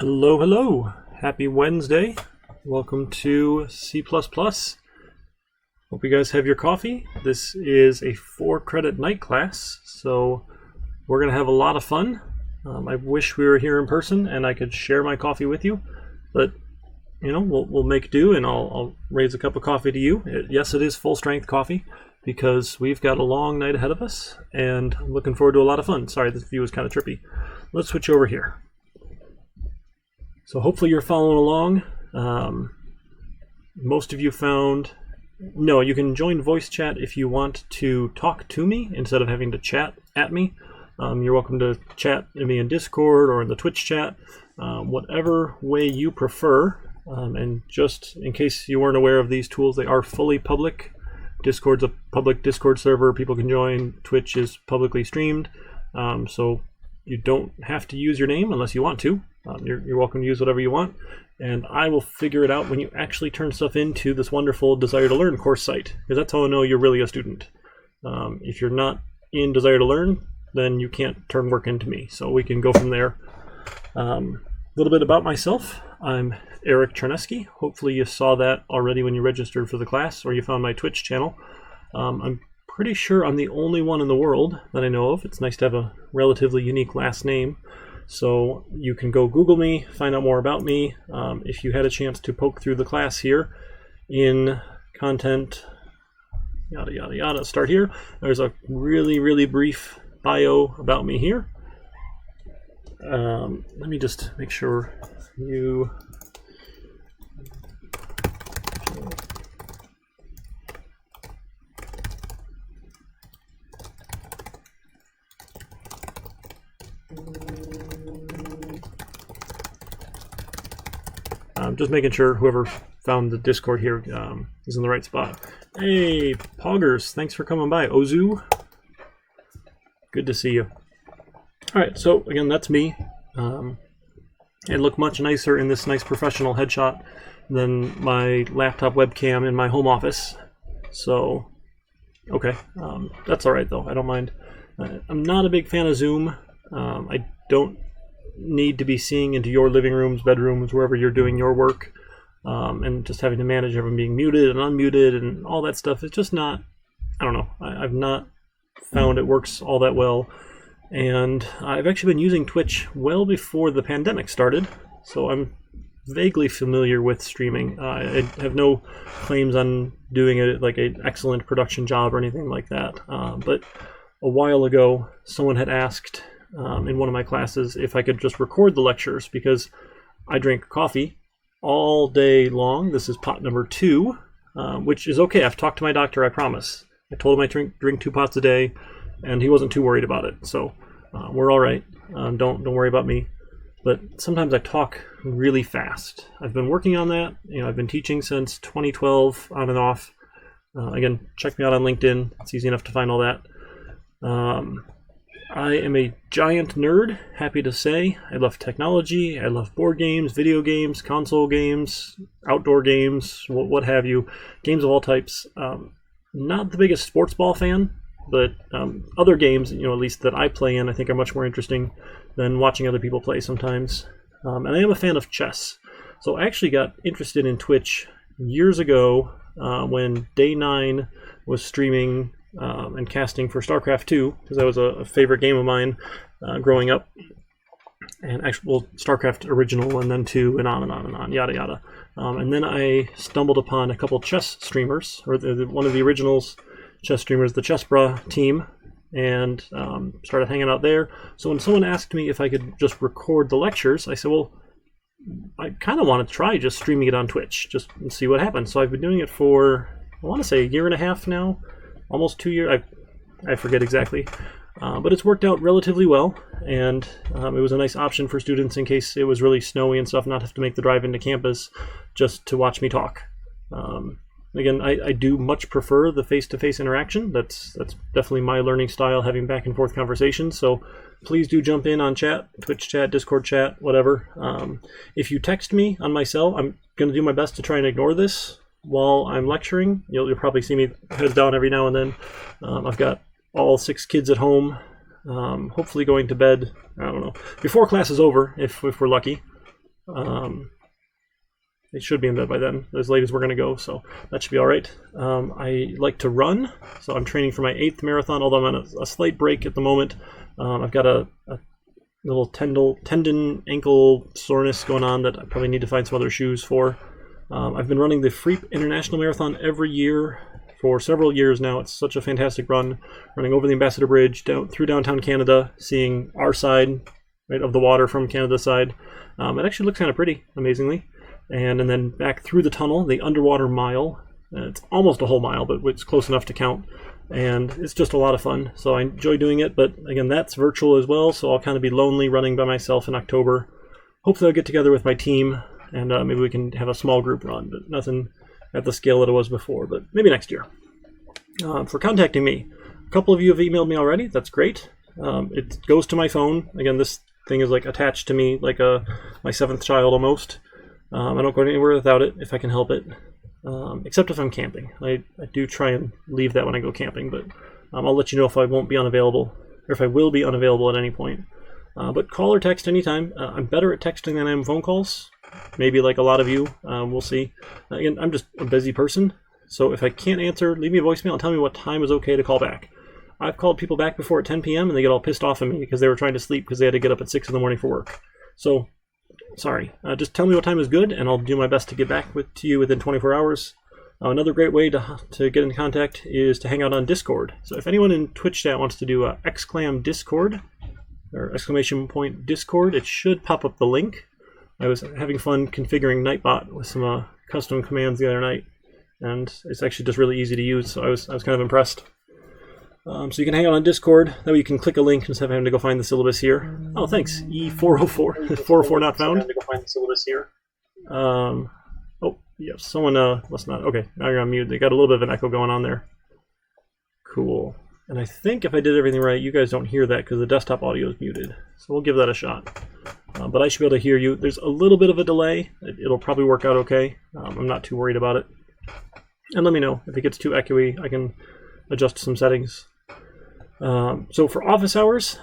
Hello, hello. Happy Wednesday. Welcome to C++. Hope you guys have your coffee. This is a 4-credit night class, so we're going to have a lot of fun. I wish we were here in person and I could share my coffee with you, but you know, we'll make do, and I'll raise a cup of coffee to you. Yes, it is full-strength coffee because we've got a long night ahead of us, and I'm looking forward to a lot of fun. Sorry, this view is kind of trippy. Let's switch over here. So hopefully you're following along. Most of you found... No, you can join voice chat if you want to talk to me instead of having to chat at me. You're welcome to chat at me in Discord or in the Twitch chat, whatever way you prefer. And just in case you weren't aware of these tools, they are fully public. Discord's a public Discord server. People can join. Twitch is publicly streamed. So you don't have to use your name unless you want to. You're welcome to use whatever you want, and I will figure it out when you actually turn stuff into this wonderful Desire to Learn course site, because that's how I know you're really a student. If you're not in Desire to Learn, then you can't turn work into me, so we can go from there. A little bit about myself. I'm Eric Chernesky. Hopefully you saw that already when you registered for the class, or you found my Twitch channel. I'm pretty sure I'm the only one in the world that I know of. It's nice to have a relatively unique last name. So you can go Google me, find out more about me. If you had a chance to poke through the class here in content, yada, yada, yada, start here. There's a really, really brief bio about me here. Let me just make sure you... just making sure whoever found the Discord here is in the right spot. Hey, Poggers, thanks for coming by. Ozu, good to see you. All right, so again, that's me. I look much nicer in this nice professional headshot than my laptop webcam in my home office. So, okay, that's all right though. I don't mind. I'm not a big fan of Zoom. I don't need to be seeing into your living rooms, bedrooms, wherever you're doing your work, and just having to manage everyone being muted and unmuted and all that stuff. It's just not, I don't know, I've not found it works all that well. And I've actually been using Twitch well before the pandemic started, so I'm vaguely familiar with streaming. I have no claims on doing it like an excellent production job or anything like that, but a while ago someone had asked in one of my classes if I could just record the lectures, because I drink coffee all day long. This is pot number 2, which is okay. I've talked to my doctor, I promise. I told him I drink 2 pots a day, and he wasn't too worried about it. So we're all right. Don't worry about me. But sometimes I talk really fast. I've been working on that. You know, I've been teaching since 2012 on and off. Again, check me out on LinkedIn. It's easy enough to find all that. I am a giant nerd, happy to say. I love technology, I love board games, video games, console games, outdoor games, what have you. Games of all types. Not the biggest sports ball fan, but other games, you know, at least that I play in, I think are much more interesting than watching other people play sometimes. And I am a fan of chess. So I actually got interested in Twitch years ago when Day 9 was streaming and casting for StarCraft 2, because that was a favorite game of mine growing up, and actual StarCraft original, and then 2, and on and on and on, yada yada. And then I stumbled upon a couple chess streamers, or one of the originals chess streamers, the Chessbra team, and started hanging out there. So when someone asked me if I could just record the lectures, I said, well, I kind of want to try just streaming it on Twitch, just and see what happens. So I've been doing it for, I want to say, a year and a half now. Almost 2 years, I forget exactly, but it's worked out relatively well, and it was a nice option for students in case it was really snowy and stuff, not have to make the drive into campus just to watch me talk. Again, I do much prefer the face-to-face interaction. That's definitely my learning style, having back and forth conversations, so please do jump in on chat, Twitch chat, Discord chat, whatever. If you text me on my cell, I'm going to do my best to try and ignore this while I'm lecturing. You'll probably see me heads down every now and then. I've got all 6 kids at home, hopefully going to bed, I don't know, before class is over, if we're lucky. It should be in bed by then, as late as we're going to go, so that should be all right. I like to run, so I'm training for my 8th marathon, although I'm on a slight break at the moment. I've got a little tendon ankle soreness going on that I probably need to find some other shoes for. I've been running the Freep International Marathon every year for several years now. It's such a fantastic run, running over the Ambassador Bridge, down through downtown Canada, seeing our side right of the water from Canada's side. It actually looks kind of pretty, amazingly. And then back through the tunnel, the underwater mile. It's almost a whole mile, but it's close enough to count. And it's just a lot of fun, so I enjoy doing it. But again, that's virtual as well, so I'll kind of be lonely running by myself in October. Hopefully I'll get together with my team, and maybe we can have a small group run, but nothing at the scale that it was before, but maybe next year. For contacting me, a couple of you have emailed me already. That's great. It goes to my phone. Again, this thing is like attached to me like my 7th child almost. I don't go anywhere without it if I can help it, except if I'm camping. I do try and leave that when I go camping, but I'll let you know if I won't be unavailable, or if I will be unavailable at any point. But call or text anytime. I'm better at texting than I am phone calls. Maybe like a lot of you, we'll see. Again, I'm just a busy person, so if I can't answer, leave me a voicemail and tell me what time is okay to call back. I've called people back before at 10 p.m. and they get all pissed off at me because they were trying to sleep because they had to get up at 6 in the morning for work. So, sorry. Just tell me what time is good, and I'll do my best to get back to you within 24 hours. Another great way to get in contact is to hang out on Discord. So if anyone in Twitch chat wants to do a exclam Discord, or exclamation point Discord, it should pop up the link. I was having fun configuring Nightbot with some custom commands the other night, and it's actually just really easy to use, so I was kind of impressed. So you can hang out on Discord. That way you can click a link instead of having to go find the syllabus here. Oh, thanks. E404. 404 not found. To go find the syllabus here. Oh, yeah. Someone must not. Okay, now you're on mute. They got a little bit of an echo going on there. Cool. And I think if I did everything right, you guys don't hear that because the desktop audio is muted. So we'll give that a shot. But I should be able to hear you. There's a little bit of a delay. It'll probably work out okay. I'm not too worried about it. And let me know if it gets too echoey. I can adjust some settings. So for office hours,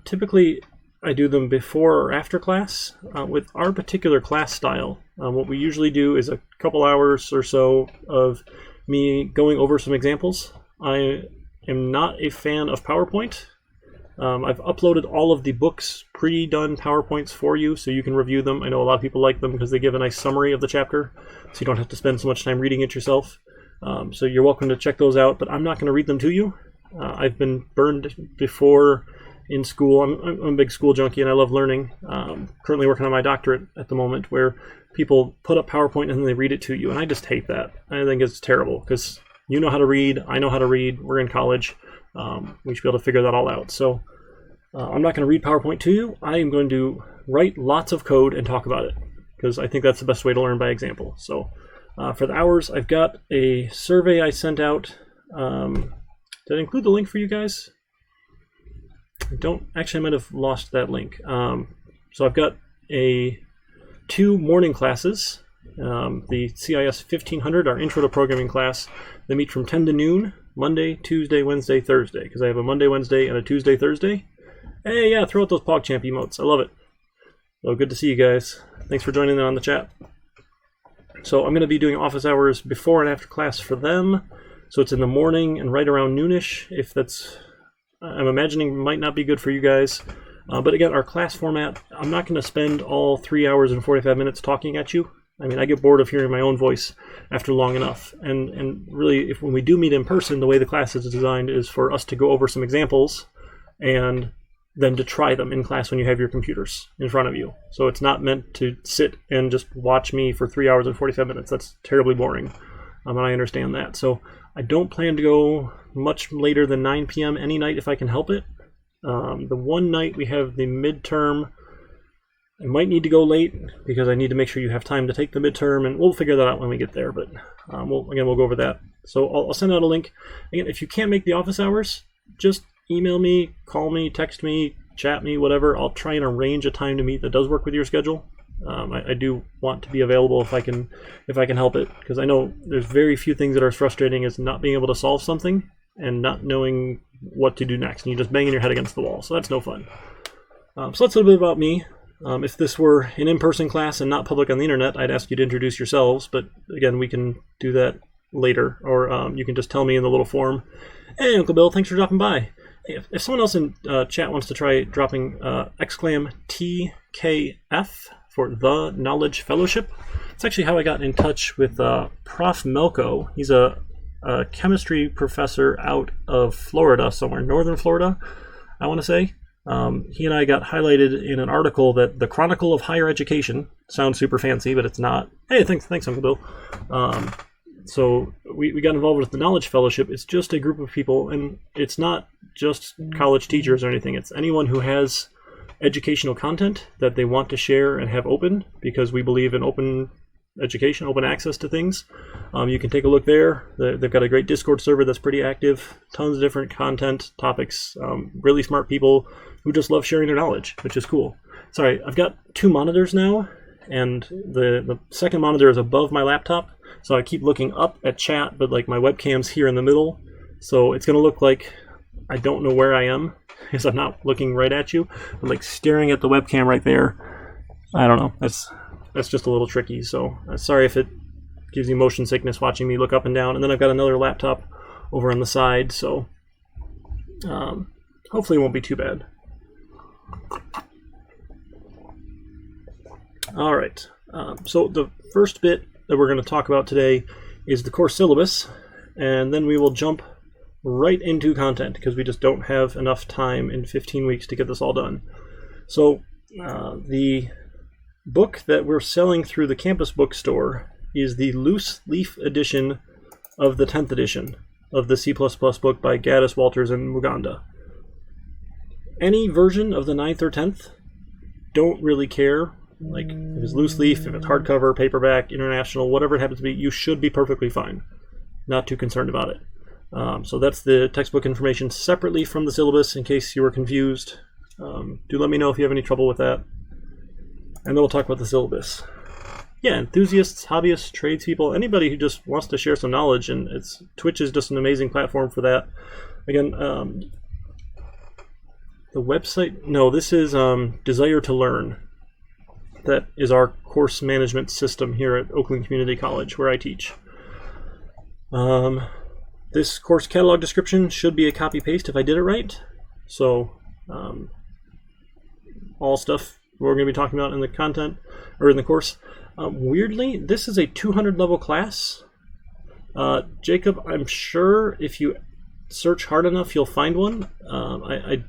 typically I do them before or after class. With our particular class style, what we usually do is a couple hours or so of me going over some examples. I am not a fan of PowerPoint. I've uploaded all of the books pre-done PowerPoints for you so you can review them. I know a lot of people like them because they give a nice summary of the chapter, so you don't have to spend so much time reading it yourself. So you're welcome to check those out, but I'm not going to read them to you. I've been burned before in school. I'm a big school junkie and I love learning. Currently working on my doctorate at the moment where people put up PowerPoint and then they read it to you, and I just hate that. I think it's terrible because you know how to read, I know how to read, we're in college. We should be able to figure that all out. So I'm not going to read PowerPoint to you. I am going to write lots of code and talk about it because I think that's the best way to learn by example. So for the hours, I've got a survey I sent out. Did I include the link for you guys? I don't. Actually, I might have lost that link. So I've got 2 morning classes. The CIS 1500, our Intro to Programming class. They meet from 10 to noon, Monday, Tuesday, Wednesday, Thursday, because I have a Monday, Wednesday, and a Tuesday, Thursday. Hey, yeah, throw out those PogChamp emotes. I love it. So good to see you guys. Thanks for joining in on the chat. So I'm going to be doing office hours before and after class for them. So it's in the morning and right around noonish. If that's, I'm imagining might not be good for you guys. But again, our class format, I'm not going to spend all 3 hours and 45 minutes talking at you. I mean, I get bored of hearing my own voice after long enough. And really, when we do meet in person, the way the class is designed is for us to go over some examples and then to try them in class when you have your computers in front of you. So it's not meant to sit and just watch me for 3 hours and 45 minutes. That's terribly boring. And I understand that. So I don't plan to go much later than 9 p.m. any night if I can help it. The one night we have the midterm, I might need to go late because I need to make sure you have time to take the midterm, and we'll figure that out when we get there. But we'll go over that. So I'll send out a link. Again, if you can't make the office hours, just email me, call me, text me, chat me, whatever. I'll try and arrange a time to meet that does work with your schedule. I do want to be available if I can help it, because I know there's very few things that are as frustrating as not being able to solve something and not knowing what to do next, and you're just banging your head against the wall. So that's no fun. So that's a little bit about me. If this were an in-person class and not public on the internet, I'd ask you to introduce yourselves, but again, we can do that later, or you can just tell me in the little form, hey, Uncle Bill, thanks for dropping by. Hey, if someone else in chat wants to try dropping !TKF for the Knowledge Fellowship, it's actually how I got in touch with Prof. Melko. He's a chemistry professor out of Florida, somewhere northern Florida, I want to say. He and I got highlighted in an article that the Chronicle of Higher Education sounds super fancy, but it's not. Hey, thanks, Uncle Bill. So we got involved with the Knowledge Fellowship. It's just a group of people, and it's not just college teachers or anything. It's anyone who has educational content that they want to share and have open, because we believe in open education, open access to things. You can take a look there. They've got a great Discord server that's pretty active, tons of different content topics, really smart people who just love sharing their knowledge, which is cool. Sorry, I've got 2 monitors now, and the second monitor is above my laptop, so I keep looking up at chat, but like my webcam's here in the middle, so it's going to look like I don't know where I am, because I'm not looking right at you. I'm like staring at the webcam right there. I don't know. That's just a little tricky, so sorry if it gives you motion sickness watching me look up and down. And then I've got another laptop over on the side, so hopefully it won't be too bad. All right, so the first bit that we're going to talk about today is the core syllabus, and then we will jump right into content because we just don't have enough time in 15 weeks to get this all done. So the book that we're selling through the campus bookstore is the loose leaf edition of the 10th edition of the C++ book by Gaddis, Walters, and Muganda. Any version of the 9th or 10th, don't really care. Like, if it's loose leaf, if it's hardcover, paperback, international, whatever it happens to be, you should be perfectly fine. Not too concerned about it. So that's the textbook information separately from the syllabus, in case you were confused. Do let me know if you have any trouble with that. And then we'll talk about the syllabus. Yeah, enthusiasts, hobbyists, tradespeople, anybody who just wants to share some knowledge, and Twitch is just an amazing platform for that. Again, the website, no, this is Desire to Learn. That is our course management system here at Oakland Community College, where I teach. This course catalog description should be a copy-paste if I did it right. So, all stuff we're going to be talking about in the content, or in the course. Weirdly, this is a 200 level class. Jacob, I'm sure if you search hard enough, you'll find one. I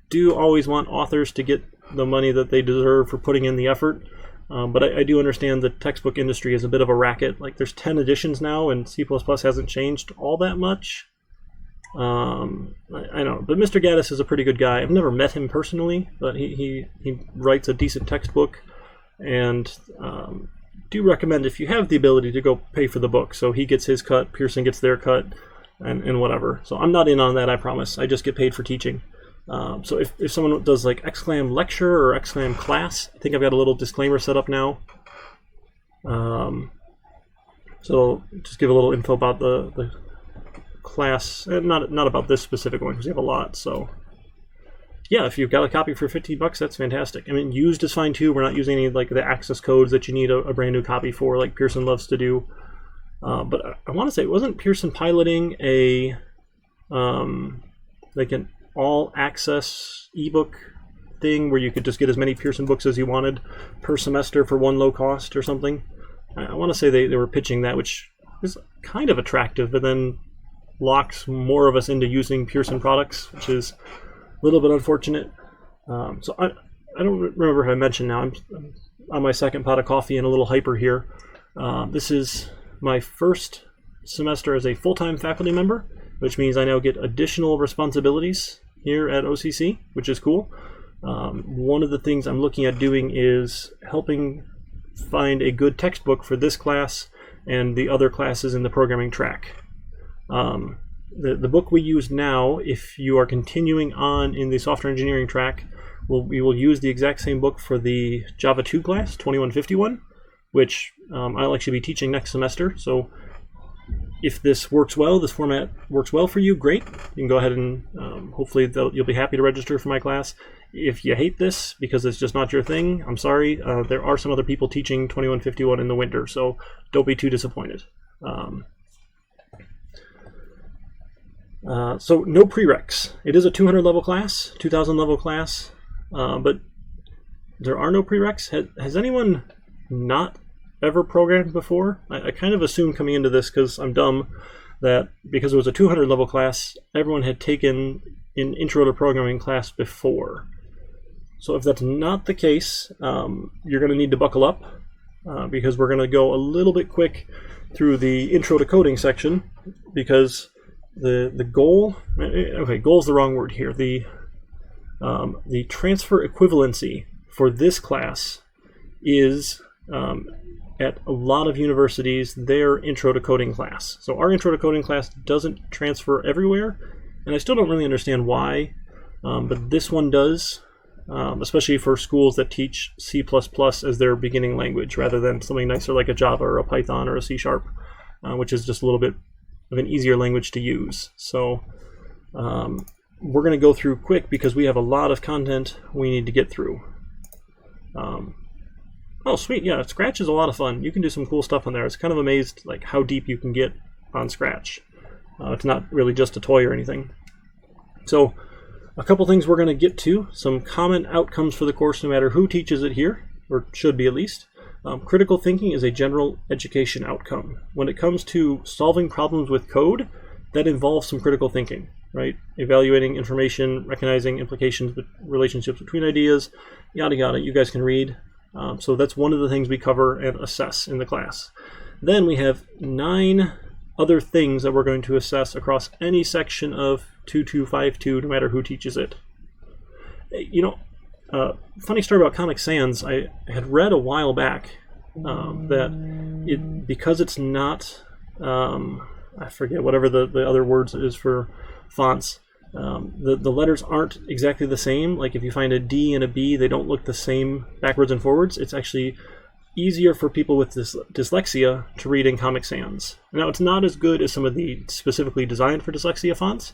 do always want authors to get the money that they deserve for putting in the effort. But I do understand the textbook industry is a bit of a racket. Like, there's 10 editions now, and C++ hasn't changed all that much. I know, but Mr. Gaddis is a pretty good guy. I've never met him personally, but he writes a decent textbook, and do recommend, if you have the ability, to go pay for the book. So he gets his cut, Pearson gets their cut, and whatever. So I'm not in on that, I promise. I just get paid for teaching. So if someone does like ! lecture or ! class, I think I've got a little disclaimer set up now. So just give a little info about the class, and not about this specific one, because we have a lot. So yeah, if you've got a copy for $15, that's fantastic. I mean, used is fine too. We're not using any like the access codes that you need a brand new copy for, like Pearson loves to do. But I want to say, wasn't Pearson piloting a like an all access ebook thing where you could just get as many Pearson books as you wanted per semester for one low cost or something? I want to say they were pitching that, which is kind of attractive, but then locks more of us into using Pearson products, which is a little bit unfortunate. So I don't remember if I mentioned now, I'm on my second pot of coffee and a little hyper here. This is my first semester as a full-time faculty member, which means I now get additional responsibilities here at OCC, which is cool. One of the things I'm looking at doing is helping find a good textbook for this class and the other classes in the programming track. The book we use now, if you are continuing on in the software engineering track, we will use the exact same book for the Java 2 class, 2151, which I'll actually be teaching next semester. So If this works well, this format works well for you, great. You can go ahead and hopefully you'll be happy to register for my class. If you hate this because it's just not your thing, I'm sorry. There are some other people teaching 2151 in the winter, so don't be too disappointed. So no prereqs. It is a 200 level class, 2000 level class, but there are no prereqs. Has anyone not ever programmed before? I kind of assumed coming into this, because I'm dumb, that because it was a 200 level class, everyone had taken an intro to programming class before. So if that's not the case, you're going to need to buckle up, because we're going to go a little bit quick through the intro to coding section, because the goal, okay, goal is the wrong word here. The transfer equivalency for this class is at a lot of universities their intro to coding class. So our intro to coding class doesn't transfer everywhere, and I still don't really understand why, but this one does, especially for schools that teach C++ as their beginning language rather than something nicer like a Java or a Python or a C#, which is just a little bit of an easier language to use. So we're going to go through quick because we have a lot of content we need to get through. Oh, sweet, yeah, Scratch is a lot of fun. You can do some cool stuff on there. It's kind of amazed like how deep you can get on Scratch. It's not really just a toy or anything. So a couple things we're going to get to, some common outcomes for the course no matter who teaches it here, or should be at least. Critical thinking is a general education outcome. When it comes to solving problems with code, that involves some critical thinking, right? Evaluating information, recognizing implications, relationships between ideas, yada yada. You guys can read. So that's one of the things we cover and assess in the class. Then we have 9 other things that we're going to assess across any section of 2252, no matter who teaches it. You know, funny story about Comic Sans, I had read a while back that because it's not, I forget whatever the other words is for fonts, the letters aren't exactly the same. Like if you find a D and a B, they don't look the same backwards and forwards. It's actually easier for people with dyslexia to read in Comic Sans. Now it's not as good as some of the specifically designed for dyslexia fonts,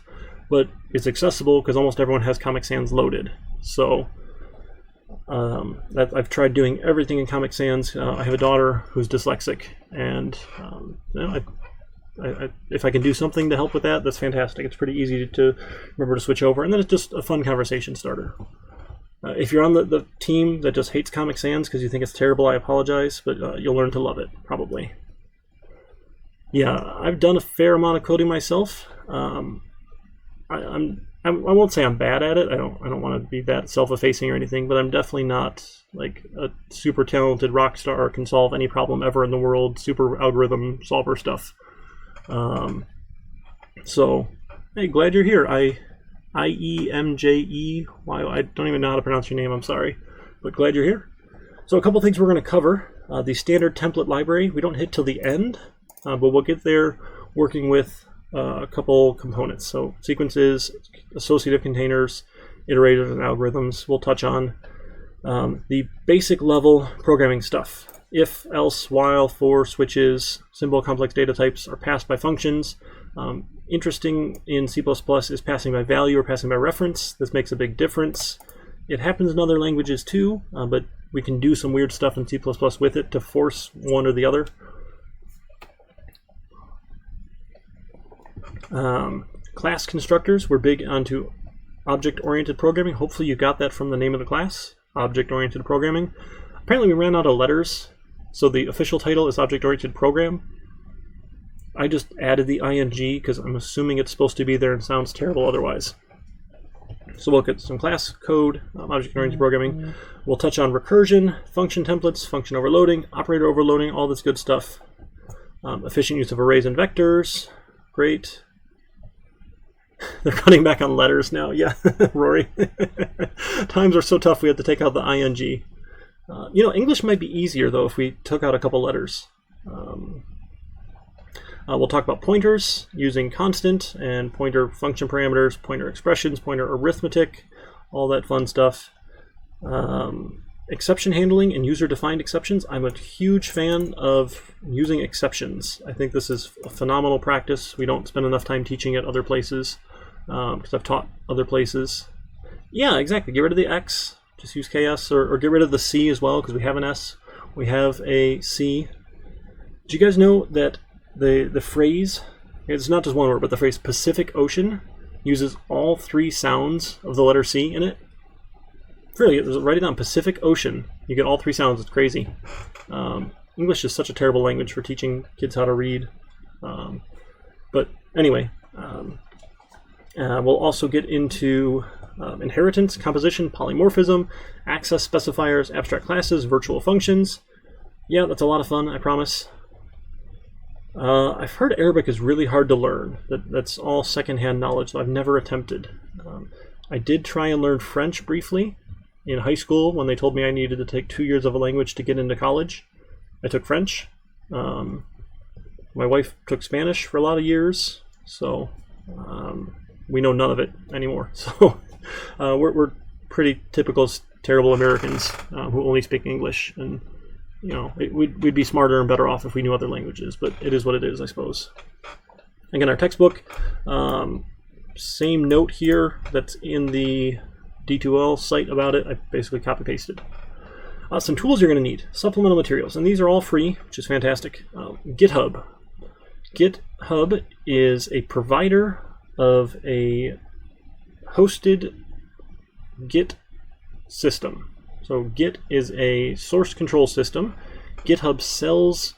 but it's accessible because almost everyone has Comic Sans loaded. So I've tried doing everything in Comic Sans. I have a daughter who's dyslexic, and you know, if I can do something to help with that, that's fantastic. It's pretty easy to remember to switch over, and then it's just a fun conversation starter. If you're on the team that just hates Comic Sans because you think it's terrible, I apologize, but you'll learn to love it, probably. Yeah, I've done a fair amount of coding myself. I won't say I'm bad at it. I don't want to be that self-effacing or anything, but I'm definitely not like a super talented rock star can solve any problem ever in the world, super algorithm solver stuff. So, hey, glad you're here. IEMJE. I don't even know how to pronounce your name, I'm sorry. But glad you're here. So a couple things we're going to cover. The standard template library, we don't hit till the end, but we'll get there working with a couple components. So sequences, associative containers, iterators, and algorithms we'll touch on. The basic level programming stuff. If, else, while, for, switches, symbol complex data types are passed by functions. Interesting in C++ is passing by value or passing by reference. This makes a big difference. It happens in other languages too, but we can do some weird stuff in C++ with it to force one or the other. Class constructors, we're big onto object-oriented programming. Hopefully you got that from the name of the class, object-oriented programming. Apparently we ran out of letters, so the official title is object-oriented program. I just added the ing because I'm assuming it's supposed to be there and sounds terrible otherwise. So we'll look at some class code, object-oriented programming. We'll touch on recursion, function templates, function overloading, operator overloading, all this good stuff. Efficient use of arrays and vectors. Great. They're cutting back on letters now. Yeah, Rory. Times are so tough we have to take out the ing. You know, English might be easier, though, if we took out a couple letters. We'll talk about pointers using constant and pointer function parameters, pointer expressions, pointer arithmetic, all that fun stuff. Exception handling and user-defined exceptions. I'm a huge fan of using exceptions. I think this is a phenomenal practice. We don't spend enough time teaching it other places because I've taught other places. Yeah, exactly. Get rid of the X. Just use KS, or get rid of the C as well because we have an S. We have a C. Did you guys know that the phrase, it's not just one word, but the phrase Pacific Ocean uses all 3 sounds of the letter C in it? Really, write it down, Pacific Ocean. You get all 3 sounds, it's crazy. English is such a terrible language for teaching kids how to read. But anyway, we'll also get into inheritance, composition, polymorphism, access specifiers, abstract classes, virtual functions. Yeah, that's a lot of fun, I promise. I've heard Arabic is really hard to learn. That's all secondhand knowledge, so I've never attempted. I did try and learn French briefly in high school when they told me I needed to take 2 years of a language to get into college. I took French. My wife took Spanish for a lot of years, so we know none of it anymore. So we're pretty typical terrible Americans who only speak English, and you know, we'd be smarter and better off if we knew other languages, but it is what it is, I suppose. Again, our textbook, same note here that's in the D2L site about it. I basically copy-pasted. Some tools you're going to need. Supplemental Materials, and these are all free, which is fantastic. GitHub. GitHub is a provider of a hosted Git system. So Git is a source control system. GitHub sells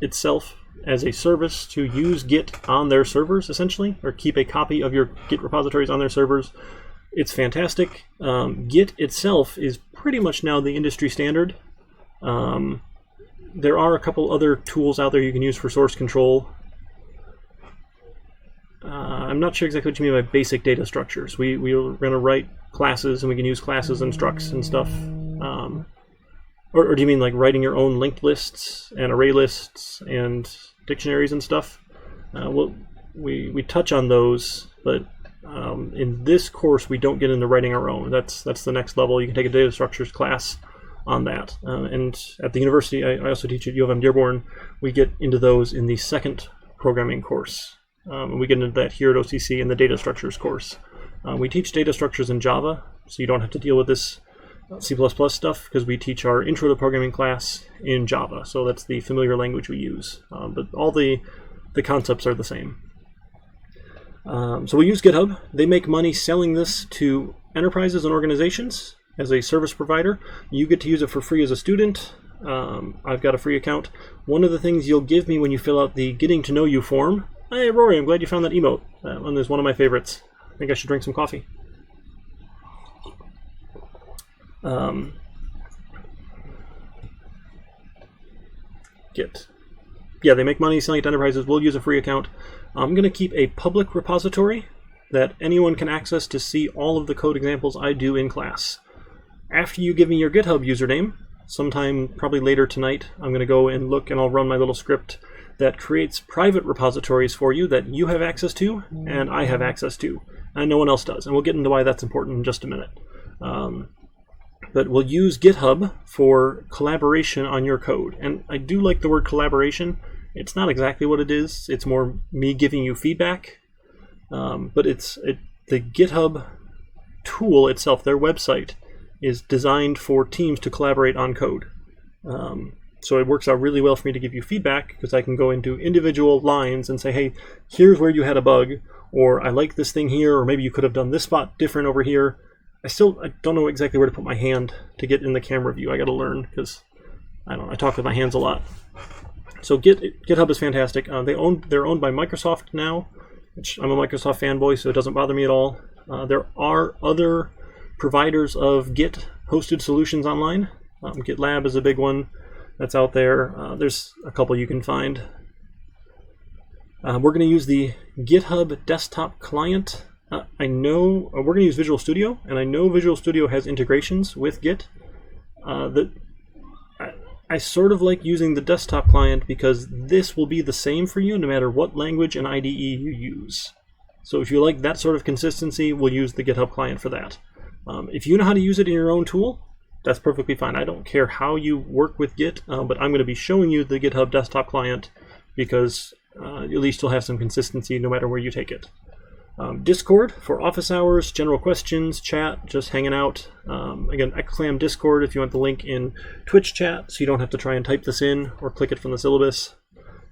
itself as a service to use Git on their servers, essentially, or keep a copy of your Git repositories on their servers. It's fantastic. Git itself is pretty much now the industry standard. There are a couple other tools out there you can use for source control. I'm not sure exactly what you mean by basic data structures. We're going to write classes, and we can use classes and structs and stuff. Or do you mean like writing your own linked lists and array lists and dictionaries and stuff? We touch on those, but in this course we don't get into writing our own. That's the next level. You can take a data structures class on that. And at the university, I also teach at U of M Dearborn. We get into those in the second programming course. And we get into that here at OCC in the data structures course. We teach data structures in Java, so you don't have to deal with this C++ stuff because we teach our intro to programming class in Java. So that's the familiar language we use. But all the concepts are the same. So we use GitHub. They make money selling this to enterprises and organizations as a service provider. You get to use it for free as a student. I've got a free account. One of the things you'll give me when you fill out the Getting to Know You form. Hey, Rory, I'm glad you found that emote. That one is one of my favorites. I think I should drink some coffee. Git. Yeah, they make money selling it to enterprises. We'll use a free account. I'm going to keep a public repository that anyone can access to see all of the code examples I do in class. After you give me your GitHub username, sometime probably later tonight, I'm going to go and look and I'll run my little script that creates private repositories for you that you have access to and I have access to, and no one else does. And we'll get into why that's important in just a minute. But we'll use GitHub for collaboration on your code. And I do like the word collaboration. It's not exactly what it is. It's more me giving you feedback. But the GitHub tool itself, their website, is designed for teams to collaborate on code. So it works out really well for me to give you feedback because I can go into individual lines and say, hey, here's where you had a bug, or I like this thing here, or maybe you could have done this spot different over here. I don't know exactly where to put my hand to get in the camera view. I got to learn because I talk with my hands a lot. So GitHub is fantastic. They're owned by Microsoft now, which I'm a Microsoft fanboy, so it doesn't bother me at all. There are other providers of Git hosted solutions online. GitLab is a big one that's out there. There's a couple you can find. We're going to use the GitHub desktop client. I know we're going to use Visual Studio, and I know Visual Studio has integrations with Git. I sort of like using the desktop client because this will be the same for you no matter what language and IDE you use. So if you like that sort of consistency, we'll use the GitHub client for that. If you know how to use it in your own tool, that's perfectly fine. I don't care how you work with Git, but I'm going to be showing you the GitHub desktop client because at least you'll have some consistency no matter where you take it. Discord for office hours, general questions, chat, just hanging out. Again, !clam Discord if you want the link in Twitch chat so you don't have to try and type this in or click it from the syllabus.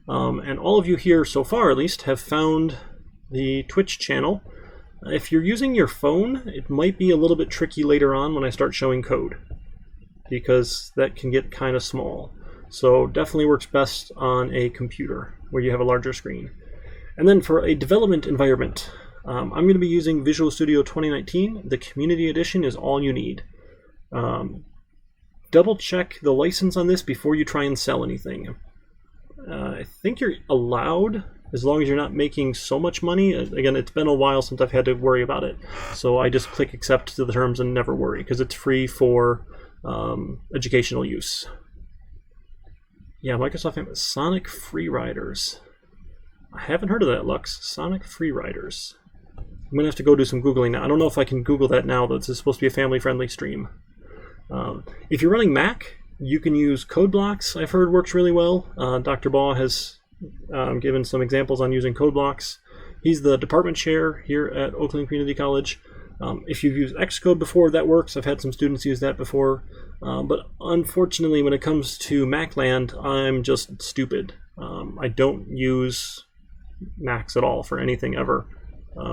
And all of you here so far at least have found the Twitch channel. If you're using your phone, it might be a little bit tricky later on when I start showing code because that can get kind of small. So definitely works best on a computer where you have a larger screen. And then for a development environment, I'm going to be using Visual Studio 2019. The Community Edition is all you need. Double check the license on this before you try and sell anything. I think you're allowed as long as you're not making so much money. Again, it's been a while since I've had to worry about it. So I just click accept to the terms and never worry because it's free for educational use. Yeah, Microsoft Sonic Freeriders. I haven't heard of that, Lux. Sonic Freeriders. I'm going to have to go do some Googling now. I don't know if I can Google that now, though. This is supposed to be a family-friendly stream. If you're running Mac, you can use code blocks. I've heard works really well. Dr. Baugh has given some examples on using code blocks. He's the department chair here at Oakland Community College. If you've used Xcode before, that works. I've had some students use that before. But unfortunately, when it comes to Macland, I'm just stupid. I don't use Macs at all for anything ever.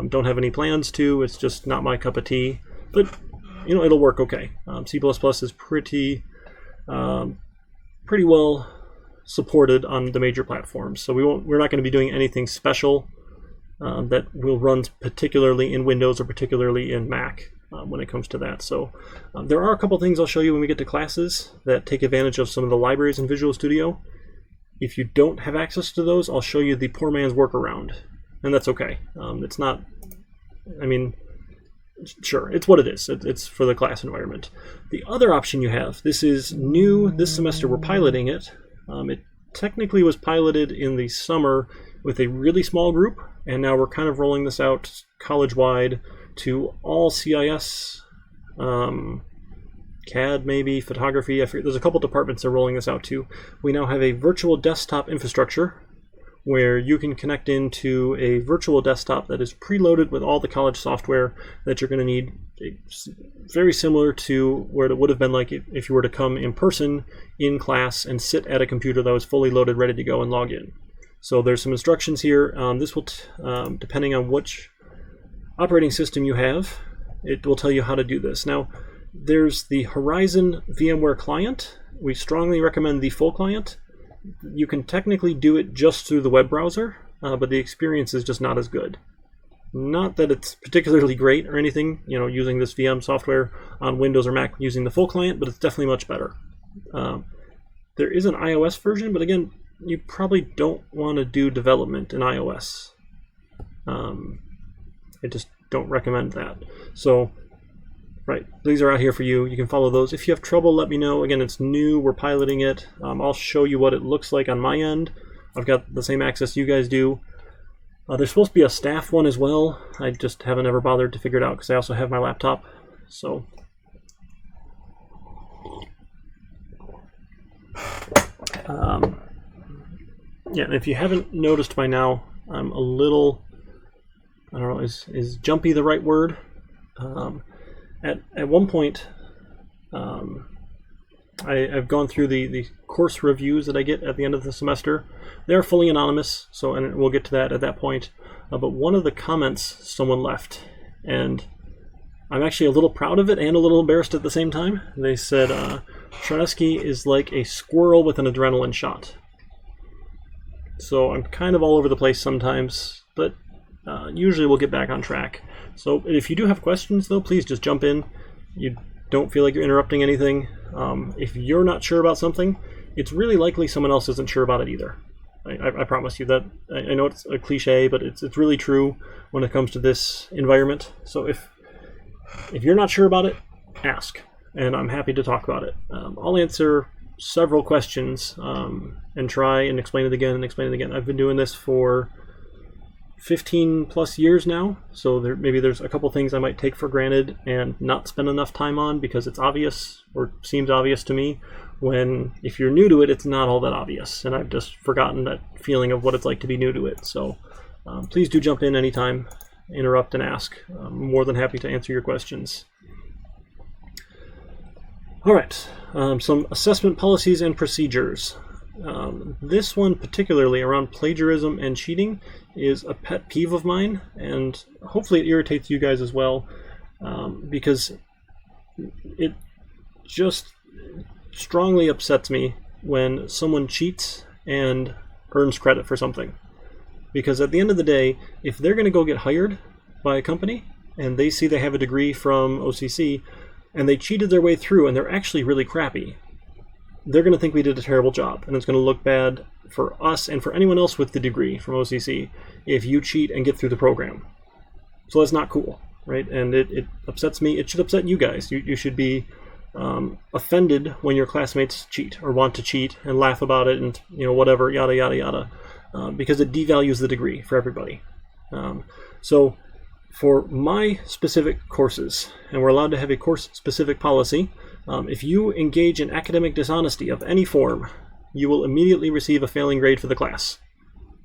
Don't have any plans to. It's just not my cup of tea. But you know, it'll work okay. C++ is pretty well supported on the major platforms, so we're not going to be doing anything special that will run particularly in Windows or particularly in Mac when it comes to that. So there are a couple things I'll show you when we get to classes that take advantage of some of the libraries in Visual Studio. If you don't have access to those, I'll show you the poor man's workaround, and that's okay. It's not, I mean, sure, it's what it is. It's for the class environment. The other option you have, this is new this semester, we're piloting it. It technically was piloted in the summer with a really small group, and now we're kind of rolling this out college-wide to all CIS, CAD maybe, photography. I forget, there's a couple departments that are rolling this out to. We now have a virtual desktop infrastructure where you can connect into a virtual desktop that is preloaded with all the college software that you're going to need. It's very similar to where it would have been like if you were to come in person in class and sit at a computer that was fully loaded, ready to go and log in. So there's some instructions here. This will, depending on which operating system you have, it will tell you how to do this. Now, there's the Horizon VMware client. We strongly recommend the full client. You can technically do it just through the web browser, but the experience is just not as good. Not that it's particularly great or anything, you know, using this VM software on Windows or Mac using the full client, but it's definitely much better. There is an iOS version, but again, you probably don't want to do development in iOS. I just don't recommend that. So, right, these are out here for you. You can follow those. If you have trouble, let me know. Again, it's new. We're piloting it. I'll show you what it looks like on my end. I've got the same access you guys do. There's supposed to be a staff one as well. I just haven't ever bothered to figure it out because I also have my laptop. So, yeah, and if you haven't noticed by now, I'm a little, I don't know, is jumpy the right word? At one point, I've gone through the course reviews that I get at the end of the semester. They're fully anonymous, so and we'll get to that at that point. But one of the comments someone left, and I'm actually a little proud of it and a little embarrassed at the same time. They said, Charnesky is like a squirrel with an adrenaline shot. So I'm kind of all over the place sometimes, but usually we'll get back on track. So if you do have questions, though, please just jump in. You don't feel like you're interrupting anything. If you're not sure about something, it's really likely someone else isn't sure about it either. I promise you that. I know it's a cliche, but it's really true when it comes to this environment. So if you're not sure about it, ask, and I'm happy to talk about it. I'll answer several questions and try and explain it again and explain it again. I've been doing this for 15 plus years now, so maybe there's a couple things I might take for granted and not spend enough time on because it's obvious or seems obvious to me, when if you're new to it, it's not all that obvious, and I've just forgotten that feeling of what it's like to be new to it. So please do jump in anytime, interrupt and ask. I'm more than happy to answer your questions. All right, some assessment policies and procedures. This one particularly around plagiarism and cheating is a pet peeve of mine, and hopefully it irritates you guys as well, because it just strongly upsets me when someone cheats and earns credit for something. Because at the end of the day, if they're going to go get hired by a company and they see they have a degree from OCC and they cheated their way through and they're actually really crappy, they're going to think we did a terrible job, and it's going to look bad for us and for anyone else with the degree from OCC if you cheat and get through the program. So that's not cool, right? And it upsets me. It should upset you guys. You should be offended when your classmates cheat or want to cheat and laugh about it and whatever, yada yada yada, because it devalues the degree for everybody. So for my specific courses, and we're allowed to have a course-specific policy, if you engage in academic dishonesty of any form, you will immediately receive a failing grade for the class.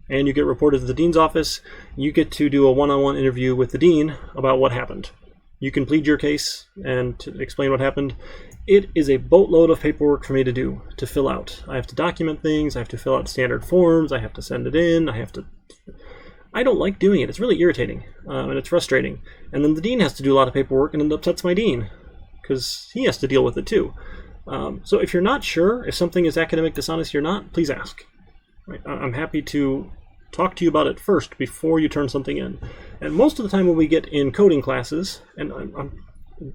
And you get reported to the dean's office. You get to do a one-on-one interview with the dean about what happened. You can plead your case and to explain what happened. It is a boatload of paperwork for me to do, to fill out. I have to document things, I have to fill out standard forms, I have to send it in, I don't like doing it. It's really irritating, and it's frustrating. And then the dean has to do a lot of paperwork, and it upsets my dean, because he has to deal with it too. So if you're not sure if something is academic dishonesty or not, please ask. Right? I'm happy to talk to you about it first before you turn something in. And most of the time when we get in coding classes, and I've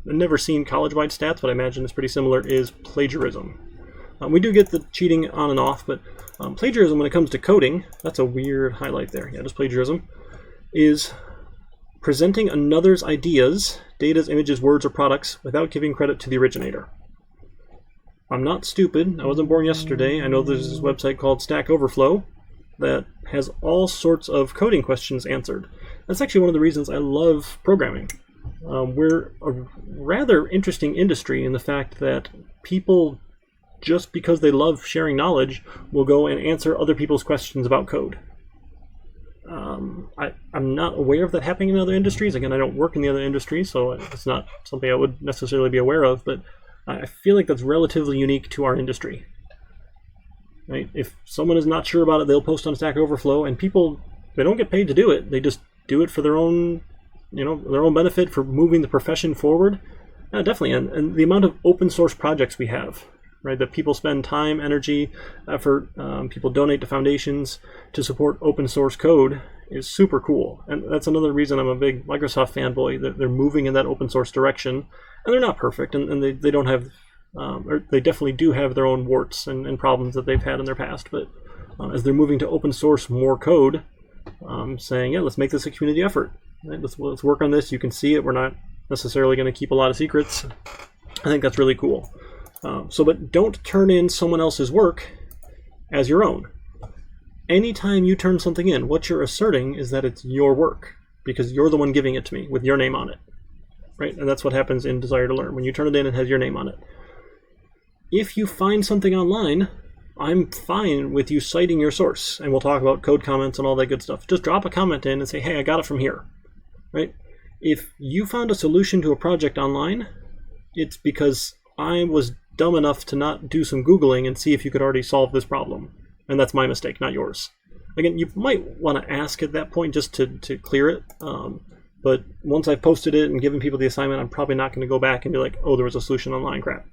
never seen college-wide stats, but I imagine it's pretty similar, is plagiarism. We do get the cheating on and off, but plagiarism when it comes to coding, that's a weird highlight there, yeah, just plagiarism, is presenting another's ideas, data, images, words, or products without giving credit to the originator. I'm not stupid. I wasn't born yesterday. I know there's this website called Stack Overflow that has all sorts of coding questions answered. That's actually one of the reasons I love programming. We're a rather interesting industry in the fact that people, just because they love sharing knowledge, will go and answer other people's questions about code. I'm not aware of that happening in other industries. Again, I don't work in the other industries, so it's not something I would necessarily be aware of, but I feel like that's relatively unique to our industry. Right? If someone is not sure about it, they'll post on Stack Overflow, and people, they don't get paid to do it. They just do it for their own, their own benefit, for moving the profession forward. Yeah, definitely, and the amount of open source projects we have, right, that people spend time, energy, effort, people donate to foundations to support open source code is super cool. And that's another reason I'm a big Microsoft fanboy, that they're moving in that open source direction. And they're not perfect, and they don't have, or they definitely do have their own warts and problems that they've had in their past. But as they're moving to open source more code, saying, yeah, let's make this a community effort. Right? Let's work on this. You can see it. We're not necessarily going to keep a lot of secrets. I think that's really cool. But don't turn in someone else's work as your own. Anytime you turn something in, what you're asserting is that it's your work, because you're the one giving it to me with your name on it. Right? And that's what happens in Desire to Learn. When you turn it in, it has your name on it. If you find something online, I'm fine with you citing your source, and we'll talk about code comments and all that good stuff. Just drop a comment in and say, hey, I got it from here. Right? If you found a solution to a project online, it's because I was dumb enough to not do some Googling and see if you could already solve this problem. And that's my mistake, not yours. Again, you might want to ask at that point just to clear it. But once I've posted it and given people the assignment, I'm probably not going to go back and be like, oh, there was a solution online, crap.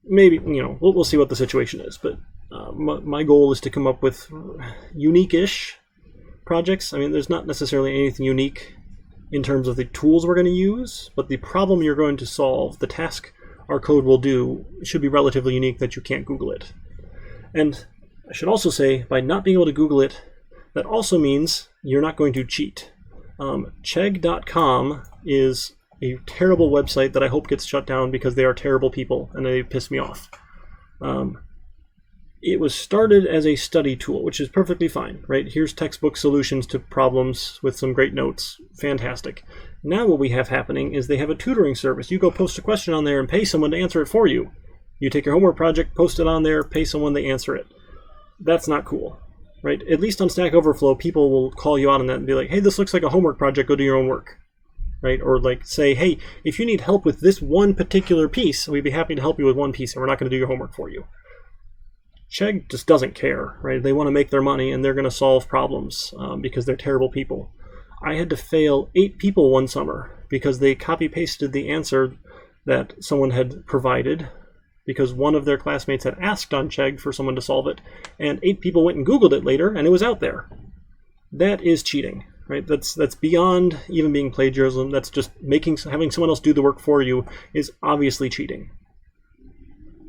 Maybe, we'll see what the situation is. But my goal is to come up with unique-ish projects. I mean, there's not necessarily anything unique in terms of the tools we're going to use, but the problem you're going to solve, the task our code will do, should be relatively unique that you can't Google it. And I should also say, by not being able to Google it, that also means you're not going to cheat. Chegg.com is a terrible website that I hope gets shut down because they are terrible people and they piss me off. it was started as a study tool, which is perfectly fine, right? Here's textbook solutions to problems with some great notes. Fantastic. Now what we have happening is they have a tutoring service. You go post a question on there and pay someone to answer it for you. You take your homework project, post it on there, pay someone to answer it. That's not cool, right? At least on Stack Overflow, people will call you out on that and be like, hey, this looks like a homework project, go do your own work, right? Or like say, hey, if you need help with this one particular piece, we'd be happy to help you with one piece, and we're not going to do your homework for you. Chegg just doesn't care, right? They want to make their money, and they're going to solve problems because they're terrible people. I had to fail 8 people one summer because they copy-pasted the answer that someone had provided because one of their classmates had asked on Chegg for someone to solve it, and 8 people went and Googled it later, and it was out there. That is cheating, right? That's beyond even being plagiarism. That's just having someone else do the work for you is obviously cheating,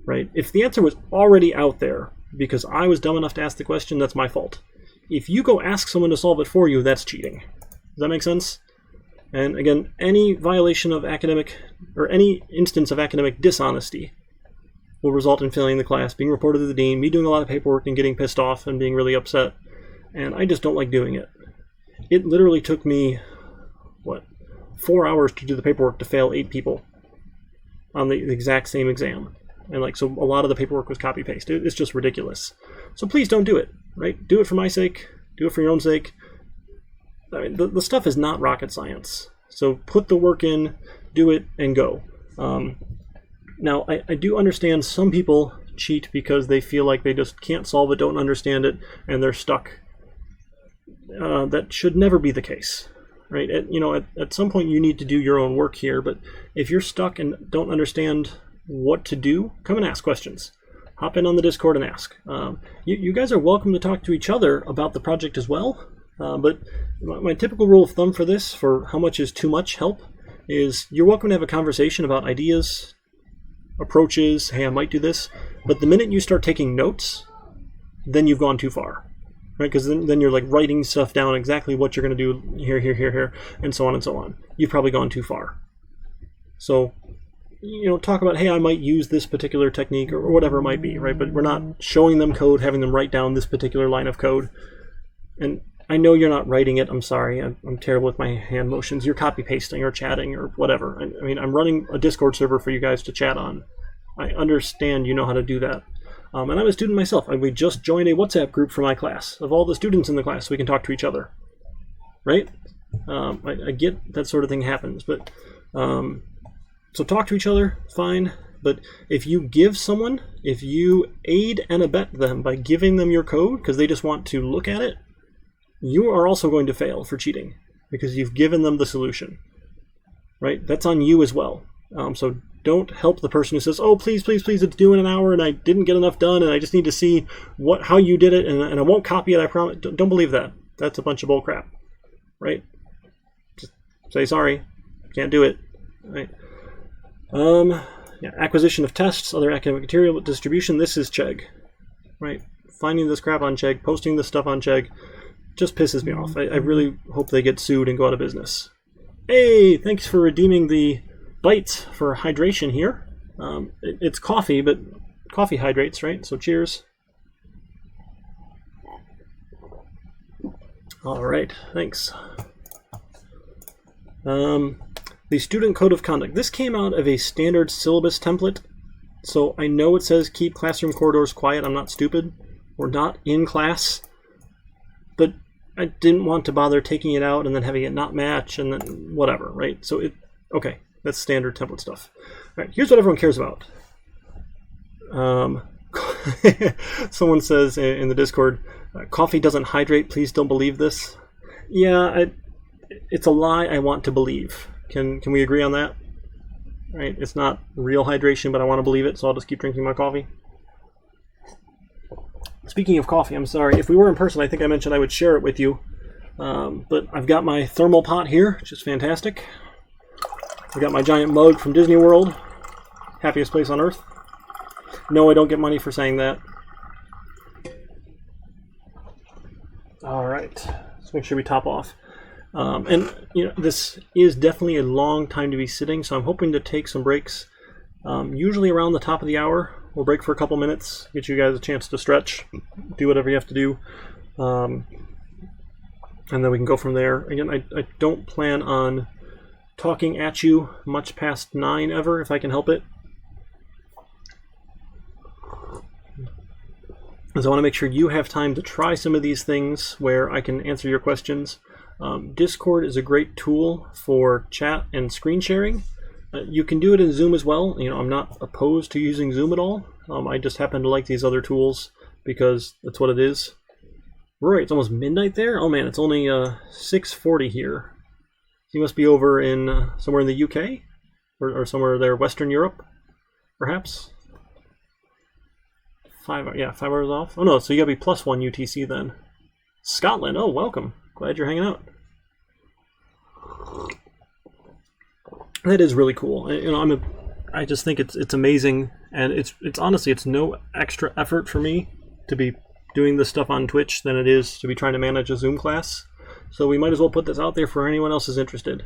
right? If the answer was already out there because I was dumb enough to ask the question, that's my fault. If you go ask someone to solve it for you, that's cheating. Does that make sense? And again, any violation of academic, or any instance of academic dishonesty will result in failing the class, being reported to the dean, me doing a lot of paperwork and getting pissed off and being really upset. And I just don't like doing it. It literally took me, 4 hours to do the paperwork to fail 8 people on the exact same exam. And so a lot of the paperwork was copy-paste. It's just ridiculous. So please don't do it, right? Do it for my sake. Do it for your own sake. I mean, the stuff is not rocket science. So put the work in, do it, and go. Now, I do understand some people cheat because they feel like they just can't solve it, don't understand it, and they're stuck. That should never be the case, right? At some point you need to do your own work here, but if you're stuck and don't understand what to do, come and ask questions. Hop in on the Discord and ask. You guys are welcome to talk to each other about the project as well, but my typical rule of thumb for this, for how much is too much help, is you're welcome to have a conversation about ideas, approaches, hey, I might do this, but the minute you start taking notes, then you've gone too far, right? Because then you're like writing stuff down, exactly what you're going to do here, and so on and so on. You've probably gone too far. So, talk about, hey, I might use this particular technique or whatever it might be, right? But we're not showing them code, having them write down this particular line of code. And I know you're not writing it. I'm sorry. I'm terrible with my hand motions. You're copy-pasting or chatting or whatever. I mean, I'm running a Discord server for you guys to chat on. I understand you know how to do that. And I'm a student myself. We just joined a WhatsApp group for my class of all the students in the class so we can talk to each other. Right? I get that sort of thing happens. But so talk to each other, fine. But if you aid and abet them by giving them your code because they just want to look at it, you are also going to fail for cheating because you've given them the solution, right? That's on you as well. So don't help the person who says, oh, please, it's due in an hour and I didn't get enough done and I just need to see how you did it and I won't copy it, I promise. Don't believe that. That's a bunch of bull crap, right? Just say sorry, can't do it, right? Acquisition of tests, other academic material distribution, this is Chegg, right? Finding this crap on Chegg, posting this stuff on Chegg, just pisses me off. I really hope they get sued and go out of business. Hey, thanks for redeeming the bites for hydration here. It's coffee, but coffee hydrates, right? So cheers. All right, thanks. The Student Code of Conduct. This came out of a standard syllabus template. So I know it says keep classroom corridors quiet. I'm not stupid. We're not in class. But I didn't want to bother taking it out and then having it not match and then whatever, right? So okay, that's standard template stuff. All right, here's what everyone cares about. Someone says in the Discord, coffee doesn't hydrate, please don't believe this. Yeah, it's a lie I want to believe. Can we agree on that? Right? It's not real hydration, but I want to believe it, so I'll just keep drinking my coffee. Speaking of coffee, I'm sorry. If we were in person, I think I mentioned I would share it with you. But I've got my thermal pot here, which is fantastic. I've got my giant mug from Disney World. Happiest place on earth. No, I don't get money for saying that. All right. Let's make sure we top off. And this is definitely a long time to be sitting, so I'm hoping to take some breaks. Usually around the top of the hour, We'll break for a couple minutes, get you guys a chance to stretch, do whatever you have to do, and then we can go from there. Again, I don't plan on talking at you much past 9 ever, if I can help it. So I want to make sure you have time to try some of these things where I can answer your questions. Discord is a great tool for chat and screen sharing. You can do it in Zoom as well. You know, I'm not opposed to using Zoom at all. I just happen to like these other tools because that's what it is. Rory, it's almost midnight there? Oh man, it's only 6:40 here. You must be over in somewhere in the UK? Or somewhere there, Western Europe, perhaps? 5 hours off? Oh no, so you gotta be +1 UTC then. Scotland, oh welcome. Glad you're hanging out. That is really cool. You know, I just think it's amazing, and it's honestly, it's no extra effort for me to be doing this stuff on Twitch than it is to be trying to manage a Zoom class. So we might as well put this out there for anyone else who's interested.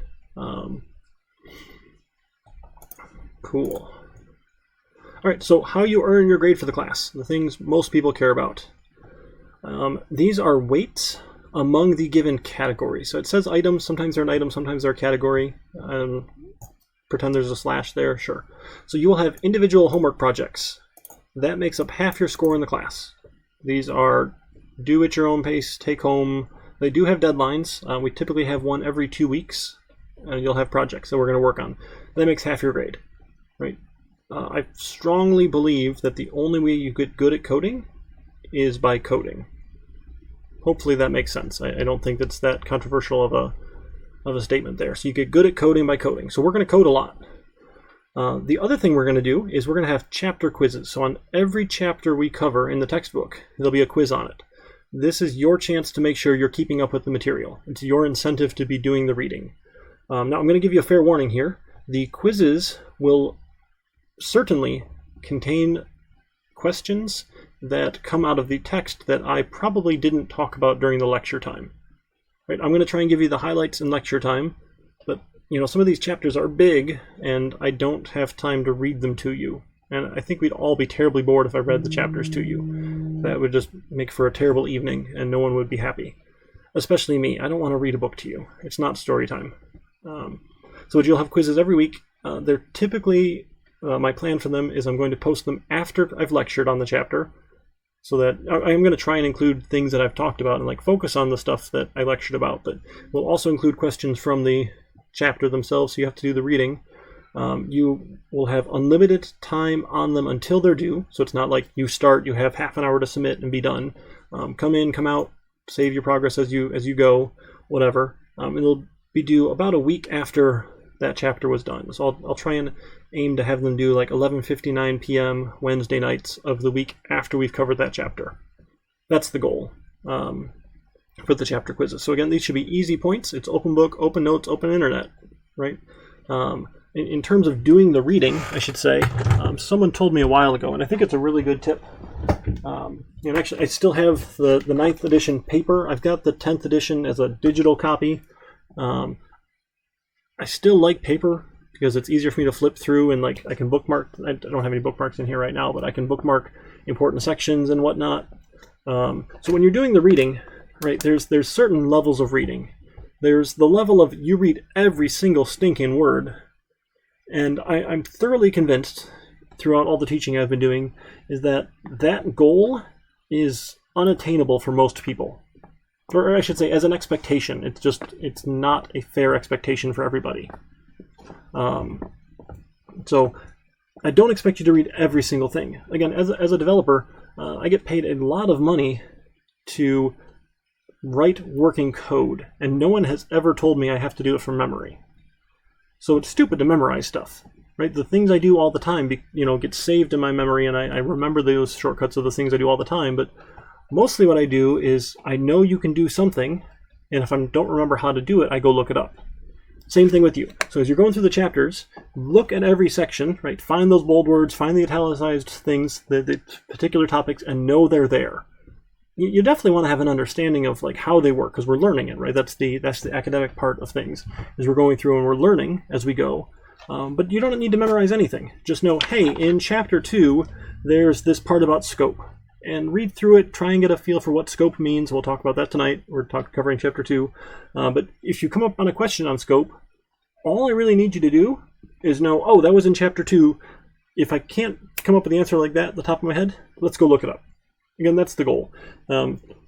Cool. All right, so how you earn your grade for the class, the things most people care about. These are weights among the given category. So it says items, sometimes they're an item, sometimes they're a category. Pretend there's a slash there, sure. So you will have individual homework projects. That makes up half your score in the class. These are do at your own pace, take home. They do have deadlines. We typically have one every 2 weeks. You'll have projects that we're going to work on. That makes half your grade, right? I strongly believe that the only way you get good at coding is by coding. Hopefully that makes sense. I don't think that's that controversial of a statement there. So you get good at coding by coding. So we're going to code a lot. The other thing we're going to do is we're going to have chapter quizzes. So on every chapter we cover in the textbook, there'll be a quiz on it. This is your chance to make sure you're keeping up with the material. It's your incentive to be doing the reading. Now I'm going to give you a fair warning here. The quizzes will certainly contain questions that come out of the text that I probably didn't talk about during the lecture time. Right? I'm going to try and give you the highlights in lecture time, but you know, some of these chapters are big and I don't have time to read them to you. And I think we'd all be terribly bored if I read the chapters to you. That would just make for a terrible evening and no one would be happy. Especially me. I don't want to read a book to you. It's not story time. So you'll have quizzes every week. They're typically, my plan for them is I'm going to post them after I've lectured on the chapter. So that I'm going to try and include things that I've talked about and like focus on the stuff that I lectured about. But we'll also include questions from the chapter themselves, so you have to do the reading. You will have unlimited time on them until they're due. So it's not like you start, you have half an hour to submit and be done. Come in, come out, save your progress as you go, whatever. It'll be due about a week after that chapter was done. So I'll try and aim to have them do like 11:59 p.m. Wednesday nights of the week after we've covered that chapter. That's the goal for the chapter quizzes. So again, these should be easy points. It's open book, open notes, open internet, right? In terms of doing the reading, I should say, someone told me a while ago, and I think it's a really good tip. And actually, I still have the 9th edition paper. I've got the 10th edition as a digital copy. I still like paper because it's easier for me to flip through and like I can bookmark. I don't have any bookmarks in here right now, but I can bookmark important sections and whatnot. So when you're doing the reading, right, there's certain levels of reading. There's the level of you read every single stinking word. And I'm thoroughly convinced throughout all the teaching I've been doing is that that goal is unattainable for most people. Or I should say, as an expectation, it's not a fair expectation for everybody. So I don't expect you to read every single thing. Again, as a developer, I get paid a lot of money to write working code, and no one has ever told me I have to do it from memory. So it's stupid to memorize stuff, right? The things I do all the time, get saved in my memory, and I remember those shortcuts of the things I do all the time, but mostly what I do is I know you can do something, and if I don't remember how to do it, I go look it up. Same thing with you. So as you're going through the chapters, look at every section, right? Find those bold words, find the italicized things, the particular topics, and know they're there. You definitely want to have an understanding of like how they work because we're learning it, right? That's the academic part of things. Is we're going through and we're learning as we go. But you don't need to memorize anything. Just know, hey, in Chapter 2, there's this part about scope. And read through it, try and get a feel for what scope means. We'll talk about that tonight. We're covering Chapter 2. But if you come up on a question on scope, all I really need you to do is know, oh, that was in Chapter 2. If I can't come up with the answer like that at the top of my head, let's go look it up. Again, that's the goal.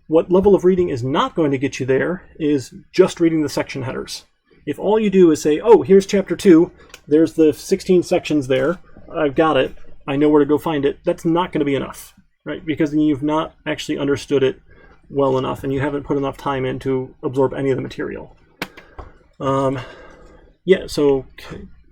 What level of reading is not going to get you there is just reading the section headers. If all you do is say, oh, here's Chapter 2, there's the 16 sections there, I've got it, I know where to go find it, that's not going to be enough, right? Because then you've not actually understood it well enough, and you haven't put enough time in to absorb any of the material. Yeah, so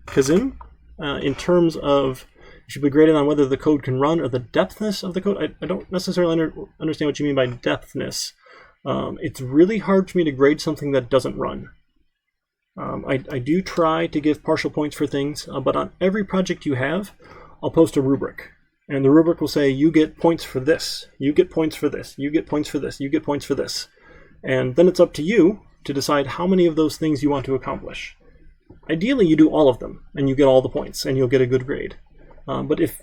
Kazim, in terms of, you should be graded on whether the code can run or the depthness of the code. I don't necessarily understand what you mean by depthness. It's really hard for me to grade something that doesn't run. I do try to give partial points for things, but on every project you have, I'll post a rubric. And the rubric will say, you get points for this, you get points for this, you get points for this, you get points for this. And then it's up to you to decide how many of those things you want to accomplish. Ideally, you do all of them, and you get all the points, and you'll get a good grade. But if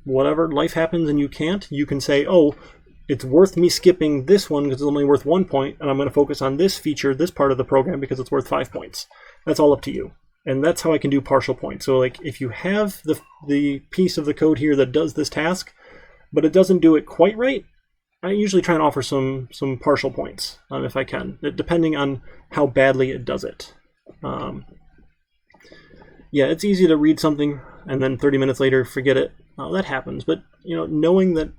whatever life happens and you can't, you can say, oh, it's worth me skipping this one because it's only worth 1 point, and I'm going to focus on this feature, this part of the program, because it's worth 5 points. That's all up to you. And that's how I can do partial points. So like if you have the piece of the code here that does this task, but it doesn't do it quite right, I usually try and offer some partial points if I can, depending on how badly it does it. Yeah, it's easy to read something and then 30 minutes later forget it. That happens, but you know, knowing that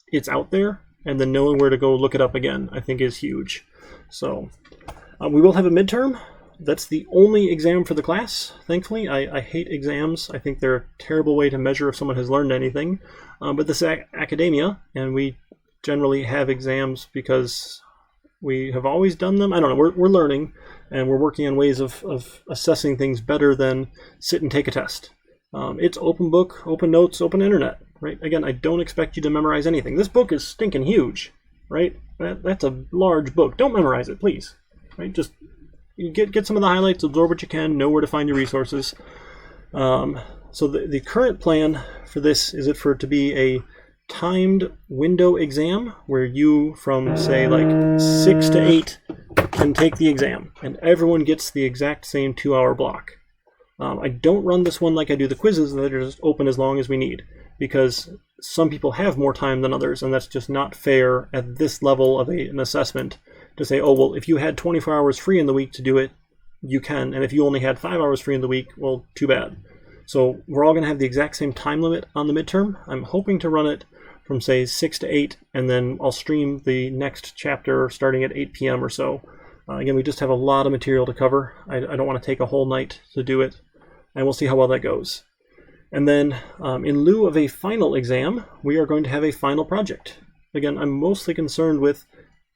it's out there and then knowing where to go look it up again, I think is huge. So we will have a midterm. That's the only exam for the class, thankfully. I hate exams. I think they're a terrible way to measure if someone has learned anything. But this is academia, and we generally have exams because we have always done them. I don't know, we're learning, and we're working on ways of assessing things better than sit and take a test. It's open book, open notes, open internet, right? Again, I don't expect you to memorize anything. This book is stinking huge, right? That's a large book. Don't memorize it, please, right? Just you get some of the highlights, absorb what you can, know where to find your resources. So the current plan for this is for it to be a timed window exam where you from say like 6 to 8 can take the exam and everyone gets the exact same 2-hour block. I don't run this one like I do the quizzes that are just open as long as we need, because some people have more time than others, and that's just not fair at this level of an assessment to say, oh, well, if you had 24 hours free in the week to do it, you can, and if you only had 5 hours free in the week, well, too bad. So we're all going to have the exact same time limit on the midterm. I'm hoping to run it from, say, 6 to 8, and then I'll stream the next chapter starting at 8 p.m. or so. Again, we just have a lot of material to cover. I don't want to take a whole night to do it, and we'll see how well that goes. And then, in lieu of a final exam, we are going to have a final project. Again, I'm mostly concerned with,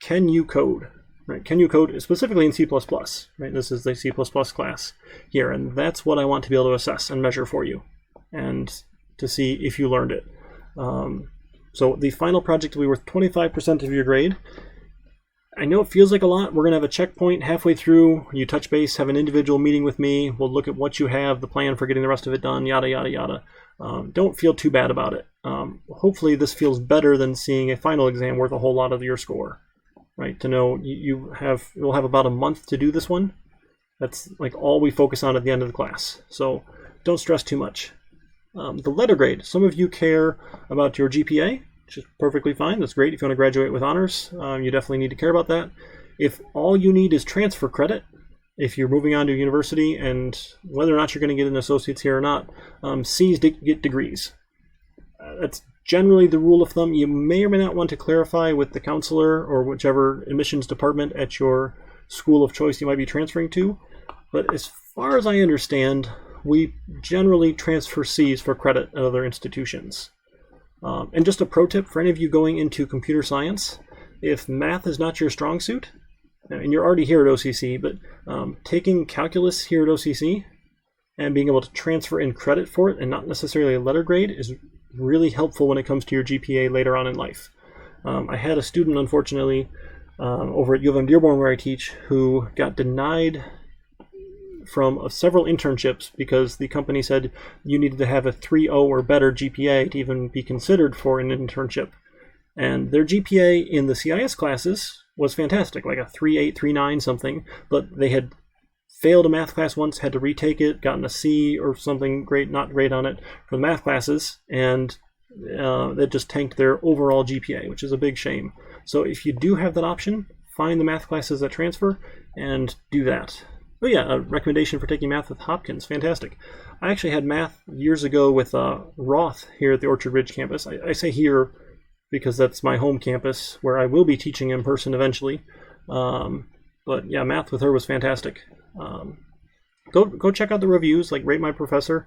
can you code? Right? Can you code specifically in C++? Right? This is the C++ class here, and that's what I want to be able to assess and measure for you, and to see if you learned it. So the final project will be worth 25% of your grade. I know it feels like a lot. We're going to have a checkpoint halfway through. You touch base, have an individual meeting with me. We'll look at what you have, the plan for getting the rest of it done, yada, yada, yada. Don't feel too bad about it. Hopefully this feels better than seeing a final exam worth a whole lot of your score. Right? To know you'll have about a month to do this one. That's like all we focus on at the end of the class. So don't stress too much. The letter grade. Some of you care about your GPA, which is perfectly fine. That's great if you want to graduate with honors. You definitely need to care about that. If all you need is transfer credit, if you're moving on to university and whether or not you're going to get an associate's here or not, C's get degrees. That's generally the rule of thumb. You may or may not want to clarify with the counselor or whichever admissions department at your school of choice you might be transferring to. But as far as I understand, we generally transfer C's for credit at other institutions. And just a pro tip for any of you going into computer science, if math is not your strong suit, and you're already here at OCC, but taking calculus here at OCC and being able to transfer in credit for it and not necessarily a letter grade is really helpful when it comes to your GPA later on in life. I had a student, unfortunately, over at U of M Dearborn where I teach, who got denied from several internships because the company said you needed to have a 3.0 or better GPA to even be considered for an internship. And their GPA in the CIS classes was fantastic, like a 3.8, 3.9 something, but they had failed a math class once, had to retake it, gotten a C or something great, not great on it for the math classes, and that just tanked their overall GPA, which is a big shame. So if you do have that option, find the math classes that transfer and do that. Oh yeah, a recommendation for taking math with Hopkins, fantastic. I actually had math years ago with Roth here at the Orchard Ridge campus. I say here because that's my home campus where I will be teaching in person eventually. But yeah, math with her was fantastic. Go check out the reviews, like Rate My Professor.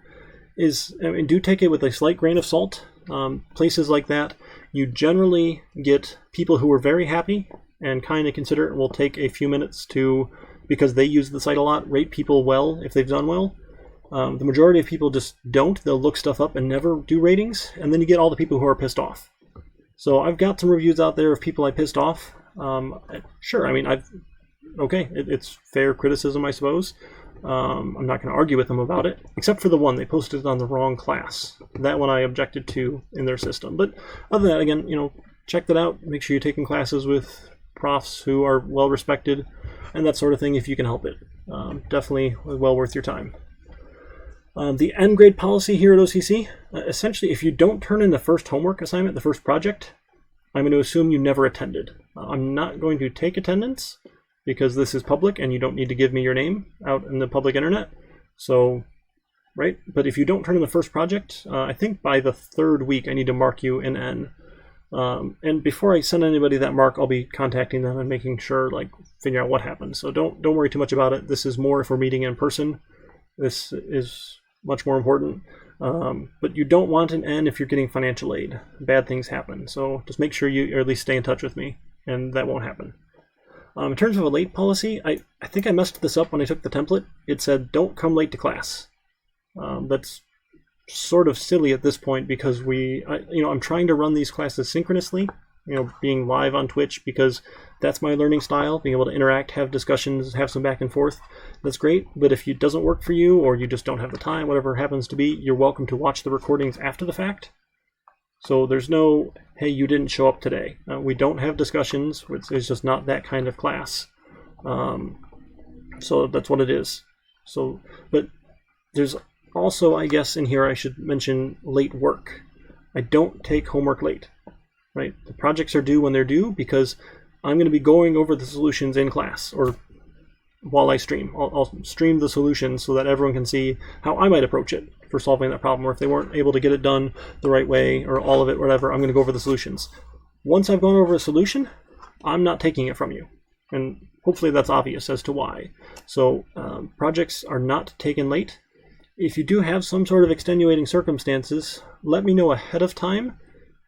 Do take it with a slight grain of salt. Places like that, you generally get people who are very happy and kind of considerate and will take a few minutes to, because they use the site a lot, rate people well if they've done well. The majority of people just don't. They'll look stuff up and never do ratings, and then you get all the people who are pissed off. So I've got some reviews out there of people I pissed off. Sure, I mean, it's fair criticism, I suppose. I'm not going to argue with them about it, except for the one they posted it on the wrong class. That one I objected to in their system. But other than that, again, check that out. Make sure you're taking classes with profs who are well respected and that sort of thing if you can help it. Definitely well worth your time. The end grade policy here at OCC, essentially, if you don't turn in the first homework assignment, the first project, I'm going to assume you never attended. I'm not going to take attendance because this is public and you don't need to give me your name out in the public internet. So, right? But if you don't turn in the first project, I think by the third week I need to mark you an N. And before I send anybody that mark, I'll be contacting them and making sure, figure out what happened. So don't worry too much about it. This is more if we're meeting in person. This is much more important. But you don't want an N if you're getting financial aid. Bad things happen. So just make sure you or at least stay in touch with me, and that won't happen. In terms of a late policy, I think I messed this up when I took the template. It said, don't come late to class. That's sort of silly at this point because I'm trying to run these classes synchronously, being live on Twitch because that's my learning style, being able to interact, have discussions, have some back and forth. That's great, but if it doesn't work for you or you just don't have the time, whatever it happens to be, you're welcome to watch the recordings after the fact. So there's no, hey, you didn't show up today. We don't have discussions. It's just not that kind of class. So that's what it is. So, but there's also, I guess, in here I should mention late work. I don't take homework late, right? The projects are due when they're due because I'm going to be going over the solutions in class or while I stream. I'll stream the solutions so that everyone can see how I might approach it for solving that problem, or if they weren't able to get it done the right way or all of it, whatever, I'm going to go over the solutions. Once I've gone over a solution, I'm not taking it from you. And hopefully that's obvious as to why. So projects are not taken late. If you do have some sort of extenuating circumstances, let me know ahead of time,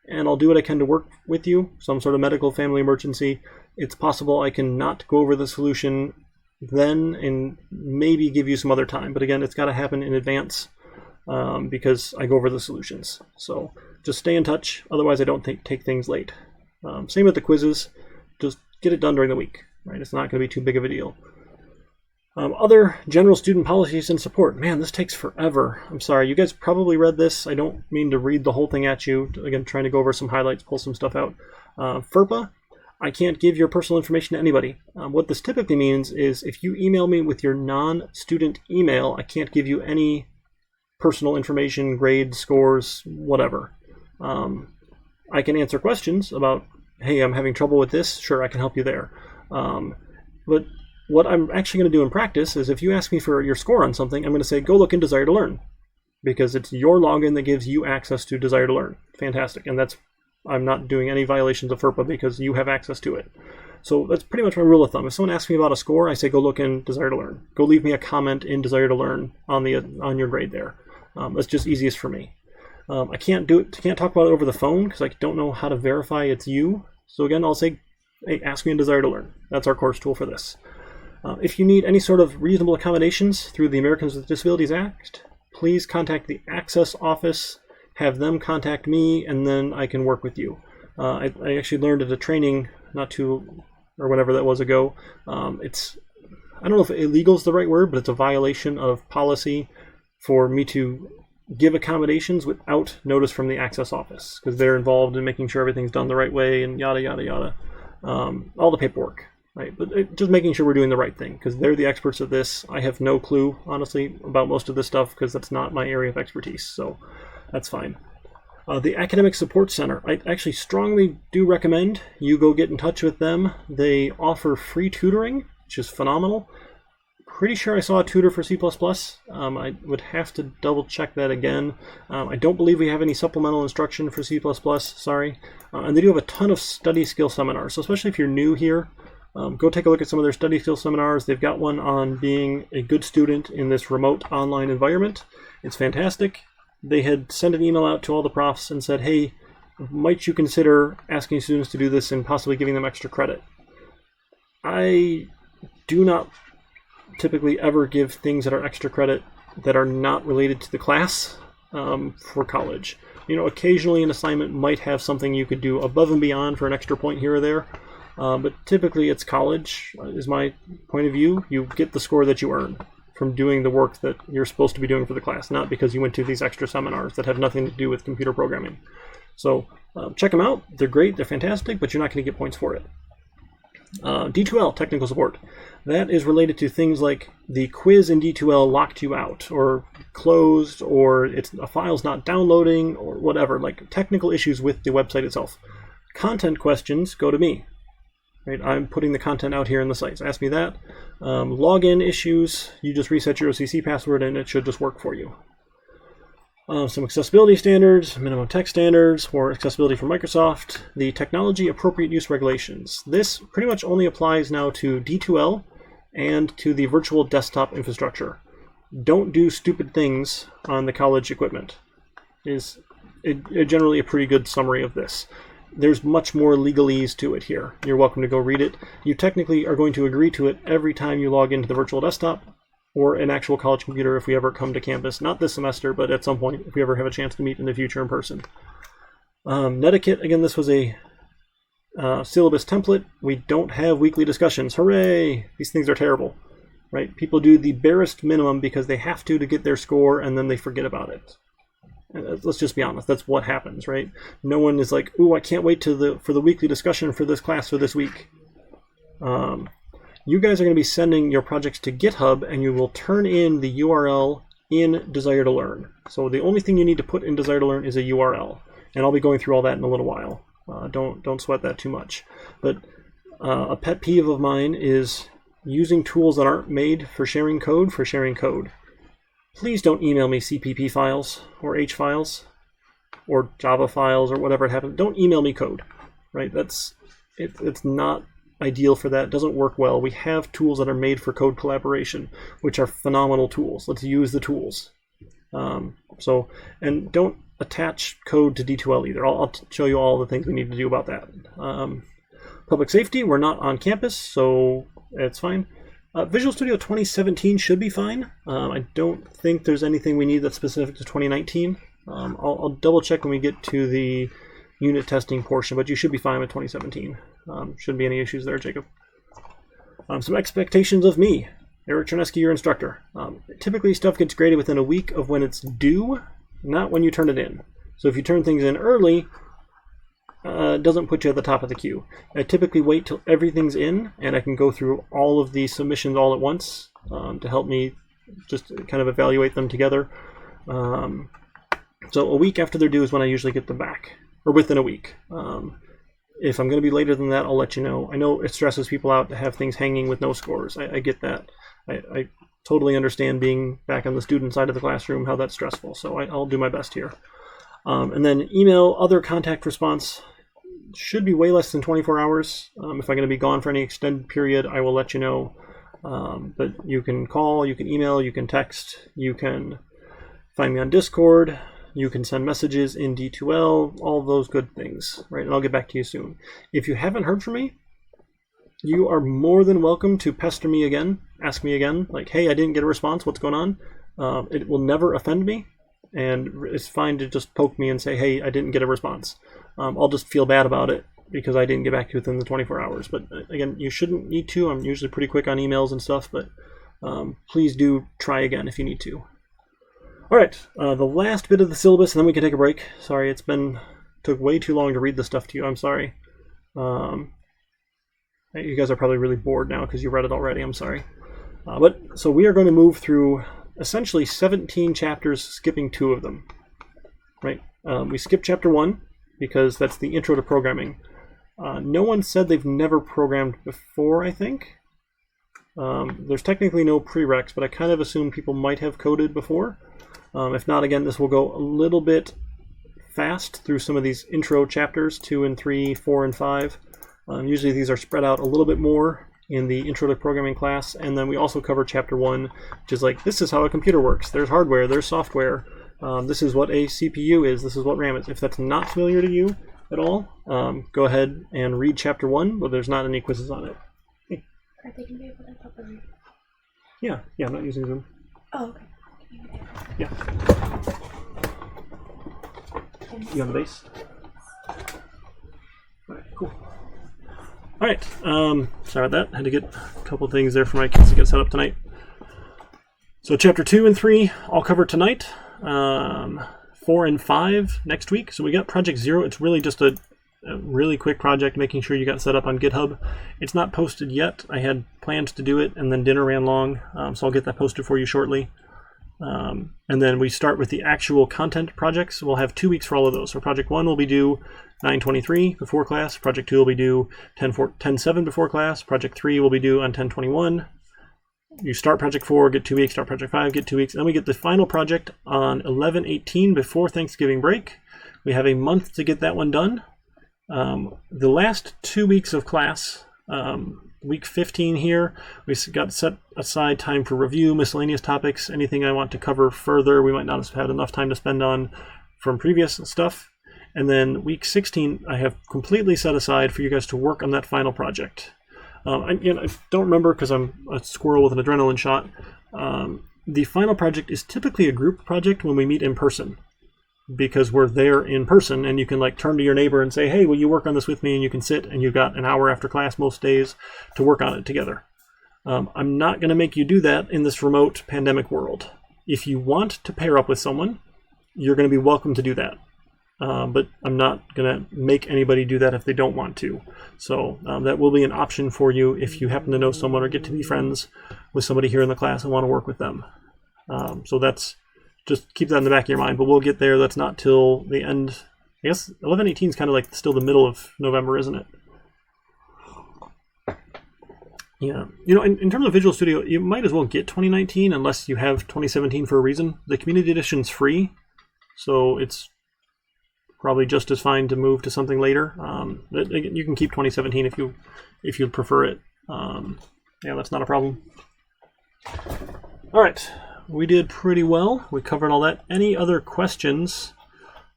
and I'll do what I can to work with you. Some sort of medical family emergency. It's possible I can not go over the solution then and maybe give you some other time. But again, it's got to happen in advance because I go over the solutions. So just stay in touch. Otherwise, I don't take things late. Same with the quizzes. Just get it done during the week. Right? It's not going to be too big of a deal. Other general student policies and support. Man, this takes forever. I'm sorry. You guys probably read this. I don't mean to read the whole thing at you. Again, trying to go over some highlights, pull some stuff out. FERPA, I can't give your personal information to anybody. What this typically means is if you email me with your non-student email, I can't give you any personal information, grades, scores, whatever. I can answer questions about, hey, I'm having trouble with this. Sure, I can help you there. But what I'm actually going to do in practice is if you ask me for your score on something, I'm going to say, go look in Desire to Learn, because it's your login that gives you access to Desire to Learn. Fantastic. And I'm not doing any violations of FERPA because you have access to it. So that's pretty much my rule of thumb. If someone asks me about a score, I say, go look in Desire to Learn. Go leave me a comment in Desire to Learn on your grade there. That's just easiest for me. I can't talk about it over the phone because I don't know how to verify it's you. So again, I'll say, hey, ask me in Desire to Learn. That's our course tool for this. If you need any sort of reasonable accommodations through the Americans with Disabilities Act, please contact the Access Office, have them contact me, and then I can work with you. I actually learned at a training whenever that was ago. I don't know if illegal is the right word, but it's a violation of policy for me to give accommodations without notice from the access office, because they're involved in making sure everything's done the right way and yada, yada, yada. All the paperwork, right? But just making sure we're doing the right thing, because they're the experts at this. I have no clue, honestly, about most of this stuff, because that's not my area of expertise, so that's fine. The Academic Support Center, I actually strongly do recommend you go get in touch with them. They offer free tutoring, which is phenomenal. Pretty sure I saw a tutor for C++. I would have to double check that again. I don't believe we have any supplemental instruction for C++, sorry. And they do have a ton of study skill seminars, so especially if you're new here, go take a look at some of their study skill seminars. They've got one on being a good student in this remote online environment. It's fantastic. They had sent an email out to all the profs and said, hey, might you consider asking students to do this and possibly giving them extra credit? I do not typically ever give things that are extra credit that are not related to the class for college. You know, occasionally an assignment might have something you could do above and beyond for an extra point here or there, but typically it's college, is my point of view. You get the score that you earn from doing the work that you're supposed to be doing for the class, not because you went to these extra seminars that have nothing to do with computer programming. So check them out. They're great, they're fantastic, but you're not going to get points for it. D2L, technical support. That is related to things like the quiz in D2L locked you out, or closed, or a file's not downloading, or whatever, like technical issues with the website itself. Content questions go to me. Right, I'm putting the content out here in the site, so ask me that. Login issues, you just reset your OCC password and it should just work for you. Some accessibility standards, minimum text standards for accessibility for Microsoft, the technology appropriate use regulations. This pretty much only applies now to D2L and to the virtual desktop infrastructure. Don't do stupid things on the college equipment. Is generally a pretty good summary of this. There's much more legalese to it here. You're welcome to go read it. You technically are going to agree to it every time you log into the virtual desktop or an actual college computer if we ever come to campus. Not this semester, but at some point if we ever have a chance to meet in the future in person. Netiquette, again, this was a syllabus template. We don't have weekly discussions. Hooray! These things are terrible, right? People do the barest minimum because they have to get their score and then they forget about it. Let's just be honest, that's what happens, right? No one is like, ooh, I can't wait for the weekly discussion for this class for this week. You guys are going to be sending your projects to GitHub, and you will turn in the URL in Desire to Learn. So the only thing you need to put in Desire to Learn is a URL, and I'll be going through all that in a little while. Don't sweat that too much. But a pet peeve of mine is using tools that aren't made for sharing code. Please don't email me CPP files or H files or Java files or whatever it happens. Don't email me code, right? It's not ideal for that. It doesn't work well. We have tools that are made for code collaboration, which are phenomenal tools. Let's use the tools. And don't attach code to D2L either. I'll show you all the things we need to do about that. Public safety, we're not on campus, so it's fine. Visual Studio 2017 should be fine. I don't think there's anything we need that's specific to 2019. I'll double check when we get to the unit testing portion, but you should be fine with 2017. Shouldn't be any issues there, Jacob. Some expectations of me, Eric Chernesky, your instructor. Typically stuff gets graded within a week of when it's due, not when you turn it in. So if you turn things in early, it doesn't put you at the top of the queue. I typically wait till everything's in and I can go through all of the submissions all at once to help me just kind of evaluate them together. So a week after they're due is when I usually get them back, or within a week. If I'm going to be later than that, I'll let you know. I know it stresses people out to have things hanging with no scores. I get that. I totally understand being back on the student side of the classroom, how that's stressful. So I'll do my best here. And then email, other contact response should be way less than 24 hours. If I'm going to be gone for any extended period, I will let you know. But you can call, you can email, you can text, you can find me on Discord, you can send messages in D2L, all those good things, right? And I'll get back to you soon. If you haven't heard from me, you are more than welcome to pester me again, ask me again, like, hey, I didn't get a response, what's going on? It will never offend me, and it's fine to just poke me and say, hey, I didn't get a response. I'll just feel bad about it, because I didn't get back to you within the 24 hours. But again, you shouldn't need to. I'm usually pretty quick on emails and stuff, but please do try again if you need to. All right, the last bit of the syllabus, and then we can take a break. Sorry, took way too long to read this stuff to you. I'm sorry. You guys are probably really bored now because you read it already. I'm sorry. So we are going to move through essentially 17 chapters, skipping 2 of them. Right? We skipped chapter 1 because that's the intro to programming. No one said they've never programmed before, I think. There's technically no prereqs, but I kind of assume people might have coded before. If not, again, this will go a little bit fast through some of these intro chapters, 2 and 3, 4 and 5. Usually these are spread out a little bit more in the intro to programming class, and then we also cover chapter 1, which is like, this is how a computer works. There's hardware, there's software. This is what a CPU is, this is what RAM is. If that's not familiar to you at all, go ahead and read chapter 1, but there's not any quizzes on it. Hey. Are they going to be able to properly? Yeah, I'm not using Zoom. Oh, okay. Yeah. You on the base? Alright, cool. Alright, sorry about that. Had to get a couple things there for my kids to get set up tonight. So chapter 2 and 3, I'll cover tonight. 4 and 5 next week. So we got Project 0. It's really just a really quick project, making sure you got set up on GitHub. It's not posted yet. I had plans to do it, and then dinner ran long, so I'll get that posted for you shortly. And then we start with the actual content projects. We'll have 2 weeks for all of those. So Project 1 will be due 9/23 before class. Project 2 will be due 10/7 before class. Project 3 will be due on 10/21. You start Project 4, get 2 weeks. Start Project 5, get 2 weeks. Then we get the final project on 11/18 before Thanksgiving break. We have a month to get that one done. The last 2 weeks of class, week 15 here, we got set aside time for review, miscellaneous topics, anything I want to cover further we might not have had enough time to spend on from previous stuff. And then week 16 I have completely set aside for you guys to work on that final project. I don't remember because I'm a squirrel with an adrenaline shot. The final project is typically a group project when we meet in person, because we're there in person, and you can like turn to your neighbor and say, hey, will you work on this with me? And you can sit, and you've got an hour after class most days to work on it together. I'm not going to make you do that in this remote pandemic world. If you want to pair up with someone, you're going to be welcome to do that. But I'm not going to make anybody do that if they don't want to. So that will be an option for you if you happen to know someone or get to be friends with somebody here in the class and want to work with them. So that's, just keep that in the back of your mind, but we'll get there. That's not till the end. I guess 11/18 is kind of like still the middle of November, isn't it? Yeah. In terms of Visual Studio, you might as well get 2019 unless you have 2017 for a reason. The Community Edition's free, so it's probably just as fine to move to something later. You can keep 2017 if you prefer it. Yeah, that's not a problem. All right. We did pretty well. We covered all that. Any other questions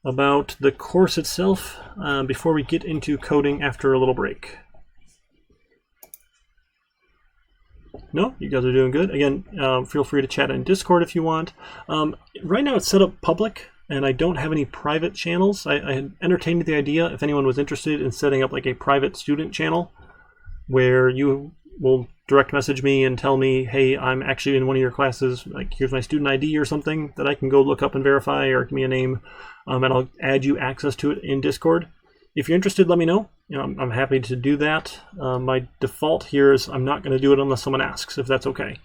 about the course itself before we get into coding after a little break? No? You guys are doing good. Again, feel free to chat in Discord if you want. Right now it's set up public, and I don't have any private channels. I had entertained the idea, if anyone was interested, in setting up like a private student channel where you will direct message me and tell me, hey, I'm actually in one of your classes, like here's my student ID or something that I can go look up and verify, or give me a name, and I'll add you access to it in Discord. If you're interested, let me know. I'm happy to do that. My default here is I'm not going to do it unless someone asks, if that's okay.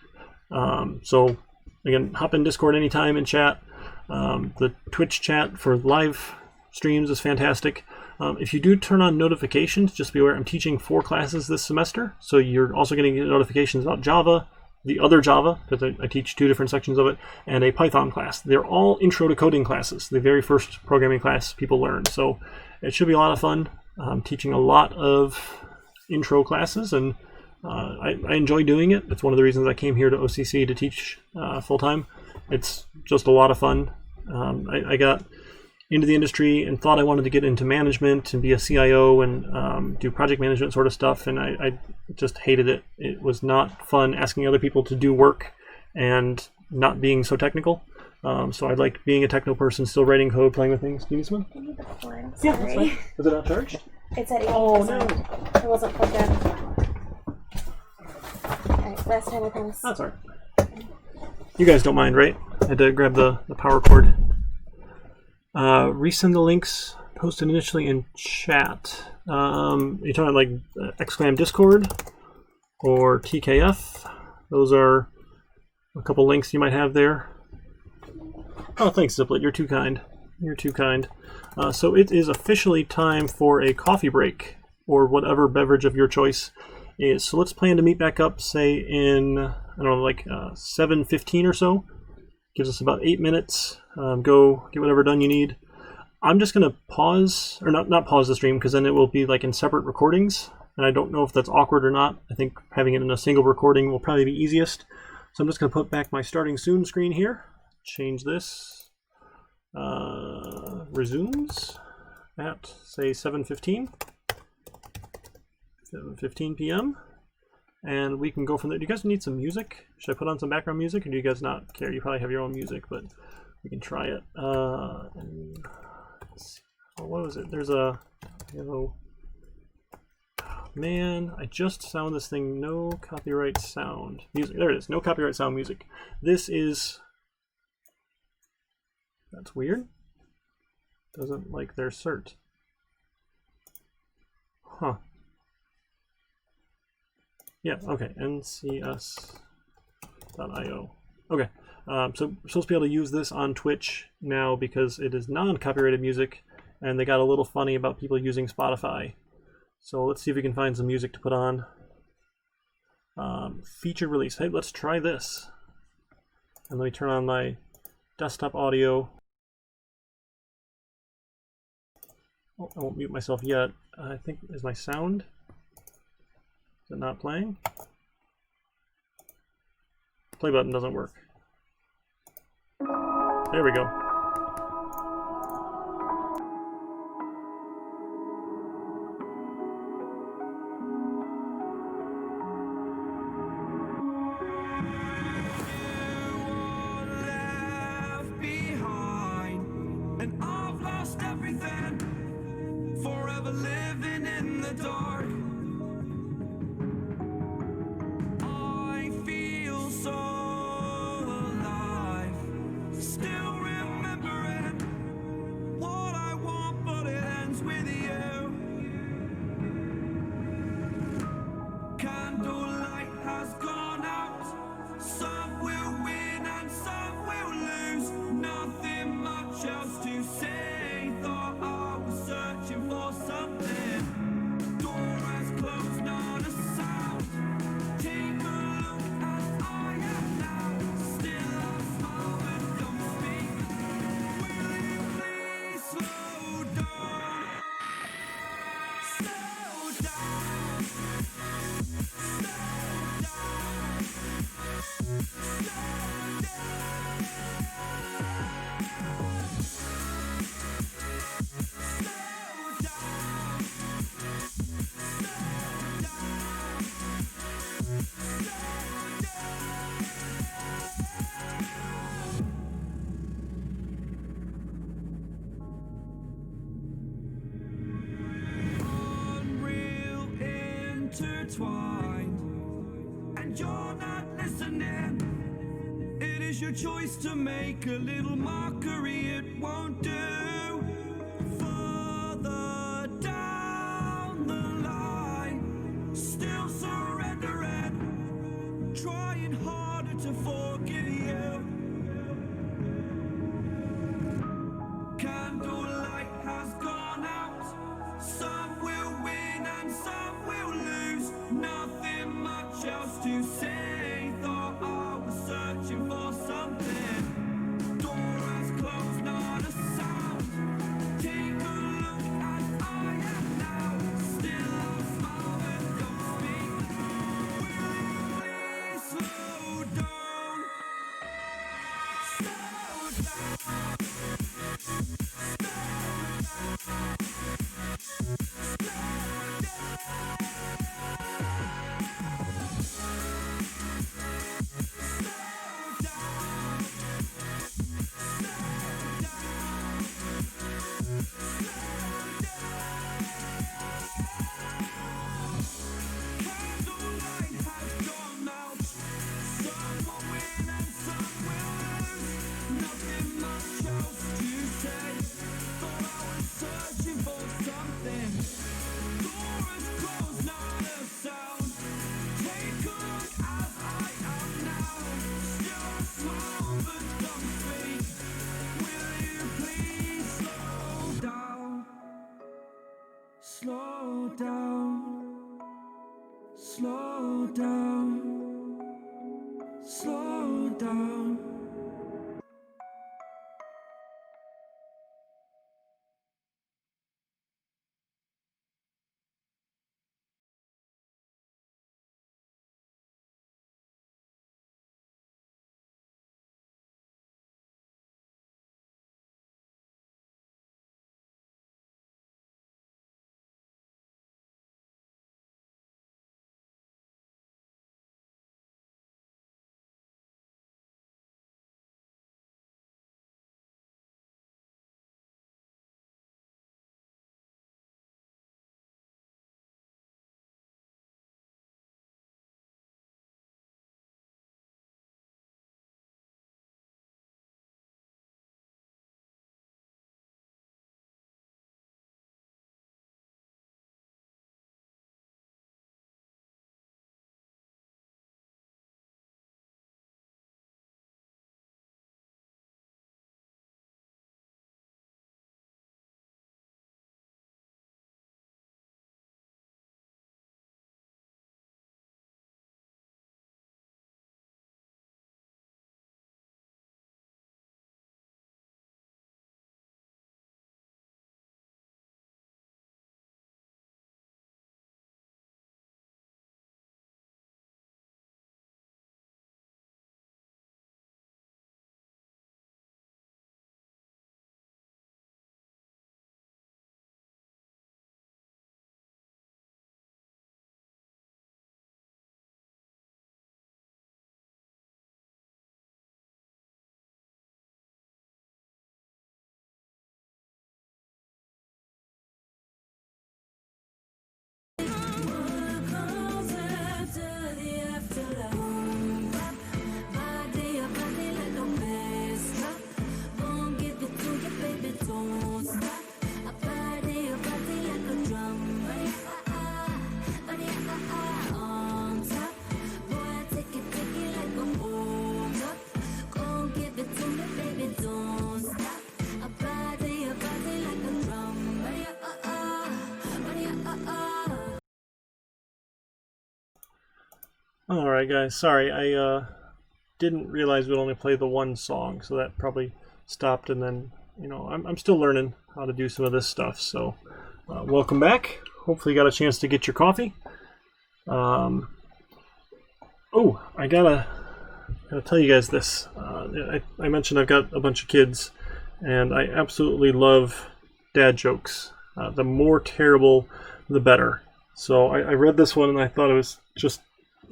So again, hop in Discord anytime and chat. The Twitch chat for live streams is fantastic. If you do turn on notifications, just be aware I'm teaching 4 classes this semester, so you're also going to get notifications about Java, the other Java, because I teach 2 different sections of it, and a Python class. They're all intro to coding classes, the very first programming class people learn. So it should be a lot of fun. I'm teaching a lot of intro classes, and I enjoy doing it. It's one of the reasons I came here to OCC to teach full-time. It's just a lot of fun. I got into the industry and thought I wanted to get into management and be a CIO and do project management sort of stuff, and I just hated it. It was not fun asking other people to do work and not being so technical. So I like being a technical person, still writing code, playing with things. Do you need someone? I need the cord. Yeah, that's fine. Is it not charged? It's at 80%. Oh no! It wasn't plugged in. Alright, last time I promise. That's alright. You guys don't mind, right? I had to grab the power cord. Resend the links posted initially in chat. You're talking like exclam Discord or TKF. Those are a couple links you might have there. Oh, thanks, Ziplet. You're too kind. You're too kind. So it is officially time for a coffee break, or whatever beverage of your choice is. So let's plan to meet back up, say in, I don't know, like 7:15 or so. Gives us about 8 minutes. Go get whatever done you need. I'm just going to pause, or not pause the stream, because then it will be like in separate recordings, and I don't know if that's awkward or not. I think having it in a single recording will probably be easiest. So I'm just going to put back my starting soon screen here. Change this. Resumes at, say, 7:15 p.m. And we can go from there. Do you guys need some music? Should I put on some background music, or do you guys not care? You probably have your own music, but we can try it. Let's see. Oh, what was it? There's a... Oh, man, I just found this thing. No copyright sound. Music. There it is. No copyright sound music. This is... That's weird. Doesn't like their cert. Huh. Yeah, okay, ncs.io. Okay, so we're supposed to be able to use this on Twitch now because it is non-copyrighted music, and they got a little funny about people using Spotify. So let's see if we can find some music to put on. Featured release. Hey, let's try this. And let me turn on my desktop audio. Oh, I won't mute myself yet. I think, is my sound? Is it not playing? Play button doesn't work. There we go. And you're not listening. It is your choice to make a little mockery. It won't do. Further down the line, still surrendering, trying harder to forgive you. Candlelight has gone out. Some will win and some will lose. Nothing much else to say. Thought I was searching for something. Door has closed, not a sound. Take a look as I am now. Still I smile and don't speak. Will you please slow down? Slow down. Slow down. Slow down, slow down, slow down. Alright guys, sorry, I didn't realize we'd only play the one song, so that probably stopped, and then, you know, I'm still learning how to do some of this stuff, so welcome back. Hopefully you got a chance to get your coffee. Oh, I gotta tell you guys this. I mentioned I've got a bunch of kids, and I absolutely love dad jokes. The more terrible, the better. So I read this one and I thought it was just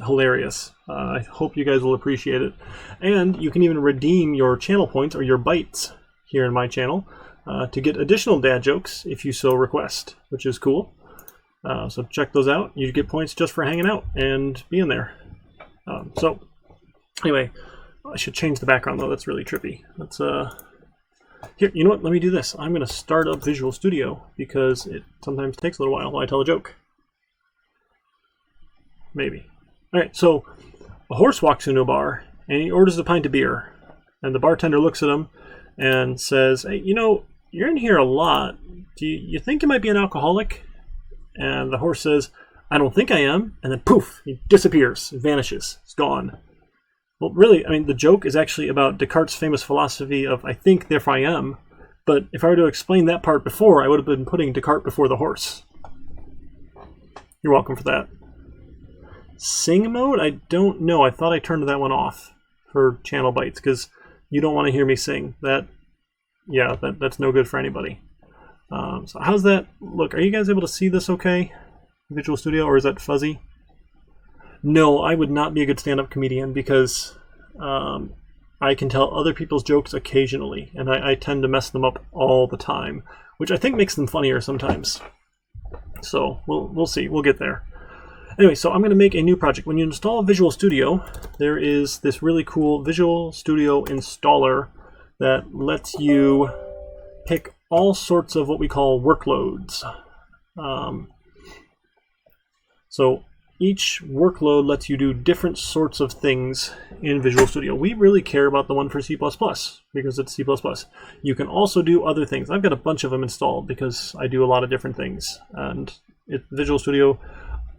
hilarious. I hope you guys will appreciate it. And you can even redeem your channel points or your bytes here in my channel to get additional dad jokes if you so request, which is cool. So check those out. You get points just for hanging out and being there. So anyway, I should change the background though. That's really trippy. Let's here, you know what? Let me do this. I'm going to start up Visual Studio because it sometimes takes a little while I tell a joke. Maybe. Alright, so a horse walks into a bar and he orders a pint of beer. And the bartender looks at him and says, "Hey, you know, you're in here a lot. Do you think you might be an alcoholic?" And the horse says, "I don't think I am." And then poof, he disappears, vanishes, it's gone. Well, really, I mean, the joke is actually about Descartes' famous philosophy of "I think, therefore I am." But if I were to explain that part before, I would have been putting Descartes before the horse. You're welcome for that. Sing mode? I don't know. I thought I turned that one off for channel bytes because you don't want to hear me sing. That's no good for anybody. So how's that look? Are you guys able to see this okay? Visual Studio, or is that fuzzy? No, I would not be a good stand-up comedian because I can tell other people's jokes occasionally, and I tend to mess them up all the time, which I think makes them funnier sometimes. So we'll see. We'll get there. Anyway, so I'm going to make a new project. When you install Visual Studio, there is this really cool Visual Studio installer that lets you pick all sorts of what we call workloads. So each workload lets you do different sorts of things in Visual Studio. We really care about the one for C++ because it's C++. You can also do other things. I've got a bunch of them installed because I do a lot of different things. And Visual Studio,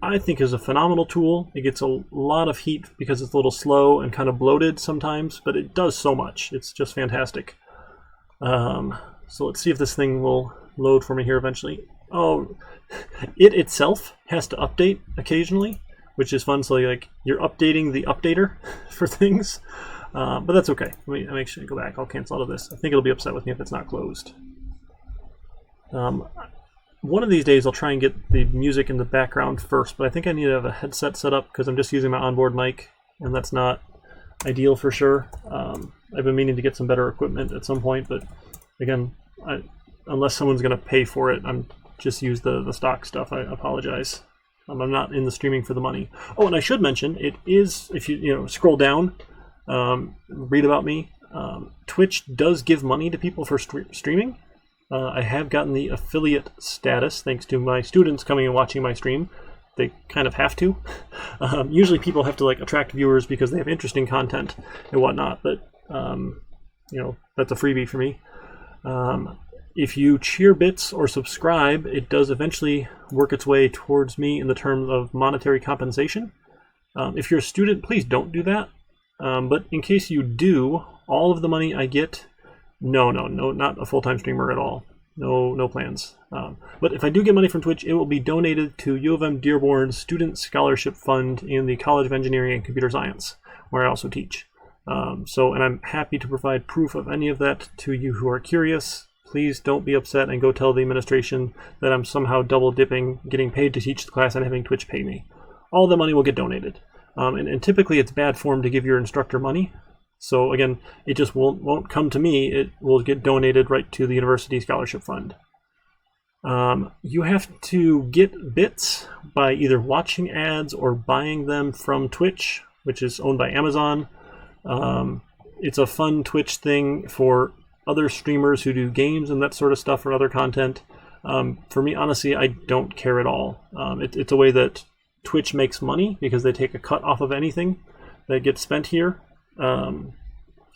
I think, is a phenomenal tool. It gets a lot of heat because it's a little slow and kind of bloated sometimes, but it does so much. It's just fantastic. So let's see if this thing will load for me here eventually. Oh, it itself has to update occasionally, which is fun. So like you're updating the updater for things, but that's okay. Let me make sure I go back. I'll cancel out of this. I think it'll be upset with me if it's not closed. One of these days I'll try and get the music in the background first, but I think I need to have a headset set up because I'm just using my onboard mic, and that's not ideal for sure. I've been meaning to get some better equipment at some point, but again, unless someone's going to pay for it, I'm just use the stock stuff. I apologize. I'm not in the streaming for the money. Oh, and I should mention, it is, if you scroll down, read about me, Twitch does give money to people for streaming. I have gotten the affiliate status thanks to my students coming and watching my stream. They kind of have to. Usually people have to like attract viewers because they have interesting content and whatnot, but that's a freebie for me. If you cheer bits or subscribe, it does eventually work its way towards me in the terms of monetary compensation. If you're a student, please don't do that. But in case you do, all of the money I get, no, not a full-time streamer at all. No plans. But if I do get money from Twitch, it will be donated to U of M Dearborn's Student Scholarship Fund in the College of Engineering and Computer Science, where I also teach. And I'm happy to provide proof of any of that to you who are curious. Please don't be upset and go tell the administration that I'm somehow double dipping, getting paid to teach the class and having Twitch pay me. All the money will get donated. And typically it's bad form to give your instructor money. So again, it just won't come to me. It will get donated right to the University Scholarship Fund. You have to get bits by either watching ads or buying them from Twitch, which is owned by Amazon. It's a fun Twitch thing for other streamers who do games and that sort of stuff or other content. For me, honestly, I don't care at all. It's a way that Twitch makes money because they take a cut off of anything that gets spent here. And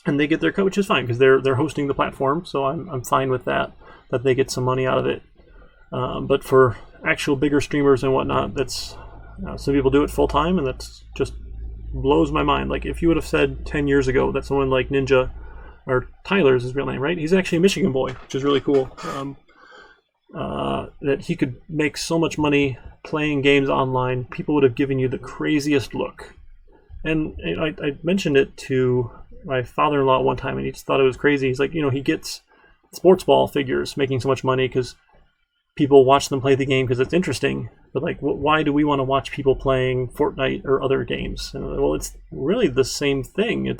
they get their cut, which is fine because they're hosting the platform, so I'm fine with that they get some money out of it. But for actual bigger streamers and whatnot, that's some people do it full time, and that's just blows my mind. Like if you would have said 10 years ago that someone like Ninja, or Tyler's his real name, right? He's actually a Michigan boy, which is really cool. That he could make so much money playing games online, people would have given you the craziest look. And I mentioned it to my father-in-law one time, and he just thought it was crazy. He's like, he gets sports ball figures making so much money because people watch them play the game because it's interesting. But like, why do we want to watch people playing Fortnite or other games? And, well, it's really the same thing.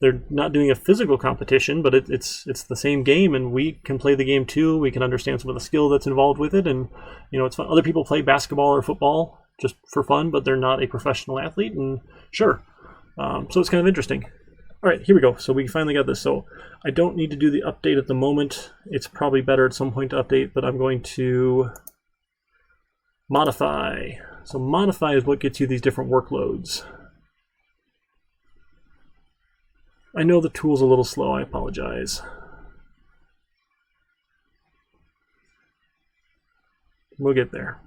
They're not doing a physical competition, but it's the same game, and we can play the game too. We can understand some of the skill that's involved with it, and it's fun. Other people play basketball or football just for fun, but they're not a professional athlete, and sure. So it's kind of interesting. All right, here we go. So we finally got this. So I don't need to do the update at the moment. It's probably better at some point to update, but I'm going to modify. So modify is what gets you these different workloads. I know the tool's a little slow. I apologize. We'll get there.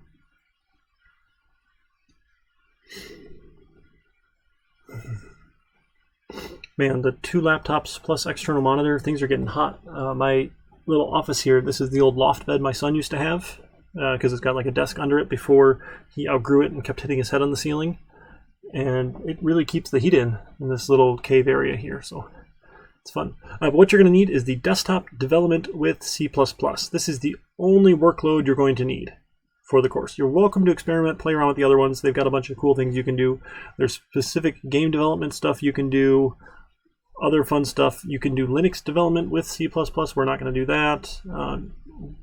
Man, the 2 laptops plus external monitor, things are getting hot. My little office here, this is the old loft bed my son used to have, because it's got like a desk under it before he outgrew it and kept hitting his head on the ceiling. And it really keeps the heat in this little cave area here, so it's fun. But what you're going to need is the desktop development with C++. This is the only workload you're going to need for the course. You're welcome to experiment, play around with the other ones. They've got a bunch of cool things you can do. There's specific game development stuff you can do, other fun stuff. You can do Linux development with C++. We're not going to do that.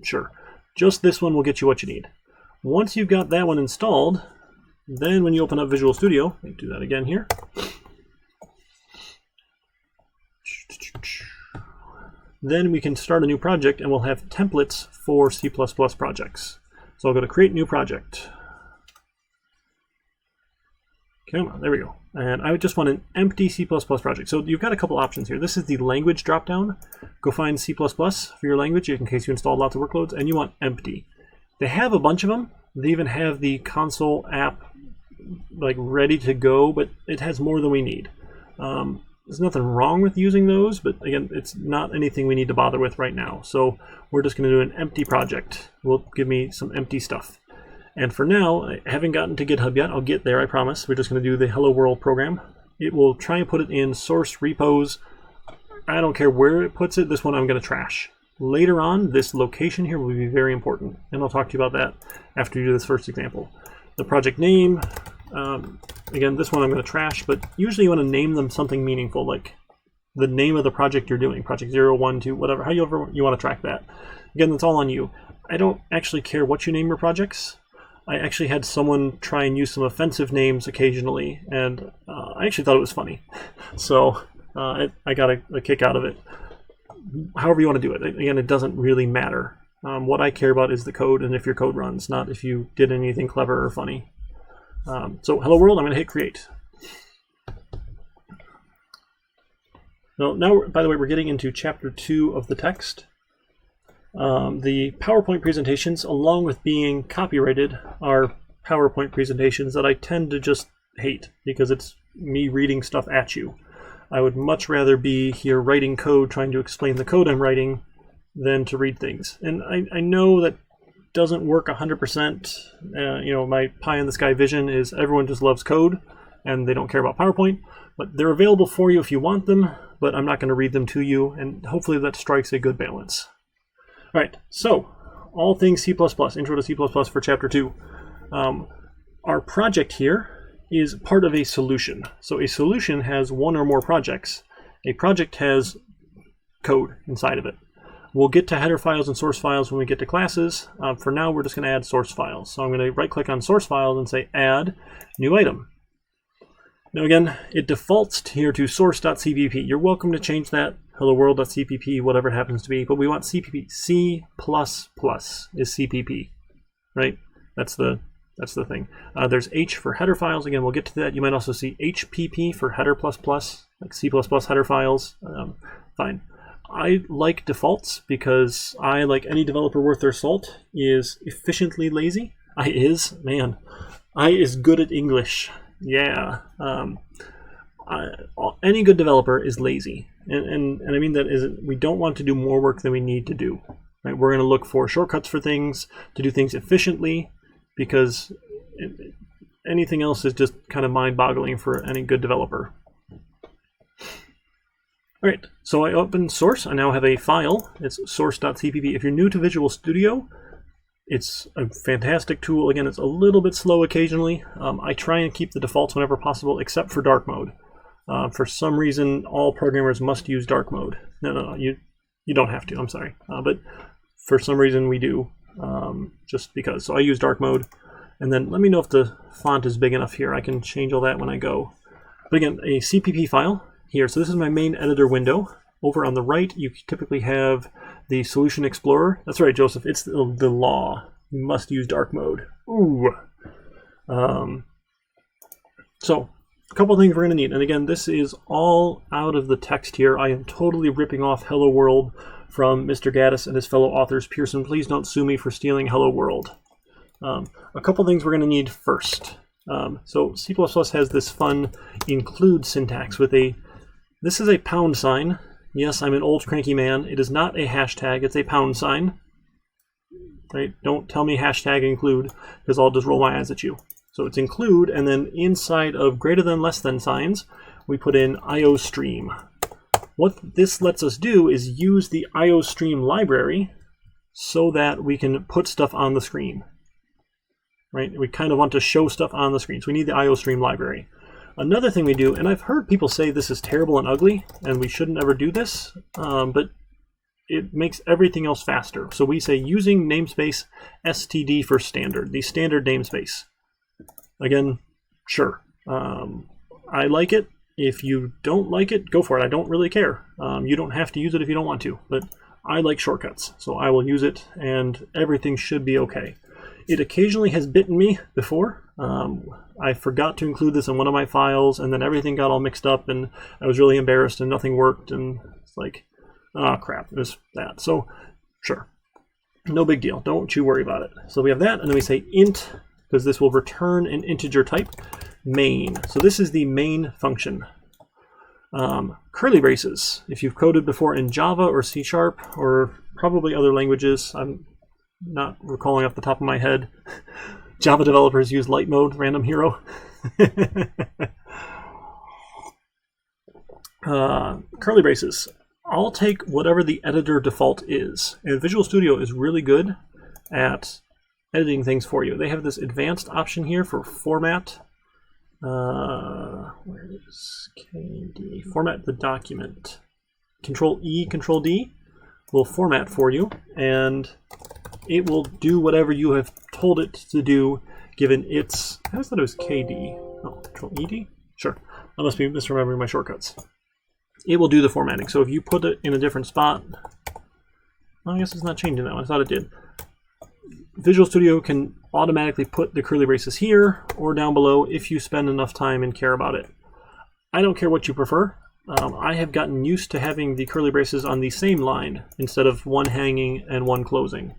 Sure. Just this one will get you what you need. Once you've got that one installed, then when you open up Visual Studio, let me do that again here. Then we can start a new project and we'll have templates for C++ projects. So I'll go to Create New Project. Come on, there we go. And I would just want an empty C++ project. So you've got a couple options here. This is the language dropdown. Go find C++ for your language in case you install lots of workloads, and you want empty. They have a bunch of them. They even have the console app like ready to go, but it has more than we need. There's nothing wrong with using those, but again, it's not anything we need to bother with right now. So we're just going to do an empty project. Will give me some empty stuff. And for now, I haven't gotten to GitHub yet. I'll get there, I promise. We're just going to do the Hello World program. It will try and put it in source repos. I don't care where it puts it. This one I'm going to trash. Later on, this location here will be very important, and I'll talk to you about that after you do this first example. The project name, again, this one I'm going to trash, but usually you want to name them something meaningful, like the name of the project you're doing, project 0, 1, 2, whatever, however you want to track that. Again, that's all on you. I don't actually care what you name your projects. I actually had someone try and use some offensive names occasionally, and I actually thought it was funny. So I got a kick out of it. However you want to do it. Again, it doesn't really matter. What I care about is the code and if your code runs, not if you did anything clever or funny. So hello world, I'm going to hit create. Now, by the way, we're getting into chapter 2 of the text. The PowerPoint presentations, along with being copyrighted, are PowerPoint presentations that I tend to just hate because it's me reading stuff at you. I would much rather be here writing code, trying to explain the code I'm writing, than to read things. And I know that doesn't work 100%. You know, my pie in the sky vision is everyone just loves code and they don't care about PowerPoint, but they're available for you if you want them, but I'm not going to read them to you, and hopefully that strikes a good balance. All right, so all things C++, intro to C++ for chapter 2. Our project here is part of a solution. So a solution has one or more projects. A project has code inside of it. We'll get to header files and source files when we get to classes. For now, we're just going to add source files. So I'm going to right-click on source files and say Add New Item. Now again, it defaults here to source.cpp. You're welcome to change that, hello world.cpp, whatever it happens to be, but we want CPP. C++ is CPP, right? That's the thing. There's H for header files. Again, we'll get to that. You might also see HPP for header++, like C++ header files. Fine. I like defaults because I, like any developer worth their salt, is efficiently lazy. I is good at English. Yeah. Any good developer is lazy. And I mean that is, we don't want to do more work than we need to do. Right? We're going to look for shortcuts for things, to do things efficiently, because anything else is just kind of mind-boggling for any good developer. All right, so I open source. I now have a file. It's source.cpp. If you're new to Visual Studio, it's a fantastic tool. Again, it's a little bit slow occasionally. I try and keep the defaults whenever possible, except for dark mode. For some reason, all programmers must use dark mode. No, you don't have to. I'm sorry, but for some reason we do, just because. So I use dark mode, and then let me know if the font is big enough here. I can change all that when I go. But again, a CPP file here. So this is my main editor window. Over on the right, you typically have the Solution Explorer. That's right, Joseph. It's the law. You must use dark mode. Ooh. So a couple of things we're going to need. And again, this is all out of the text here. I am totally ripping off Hello World from Mr. Gaddis and his fellow authors. Pearson, please don't sue me for stealing Hello World. A couple things we're going to need first. So C++ has this fun include syntax with this is a pound sign. Yes, I'm an old cranky man. It is not a hashtag, it's a pound sign. Right? Don't tell me hashtag include, because I'll just roll my eyes at you. So it's include, and then inside of greater than, less than signs, we put in IOStream. What this lets us do is use the IOStream library so that we can put stuff on the screen. Right? We kind of want to show stuff on the screen, so we need the IOStream library. Another thing we do, and I've heard people say this is terrible and ugly, and we shouldn't ever do this, but it makes everything else faster. So we say using namespace std for standard, the standard namespace. Again, sure. I like it. If you don't like it, go for it. I don't really care. You don't have to use it if you don't want to, but I like shortcuts, so I will use it, and everything should be okay. It occasionally has bitten me before. I forgot to include this in one of my files, and then everything got all mixed up, and I was really embarrassed, and nothing worked, and it's like, oh crap, it was that. So, sure, no big deal. Don't you worry about it. So we have that, and then we say int, because this will return an integer type, main. So this is the main function. Curly braces. If you've coded before in Java or C# or probably other languages, I'm not recalling off the top of my head. Java developers use light mode, random hero. Curly braces. I'll take whatever the editor default is. And Visual Studio is really good at editing things for you. They have this advanced option here for format. Where is KD? Format the document. Control E, Control D will format for you, and it will do whatever you have told it to do, given its. I always thought it was KD. Oh, Control ED? Sure. I must be misremembering my shortcuts. It will do the formatting. So if you put it in a different spot, well, I guess it's not changing that one. I thought it did. Visual Studio can automatically put the curly braces here or down below if you spend enough time and care about it. I don't care what you prefer. I have gotten used to having the curly braces on the same line instead of one hanging and one closing.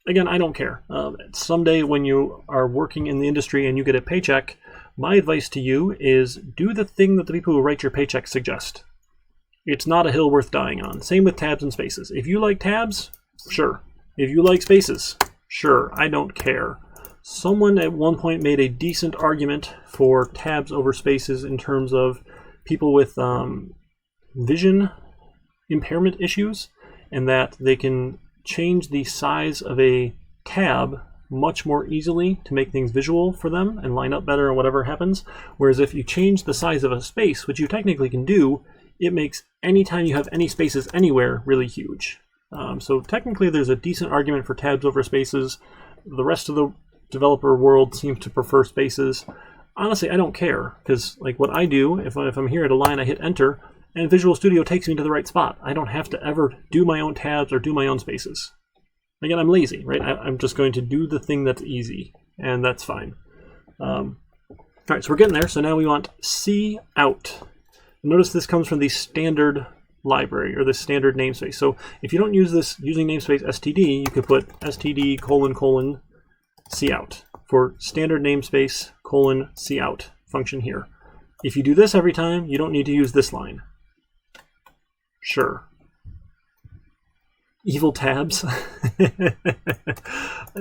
Again, I don't care. Someday when you are working in the industry and you get a paycheck, my advice to you is do the thing that the people who write your paycheck suggest. It's not a hill worth dying on. Same with tabs and spaces. If you like tabs, sure. If you like spaces, sure, I don't care. Someone at one point made a decent argument for tabs over spaces in terms of people with vision impairment issues, and that they can change the size of a tab much more easily to make things visual for them and line up better and whatever happens. Whereas if you change the size of a space, which you technically can do, it makes any time you have any spaces anywhere really huge. So technically there's a decent argument for tabs over spaces. The rest of the developer world seems to prefer spaces. Honestly, I don't care, because like what I do, if I'm here at a line, I hit enter, and Visual Studio takes me to the right spot. I don't have to ever do my own tabs or do my own spaces. Again, I'm lazy, right? I'm just going to do the thing that's easy, and that's fine. All right, so we're getting there. So now we want C out. Notice this comes from the standard library, or the standard namespace. So if you don't use this using namespace std, you could put std : cout for standard namespace : cout function here. If you do this every time, you don't need to use this line. Sure. Evil tabs.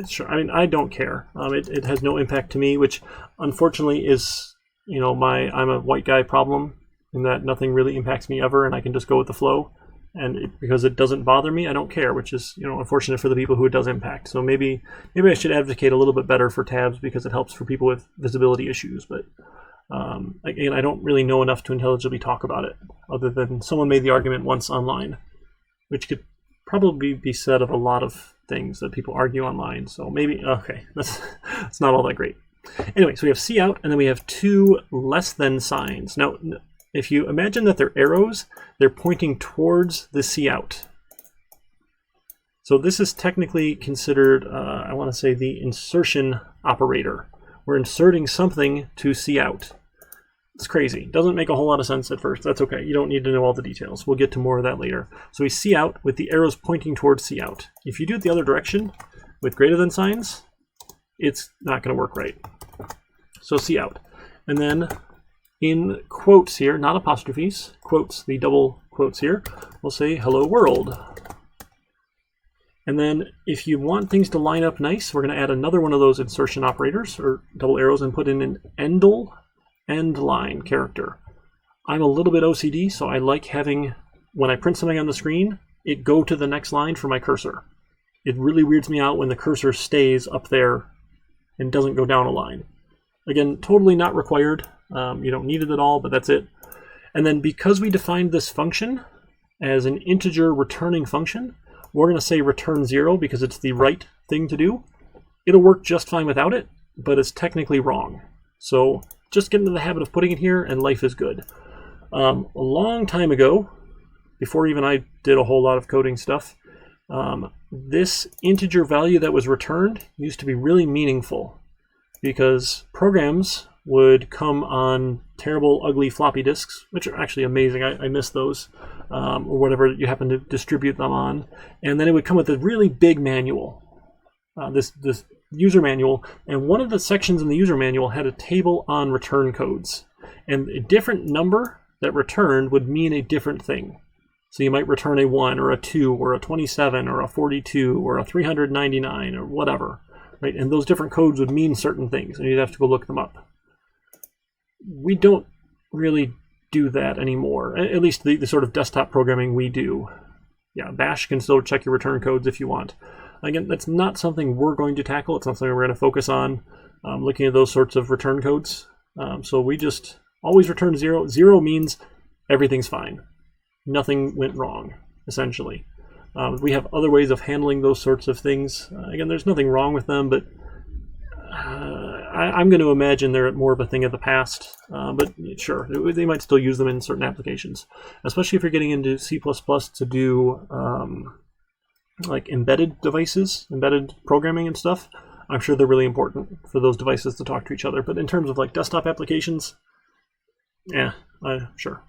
Sure. I mean, I don't care. It has no impact to me, which unfortunately is, you know, I'm a white guy problem, in that nothing really impacts me ever, and I can just go with the flow. And because it doesn't bother me, I don't care, which is, you know, unfortunate for the people who it does impact. So maybe I should advocate a little bit better for tabs, because it helps for people with visibility issues. But again, I don't really know enough to intelligibly talk about it, other than someone made the argument once online, which could probably be said of a lot of things that people argue online. So maybe, okay, that's not all that great. Anyway, so we have C out, and then we have two less than signs. Now, if you imagine that they're arrows, they're pointing towards the C out. So this is technically considered, I want to say, the insertion operator. We're inserting something to C out. It's crazy. Doesn't make a whole lot of sense at first. That's okay. You don't need to know all the details. We'll get to more of that later. So we C out with the arrows pointing towards C out. If you do it the other direction with greater than signs, it's not going to work right. So C out. And then in quotes here, not apostrophes, quotes, the double quotes here, we'll say hello world. And then if you want things to line up nice, we're going to add another one of those insertion operators, or double arrows, and put in an end line character. I'm a little bit OCD, so I like having, when I print something on the screen, it go to the next line for my cursor. It really weirds me out when the cursor stays up there and doesn't go down a line. Again, totally not required. You don't need it at all, but that's it. And then because we defined this function as an integer returning function, we're going to say return 0 because it's the right thing to do. It'll work just fine without it, but it's technically wrong. So just get into the habit of putting it here, and life is good. A long time ago, before even I did a whole lot of coding stuff, This integer value that was returned used to be really meaningful because programs would come on terrible, ugly floppy disks, which are actually amazing. I miss those, or whatever you happen to distribute them on. And then it would come with a really big manual, this user manual. And one of the sections in the user manual had a table on return codes. And a different number that returned would mean a different thing. So you might return a 1 or a 2 or a 27 or a 42 or a 399 or whatever, right? And those different codes would mean certain things, and you'd have to go look them up. We don't really do that anymore, at least the sort of desktop programming we do. Yeah, Bash can still check your return codes if you want. Again, that's not something we're going to tackle. It's not something we're going to focus on, looking at those sorts of return codes. So we just always return 0. 0 means everything's fine. Nothing went wrong, essentially. We have other ways of handling those sorts of things. Again, there's nothing wrong with them, but I'm going to imagine they're more of a thing of the past. But sure, they might still use them in certain applications, especially if you're getting into C++ to do like embedded devices, embedded programming and stuff. I'm sure they're really important for those devices to talk to each other. But in terms of like desktop applications, yeah, sure.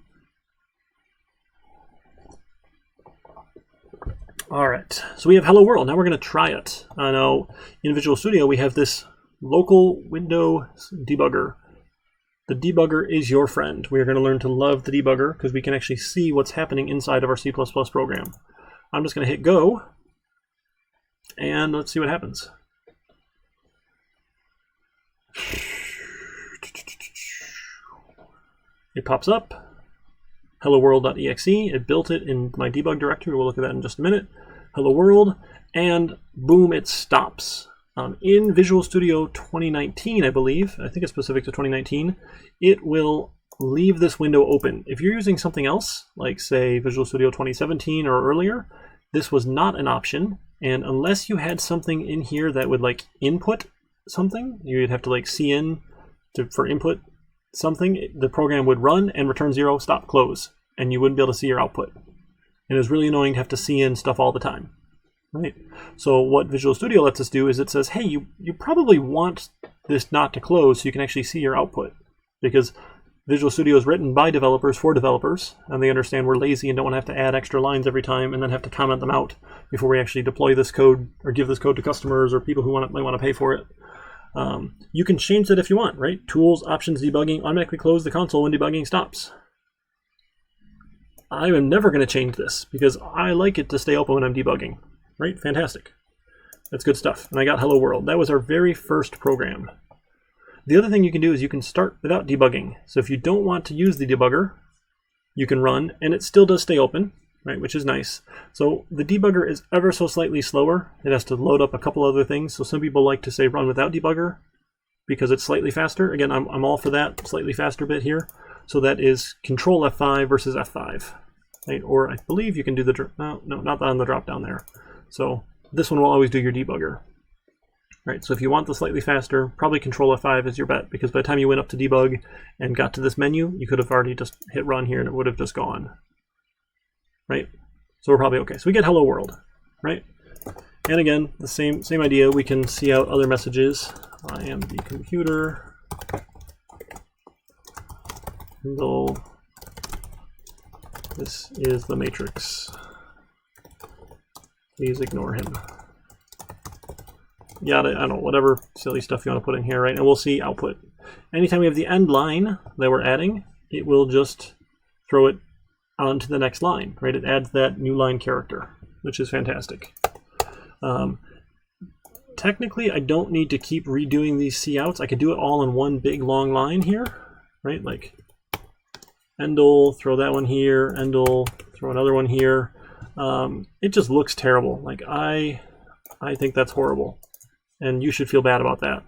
All right, so we have Hello World. Now we're going to try it. Now, in Visual Studio, we have this local window debugger. The debugger is your friend. We are going to learn to love the debugger because we can actually see what's happening inside of our C++ program. I'm just going to hit go, and let's see what happens. It pops up. Hello World.exe. It built it in my debug directory. We'll look at that in just a minute. Hello World, and boom, it stops. In Visual Studio 2019, I believe, I think it's specific to 2019, it will leave this window open. If you're using something else, like say Visual Studio 2017 or earlier, this was not an option, and unless you had something in here that would like input something, you'd have to like cin for input something, the program would run and return 0, stop, close, and you wouldn't be able to see your output. And it was really annoying to have to cin stuff all the time. Right. So what Visual Studio lets us do is it says, hey, you probably want this not to close so you can actually see your output. Because Visual Studio is written by developers for developers, and they understand we're lazy and don't want to have to add extra lines every time and then have to comment them out before we actually deploy this code or give this code to customers or people who might want to pay for it. You can change that if you want, right? Tools, options, debugging, automatically close the console when debugging stops. I am never going to change this because I like it to stay open when I'm debugging. Right? Fantastic. That's good stuff. And I got Hello World. That was our very first program. The other thing you can do is you can start without debugging. So if you don't want to use the debugger, you can run, and it still does stay open, right? Which is nice. So the debugger is ever so slightly slower. It has to load up a couple other things. So some people like to say run without debugger because it's slightly faster. Again, I'm all for that slightly faster bit here. So that is Control F5 versus F5. Right? Or I believe you can do the, no, not on the drop down there. So this one will always do your debugger. Right, so if you want the slightly faster, probably Control F5 is your bet, because by the time you went up to debug and got to this menu, you could have already just hit run here and it would have just gone. Right? So we're probably okay. So we get Hello World, right? And again, the same idea, we can see out other messages. I am the computer. Handle. This is the matrix. Please ignore him. Yeah, I don't know, whatever silly stuff you want to put in here, right? And we'll see output. Anytime we have the end line that we're adding, it will just throw it onto the next line, right? It adds that new line character, which is fantastic. Technically, I don't need to keep redoing these couts. I could do it all in one big long line here, right? Like endl, throw that one here, endl, throw another one here. It just looks terrible. Like I think that's horrible, and you should feel bad about that.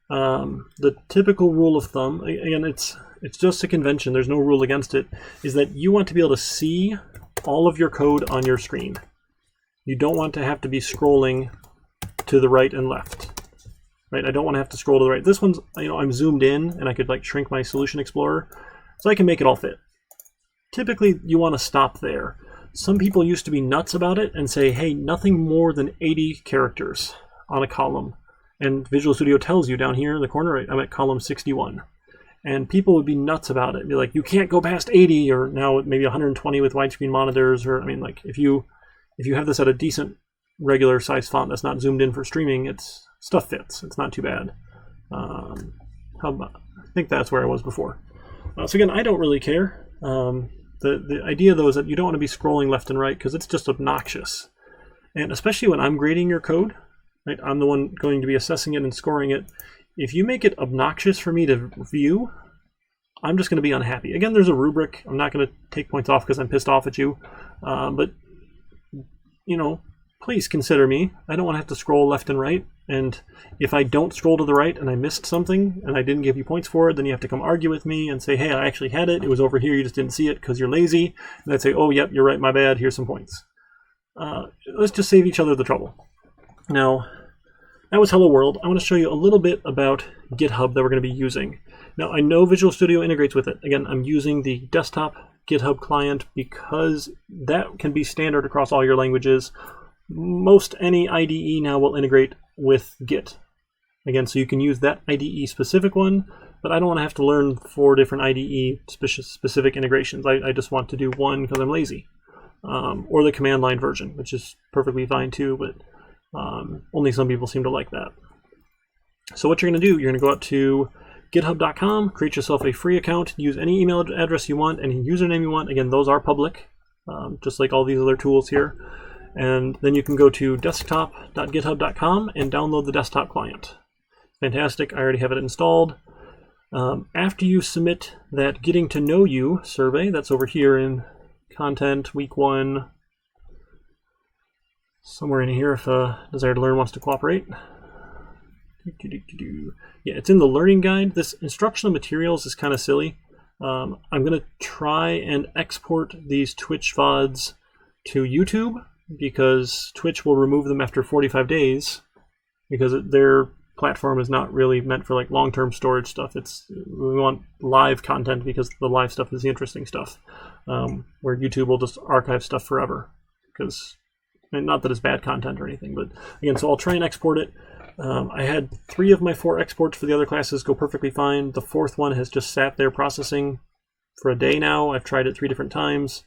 The typical rule of thumb, again, it's just a convention, there's no rule against it, is that you want to be able to see all of your code on your screen. You don't want to have to be scrolling to the right and left. Right? I don't want to have to scroll to the right. This one's, I'm zoomed in and I could like shrink my Solution Explorer so I can make it all fit. Typically you want to stop there. Some people used to be nuts about it and say, hey, nothing more than 80 characters on a column. And Visual Studio tells you down here in the corner, I'm at column 61. And people would be nuts about it. Be like, you can't go past 80, or now maybe 120 with widescreen monitors. Or I mean, like if you have this at a decent regular size font that's not zoomed in for streaming, stuff fits. It's not too bad. I think that's where I was before. So again, I don't really care. The idea, though, is that you don't want to be scrolling left and right because it's just obnoxious. And especially when I'm grading your code, right, I'm the one going to be assessing it and scoring it. If you make it obnoxious for me to view, I'm just going to be unhappy. Again, there's a rubric. I'm not going to take points off because I'm pissed off at you. But, you know, please consider me. I don't want to have to scroll left and right. And if I don't scroll to the right and I missed something and I didn't give you points for it, then you have to come argue with me and say, hey, I actually had it. It was over here. You just didn't see it because you're lazy. And I'd say, oh, yep, you're right. My bad. Here's some points. Let's just save each other the trouble. Now, that was Hello World. I want to show you a little bit about GitHub that we're going to be using. Now, I know Visual Studio integrates with it. Again, I'm using the desktop GitHub client because that can be standard across all your languages. Most any IDE now will integrate with Git. Again, so you can use that IDE specific one, but I don't want to have to learn 4 different IDE specific integrations. I just want to do one because I'm lazy. Or the command line version, which is perfectly fine too, but only some people seem to like that. So what you're going to do, you're going to go out to github.com, create yourself a free account, use any email address you want, any username you want. Again, those are public, just like all these other tools here. And then you can go to desktop.github.com and download the desktop client. Fantastic, I already have it installed. After you submit that Getting to Know You survey, that's over here in Content, Week 1, somewhere in here if Desire to Learn wants to cooperate. Yeah, it's in the Learning Guide. This instructional materials is kind of silly. I'm going to try and export these Twitch VODs to YouTube, because Twitch will remove them after 45 days because their platform is not really meant for like long-term storage stuff. We want live content because the live stuff is the interesting stuff, where YouTube will just archive stuff forever. Because, and not that it's bad content or anything, but again, so I'll try and export it. I had 3 of my 4 exports for the other classes go perfectly fine. The 4th one has just sat there processing for a day now. I've tried it 3 different times.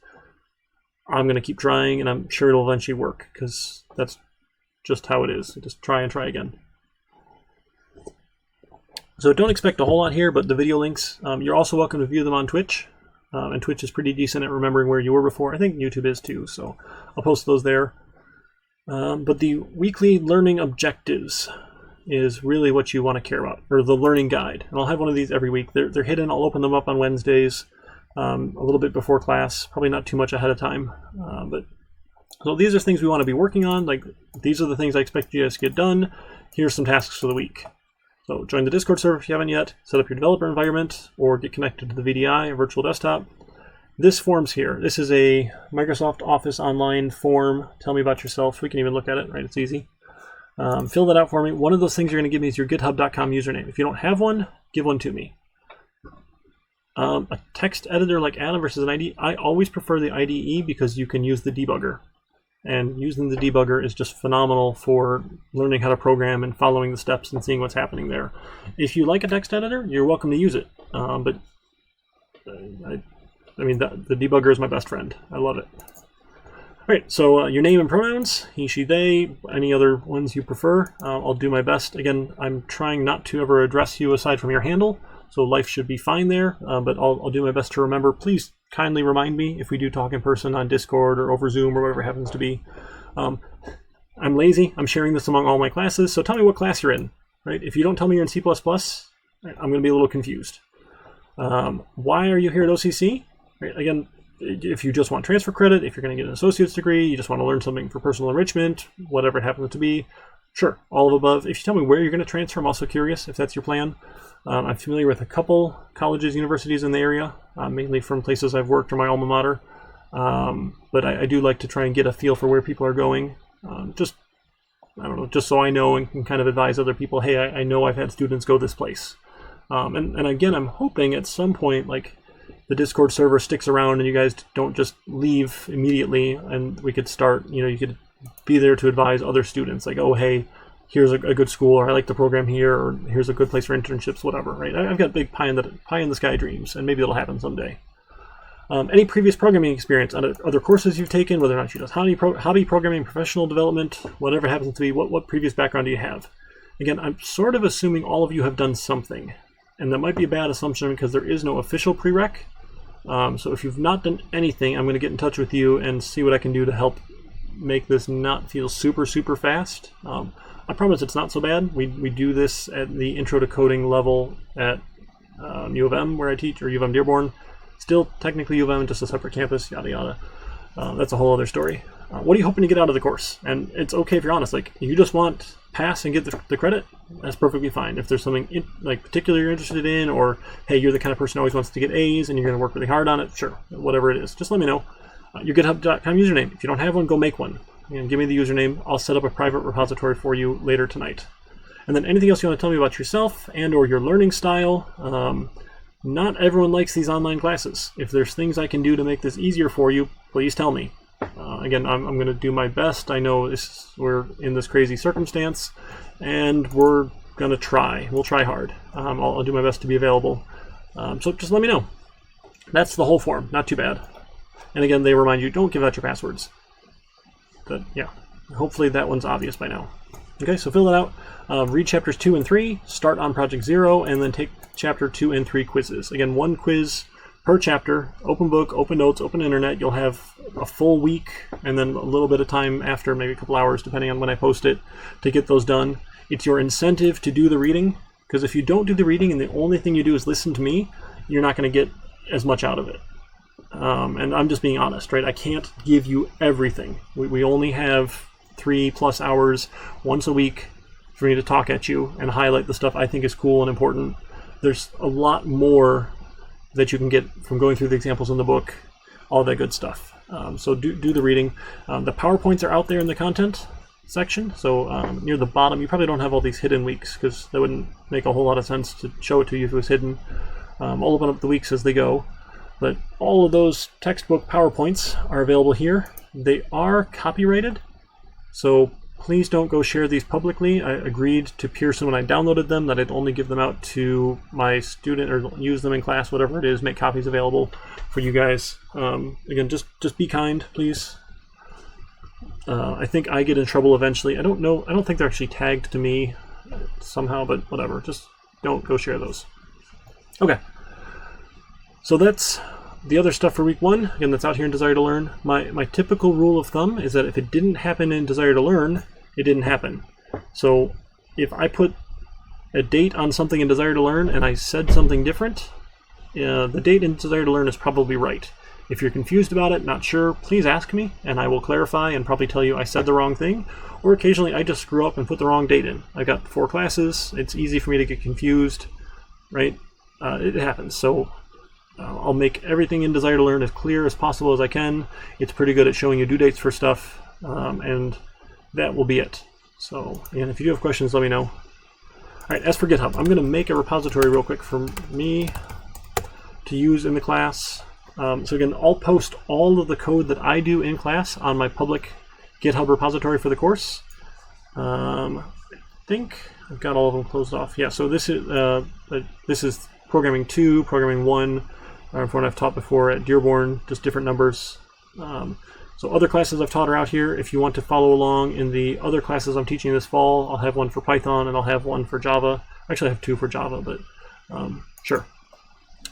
I'm going to keep trying, and I'm sure it'll eventually work, because that's just how it is. Just try and try again. So don't expect a whole lot here, but the video links, you're also welcome to view them on Twitch. And Twitch is pretty decent at remembering where you were before. I think YouTube is too, so I'll post those there. But the weekly learning objectives is really what you want to care about, or the learning guide. And I'll have one of these every week. They're hidden. I'll open them up on Wednesdays. A little bit before class, probably not too much ahead of time. But so these are things we want to be working on. Like, these are the things I expect you guys to get done. Here's some tasks for the week. So join the Discord server if you haven't yet. Set up your developer environment, or get connected to the VDI, a virtual desktop. This form's here. This is a Microsoft Office Online form. Tell me about yourself. We can even look at it, right? It's easy. Fill that out for me. One of those things you're going to give me is your github.com username. If you don't have one, give one to me. A text editor like Atom versus an IDE, I always prefer the IDE because you can use the debugger. And using the debugger is just phenomenal for learning how to program and following the steps and seeing what's happening there. If you like a text editor, you're welcome to use it. But I mean, the debugger is my best friend. I love it. All right, so your name and pronouns, he, she, they, any other ones you prefer. I'll do my best. Again, I'm trying not to ever address you aside from your handle. So life should be fine there, but I'll do my best to remember. Please kindly remind me if we do talk in person on Discord or over Zoom or whatever it happens to be. I'm lazy. I'm sharing this among all my classes, so tell me what class you're in. Right? If you don't tell me you're in C++, I'm going to be a little confused. Why are you here at OCC? Right? Again, if you just want transfer credit, if you're going to get an associate's degree, you just want to learn something for personal enrichment, whatever it happens to be, sure, all of above. If you tell me where you're going to transfer, I'm also curious if that's your plan. I'm familiar with a couple colleges, universities in the area, mainly from places I've worked or my alma mater. But I do like to try and get a feel for where people are going. I don't know, just so I know and can kind of advise other people, hey, I know I've had students go this place. And again, I'm hoping at some point, like, the Discord server sticks around and you guys don't just leave immediately, and we could start, you could be there to advise other students, like, oh, hey, here's a good school, or I like the program here, or here's a good place for internships, whatever, right? I've got big pie in the sky dreams, and maybe it'll happen someday. Any previous programming experience, other courses you've taken, whether or not you just hobby programming, professional development, whatever happens to be, what previous background do you have? Again, I'm sort of assuming all of you have done something, and that might be a bad assumption because there is no official prereq. So if you've not done anything, I'm going to get in touch with you and see what I can do to help make this not feel super, super fast. I promise it's not so bad. We do this at the Intro to Coding level at U of M, where I teach, or U of M Dearborn. Still technically U of M, just a separate campus, yada yada. That's a whole other story. What are you hoping to get out of the course? And it's okay if you're honest. Like, if you just want pass and get the credit, that's perfectly fine. If there's something particular you're interested in, or hey, you're the kind of person who always wants to get A's and you're going to work really hard on it, sure, whatever it is, just let me know. Your GitHub.com username. If you don't have one, go make one. And give me the username. I'll set up a private repository for you later tonight. And then anything else you want to tell me about yourself and or your learning style. Not everyone likes these online classes. If there's things I can do to make this easier for you, please tell me. Again, I'm going to do my best. I know we're in this crazy circumstance, and we're going to try. We'll try hard. I'll do my best to be available. So just let me know. That's the whole form. Not too bad. And again, they remind you, don't give out your passwords. But yeah, hopefully that one's obvious by now. Okay, so fill it out. Read chapters 2 and 3, start on project 0, and then take chapter 2 and 3 quizzes. Again, one quiz per chapter, open book, open notes, open internet. You'll have a full week and then a little bit of time after, maybe a couple hours, depending on when I post it, to get those done. It's your incentive to do the reading, because if you don't do the reading and the only thing you do is listen to me, you're not going to get as much out of it. And I'm just being honest, right? I can't give you everything. We only have 3+ hours once a week for me to talk at you and highlight the stuff I think is cool and important. There's a lot more that you can get from going through the examples in the book, all that good stuff. So do the reading. The PowerPoints are out there in the content section. So near the bottom, you probably don't have all these hidden weeks because that wouldn't make a whole lot of sense to show it to you if it was hidden. I'll open up the weeks as they go. But all of those textbook PowerPoints are available here. They are copyrighted, so please don't go share these publicly. I agreed to Pearson when I downloaded them that I'd only give them out to my student or use them in class, whatever it is, make copies available for you guys. Again, just be kind, please. I think I get in trouble eventually. I don't know. I don't think they're actually tagged to me somehow, but whatever. Just don't go share those. Okay. So that's the other stuff for week 1. Again, that's out here in Desire to Learn. My typical rule of thumb is that if it didn't happen in Desire to Learn, it didn't happen. So if I put a date on something in Desire to Learn and I said something different, the date in Desire to Learn is probably right. If you're confused about it, not sure, please ask me and I will clarify and probably tell you I said the wrong thing. Or occasionally I just screw up and put the wrong date in. I've got 4 classes. It's easy for me to get confused, right? It happens. So I'll make everything in Desire to Learn as clear as possible as I can. It's pretty good at showing you due dates for stuff, and that will be it. So, and if you do have questions, let me know. All right, as for GitHub, I'm going to make a repository real quick for me to use in the class. So again, I'll post all of the code that I do in class on my public GitHub repository for the course. I think I've got all of them closed off. Yeah, so this is Programming 2, Programming 1, for what I've taught before at Dearborn, just different numbers. So other classes I've taught are out here. If you want to follow along in the other classes I'm teaching this fall, I'll have one for Python and I'll have one for Java. Actually, I have 2 for Java, but sure.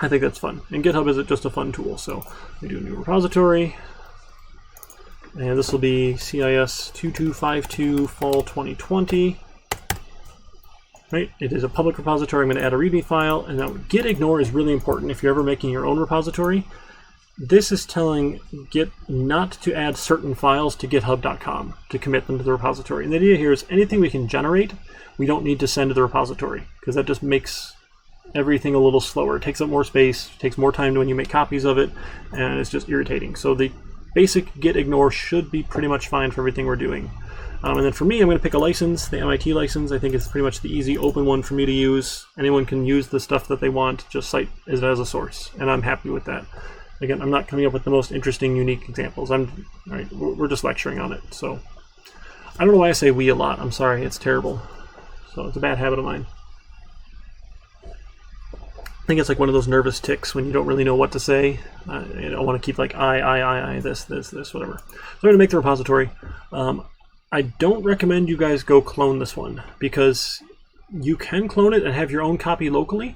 I think that's fun. And GitHub is just a fun tool. So we do a new repository. And this will be CIS 2252 Fall 2020. Right? It is a public repository. I'm going to add a README file. And now Git Ignore is really important if you're ever making your own repository. This is telling Git not to add certain files to github.com to commit them to the repository. And the idea here is anything we can generate, we don't need to send to the repository because that just makes everything a little slower. It takes up more space, takes more time when you make copies of it, and it's just irritating. So the basic Git Ignore should be pretty much fine for everything we're doing. And then for me, I'm going to pick a license, the MIT license. I think it's pretty much the easy open one for me to use. Anyone can use the stuff that they want, just cite it as a source, and I'm happy with that. Again, I'm not coming up with the most interesting, unique examples. We're just lecturing on it. So I don't know why I say we a lot. I'm sorry, it's terrible. So it's a bad habit of mine. I think it's like one of those nervous tics when you don't really know what to say. You don't want to keep like I, this, whatever. So I'm going to make the repository. I don't recommend you guys go clone this one, because you can clone it and have your own copy locally,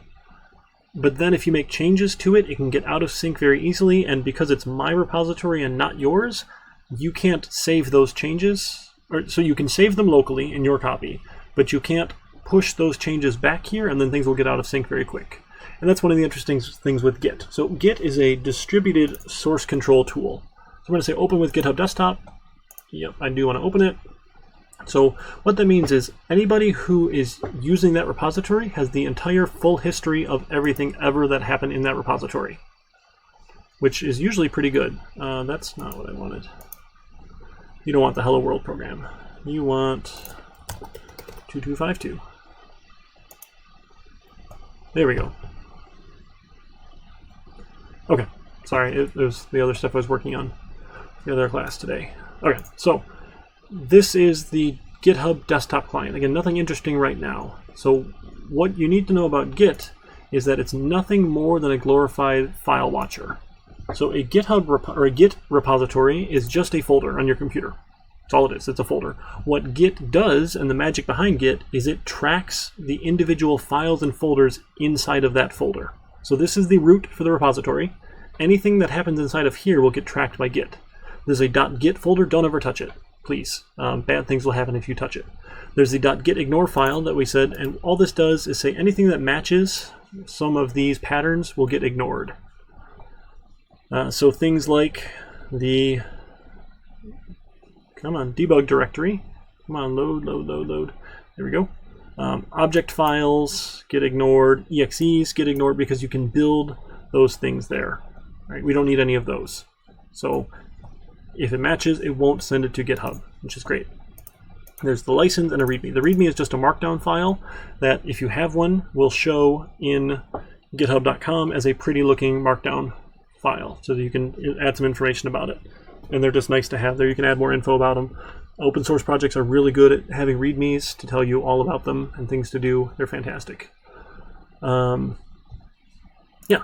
but then if you make changes to it, it can get out of sync very easily, and because it's my repository and not yours, you can't save those changes. So you can save them locally in your copy, but you can't push those changes back here, and then things will get out of sync very quick. And that's one of the interesting things with Git. So Git is a distributed source control tool. So I'm going to say open with GitHub Desktop. Yep, I do want to open it. So what that means is anybody who is using that repository has the entire full history of everything ever that happened in that repository, which is usually pretty good. That's not what I wanted. You don't want the Hello World program. You want 2252. There we go. Okay, sorry, it was the other stuff I was working on, the other class today. Okay, so this is the GitHub desktop client. Again, nothing interesting right now. So what you need to know about Git is that it's nothing more than a glorified file watcher. So a GitHub or a Git repository is just a folder on your computer. That's all it is. It's a folder. What Git does, and the magic behind Git, is it tracks the individual files and folders inside of that folder. So this is the root for the repository. Anything that happens inside of here will get tracked by Git. There's a .git folder. Don't ever touch it, please. Bad things will happen if you touch it. There's the .git ignore file that we said, and all this does is say anything that matches some of these patterns will get ignored. So things like the debug directory. Come on, load. There we go. Object files get ignored. EXEs get ignored because you can build those things there. Right? We don't need any of those. So if it matches, it won't send it to GitHub, which is great. There's the license and a README. The README is just a markdown file that, if you have one, will show in github.com as a pretty looking markdown file, so that you can add some information about it. And they're just nice to have there. You can add more info about them. Open source projects are really good at having READMEs to tell you all about them and things to do. They're fantastic. Yeah,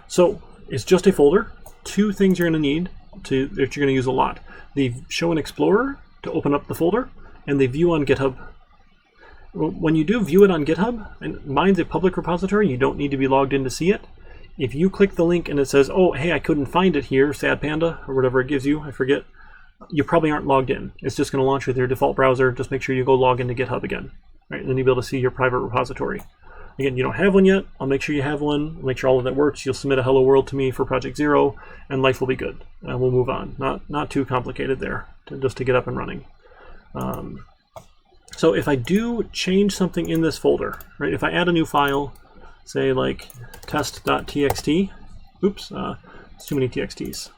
so it's just a folder. Two things you're going to need that you're going to use a lot. The Show and Explorer to open up the folder, and the View on GitHub. When you do view it on GitHub, and mine's a public repository, you don't need to be logged in to see it. If you click the link and it says, oh, hey, I couldn't find it here, sad panda, or whatever it gives you, I forget, you probably aren't logged in. It's just going to launch with your default browser. Just make sure you go log into GitHub again. Right? Then you'll be able to see your private repository. Again, you don't have one yet. I'll make sure you have one. Make sure all of that works. You'll submit a hello world to me for Project Zero, and life will be good. And we'll move on. Not too complicated there, just to get up and running. So if I do change something in this folder, right? If I add a new file, say like test.txt, oops, it's too many txts.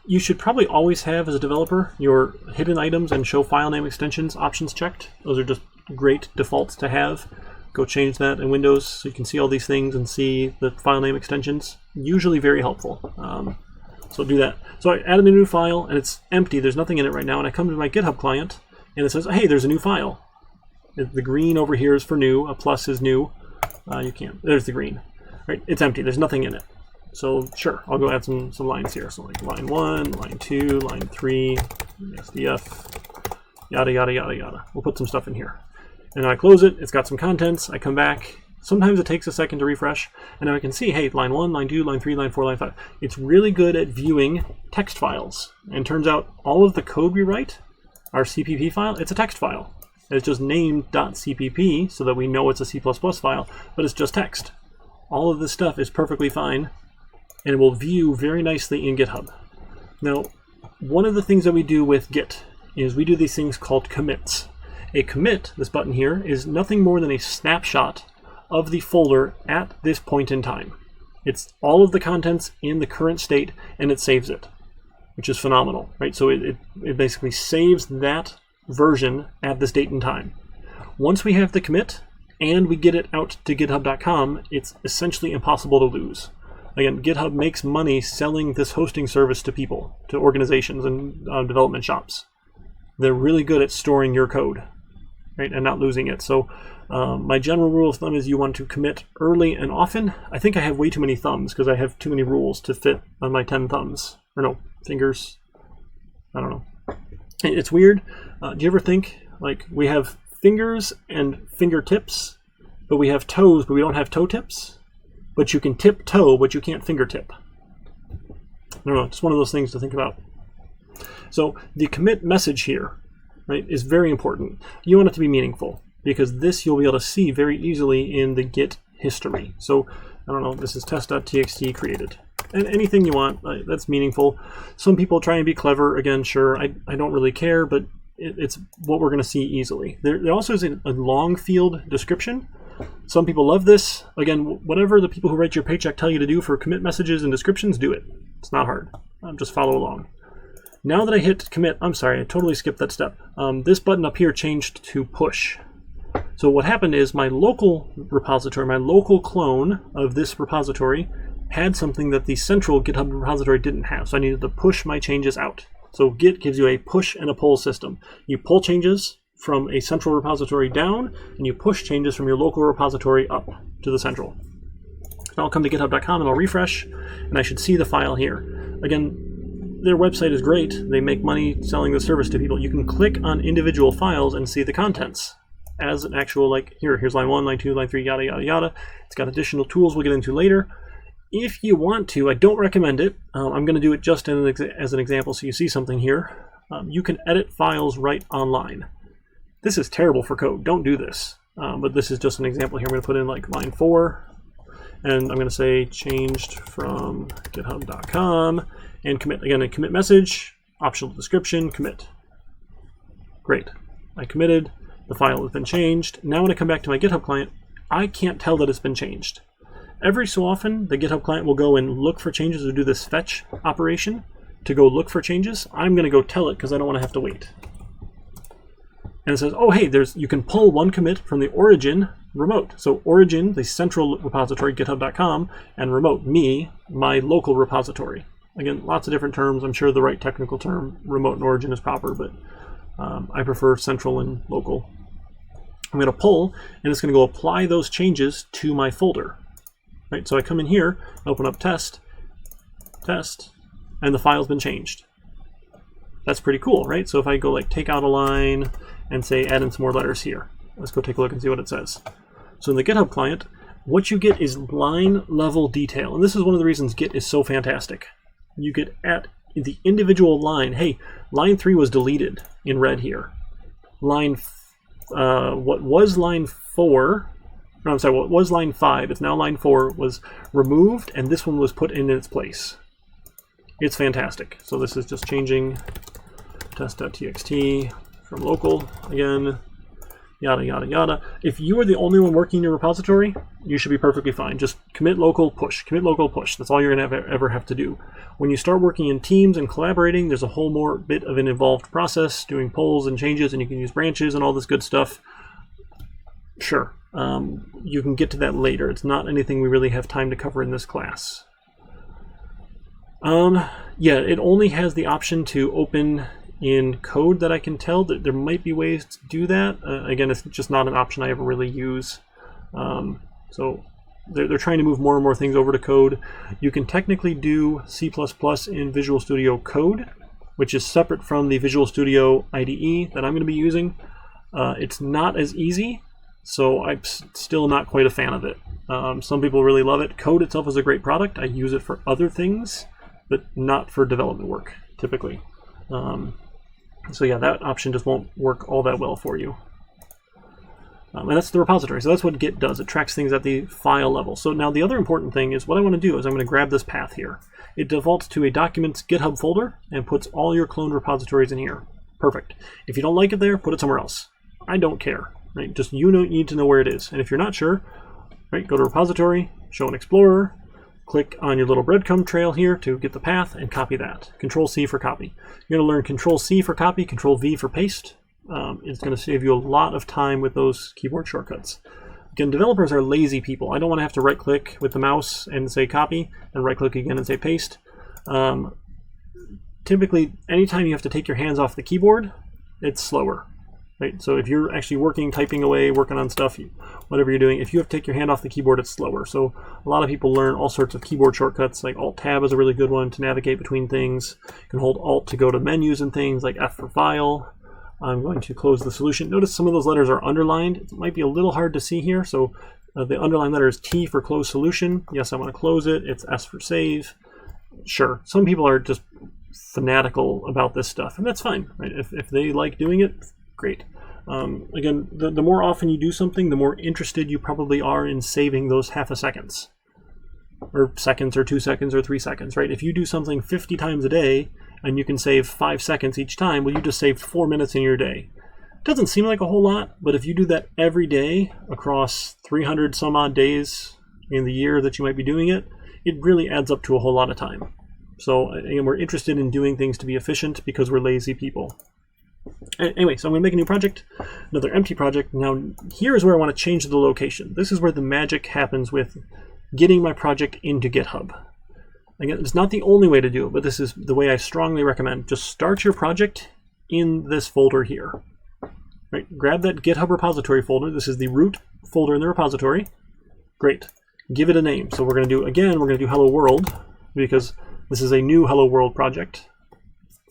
You should probably always have, as a developer, your hidden items and show file name extensions options checked. Those are just great defaults to have. Go change that in Windows so you can see all these things and see the file name extensions. Usually very helpful. So do that. So I added a new file and it's empty. There's nothing in it right now. And I come to my GitHub client and it says, hey, there's a new file. The green over here is for new. A plus is new. You can't. There's the green. Right? It's empty. There's nothing in it. So sure, I'll go add some lines here. So like line 1, line 2, line 3, SDF, yada, yada, yada, yada. We'll put some stuff in here. And then I close it. It's got some contents. I come back. Sometimes it takes a second to refresh. And now I can see, hey, line 1, line 2, line 3, line 4, line 5. It's really good at viewing text files. And turns out all of the code we write, our CPP file, it's a text file. It's just named .cpp so that we know it's a C++ file, but it's just text. All of this stuff is perfectly fine, and it will view very nicely in GitHub. Now, one of the things that we do with Git is we do these things called commits. A commit, this button here, is nothing more than a snapshot of the folder at this point in time. It's all of the contents in the current state, and it saves it, which is phenomenal, right? So it basically saves that version at this date and time. Once we have the commit and we get it out to github.com, it's essentially impossible to lose. Again, GitHub makes money selling this hosting service to people, to organizations and development shops. They're really good at storing your code, right, and not losing it. So my general rule of thumb is you want to commit early and often. I think I have way too many thumbs because I have too many rules to fit on my 10 thumbs. Or no, fingers. I don't know. It's weird. Do you ever think, like, we have fingers and fingertips, but we have toes, but we don't have toe tips? But you can tip toe, but you can't fingertip. I don't know, it's one of those things to think about. So the commit message here, right, is very important. You want it to be meaningful, because this you'll be able to see very easily in the Git history. So, I don't know, this is test.txt created. And anything you want, that's meaningful. Some people try and be clever. Again, sure, I don't really care, but it's what we're going to see easily. There also is a long field description. Some people love this. Again, whatever the people who write your paycheck tell you to do for commit messages and descriptions, do it. It's not hard. Just follow along. Now that I hit commit, I'm sorry, I totally skipped that step. This button up here changed to push. So what happened is my local repository, my local clone of this repository had something that the central GitHub repository didn't have. So I needed to push my changes out. So Git gives you a push and a pull system. You pull changes from a central repository down, and you push changes from your local repository up to the central. Now I'll come to github.com and I'll refresh, and I should see the file here. Again, their website is great. They make money selling the service to people. You can click on individual files and see the contents as an actual, like, here's line 1, line 2, line 3, yada, yada, yada. It's got additional tools we'll get into later. If you want to, I don't recommend it. I'm going to do it just as an example so you see something here. You can edit files right online. This is terrible for code. Don't do this. But this is just an example here. I'm going to put in like line 4, and I'm going to say changed from github.com and commit. Again, a commit message, optional description, commit. Great. I committed. The file has been changed. Now when I come back to my GitHub client, I can't tell that it's been changed. Every so often, the GitHub client will go and look for changes or do this fetch operation to go look for changes. I'm going to go tell it because I don't want to have to wait. And it says, oh, hey, you can pull one commit from the origin remote. So origin, the central repository, github.com, and remote, me, my local repository. Again, lots of different terms. I'm sure the right technical term, remote and origin, is proper, but I prefer central and local. I'm going to pull, and it's going to go apply those changes to my folder. Right, so I come in here, open up test, and the file's been changed. That's pretty cool, right? So if I go like take out a line and say add in some more letters here, let's go take a look and see what it says. So in the GitHub client, what you get is line level detail, and this is one of the reasons Git is so fantastic. You get at the individual line. Hey, line 3 was deleted in red here. What was line 4? No, I'm sorry, what was line 5, it's now line 4, was removed, and this one was put in its place. It's fantastic. So this is just changing test.txt from local, again, yada, yada, yada. If you are the only one working in your repository, you should be perfectly fine. Just commit local, push. Commit local, push. That's all you're going to ever have to do. When you start working in teams and collaborating, there's a whole more bit of an involved process, doing polls and changes, and you can use branches and all this good stuff. Sure. You can get to that later. It's not anything we really have time to cover in this class. Yeah, it only has the option to open in code that I can tell. That there might be ways to do that. Again, it's just not an option I ever really use. So they're trying to move more and more things over to code. You can technically do C++ in Visual Studio Code, which is separate from the Visual Studio IDE that I'm going to be using. It's not as easy. So I'm still not quite a fan of it. Some people really love it. Code itself is a great product. I use it for other things, but not for development work, typically. So yeah, that option just won't work all that well for you. And that's the repository. So that's what Git does. It tracks things at the file level. So now the other important thing is what I want to do is I'm going to grab this path here. It defaults to a Documents GitHub folder and puts all your cloned repositories in here. Perfect. If you don't like it there, put it somewhere else. I don't care. Right? Just you need to know where it is. And if you're not sure, right, go to Repository, Show in Explorer, click on your little breadcrumb trail here to get the path and copy that. Control-C for copy. You're going to learn Control-C for copy, Control-V for paste. It's going to save you a lot of time with those keyboard shortcuts. Again, developers are lazy people. I don't want to have to right-click with the mouse and say copy, and right-click again and say paste. Typically, anytime you have to take your hands off the keyboard, it's slower. Right? So if you're actually working, typing away, working on stuff, whatever you're doing, if you have to take your hand off the keyboard, it's slower. So a lot of people learn all sorts of keyboard shortcuts, like Alt-Tab is a really good one to navigate between things. You can hold Alt to go to menus and things, like F for file. I'm going to close the solution. Notice some of those letters are underlined. It might be a little hard to see here. So the underlined letter is T for close solution. Yes, I want to close it. It's S for save. Sure, some people are just fanatical about this stuff, and that's fine. Right? If they like doing it, great. Again, the more often you do something, the more interested you probably are in saving those half a seconds, or seconds, or 2 seconds, or 3 seconds, right? If you do something 50 times a day, and you can save 5 seconds each time, well, you just saved 4 minutes in your day. It doesn't seem like a whole lot, but if you do that every day across 300 some odd days in the year that you might be doing it, it really adds up to a whole lot of time. So again, we're interested in doing things to be efficient because we're lazy people. Anyway, so I'm going to make a new project, another empty project. Now, here's where I want to change the location. This is where the magic happens with getting my project into GitHub. Again, it's not the only way to do it, but this is the way I strongly recommend. Just start your project in this folder here. Right? Grab that GitHub repository folder. This is the root folder in the repository. Great. Give it a name. So we're going to do, again, we're going to do Hello World, because this is a new Hello World project.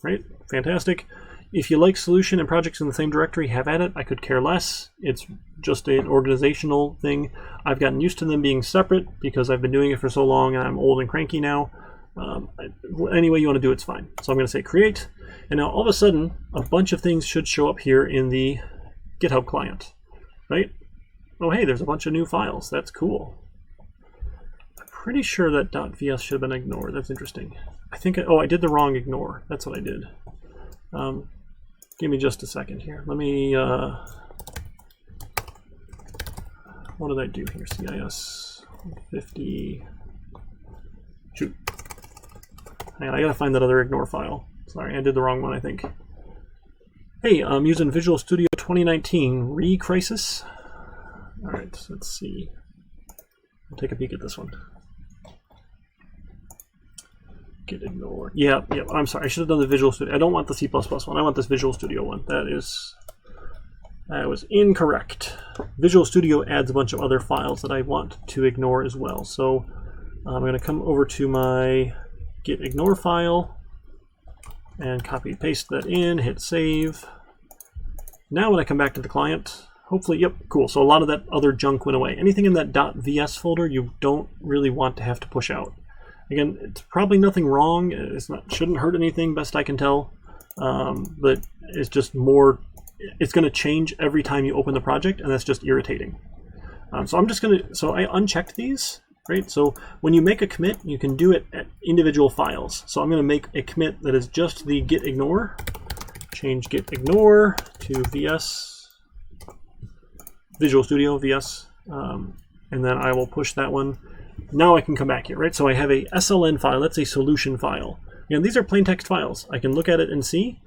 Right? Fantastic. If you like solution and projects in the same directory, have at it. I could care less. It's just an organizational thing. I've gotten used to them being separate because I've been doing it for so long and I'm old and cranky now. Any way you want to do it's fine. So I'm going to say create. And now all of a sudden, a bunch of things should show up here in the GitHub client. Right? Oh, hey, there's a bunch of new files. That's cool. I'm pretty sure that .vs should have been ignored. That's interesting. I think, I did the wrong ignore. That's what I did. Give me just a second here. Let me, what did I do here? CIS 50, shoot. Hang on, I gotta find that other ignore file. Sorry, I did the wrong one, I think. Hey, I'm using Visual Studio 2019 Re-Crisis. All right, so let's see. I'll take a peek at this one. Git Ignore. Yeah, I'm sorry. I should have done the Visual Studio. I don't want the C++ one. I want this Visual Studio one. That was incorrect. Visual Studio adds a bunch of other files that I want to ignore as well. So I'm going to come over to my Git Ignore file and copy paste that in, hit save. Now when I come back to the client, hopefully, yep, cool. So a lot of that other junk went away. Anything in that .vs folder you don't really want to have to push out. Again, it's probably nothing wrong. Shouldn't hurt anything, best I can tell. But it's just more, it's going to change every time you open the project, and that's just irritating. So I unchecked these, right? So when you make a commit, you can do it at individual files. So I'm going to make a commit that is just the Git Ignore. Change Git Ignore to VS, Visual Studio VS, and then I will push that one. Now I can come back here, right? So I have a SLN file, that's a solution file. And these are plain text files. I can look at it and see.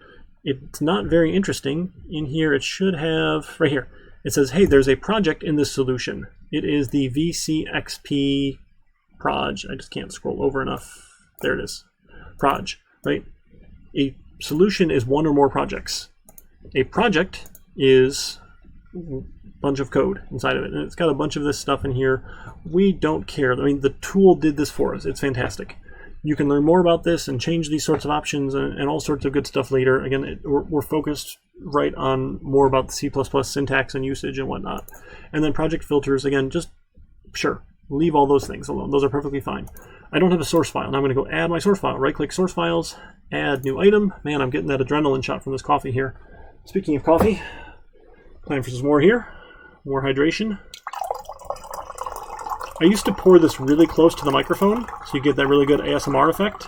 It's not very interesting. In here it should have, right here, it says, hey, there's a project in this solution. It is the VCXP proj. I just can't scroll over enough. There it is. Proj, right? A solution is one or more projects. A project is bunch of code inside of it, and it's got a bunch of this stuff in here. We don't care. I mean, the tool did this for us. It's fantastic. You can learn more about this and change these sorts of options and all sorts of good stuff later. Again, we're focused right on more about the C++ syntax and usage and whatnot. And then project filters, again, just sure, leave all those things alone. Those are perfectly fine. I don't have a source file. Now I'm going to go add my source file. Right-click source files, add new item. Man, I'm getting that adrenaline shot from this coffee here. Speaking of coffee, time for some more here. More hydration. I used to pour this really close to the microphone so you get that really good ASMR effect.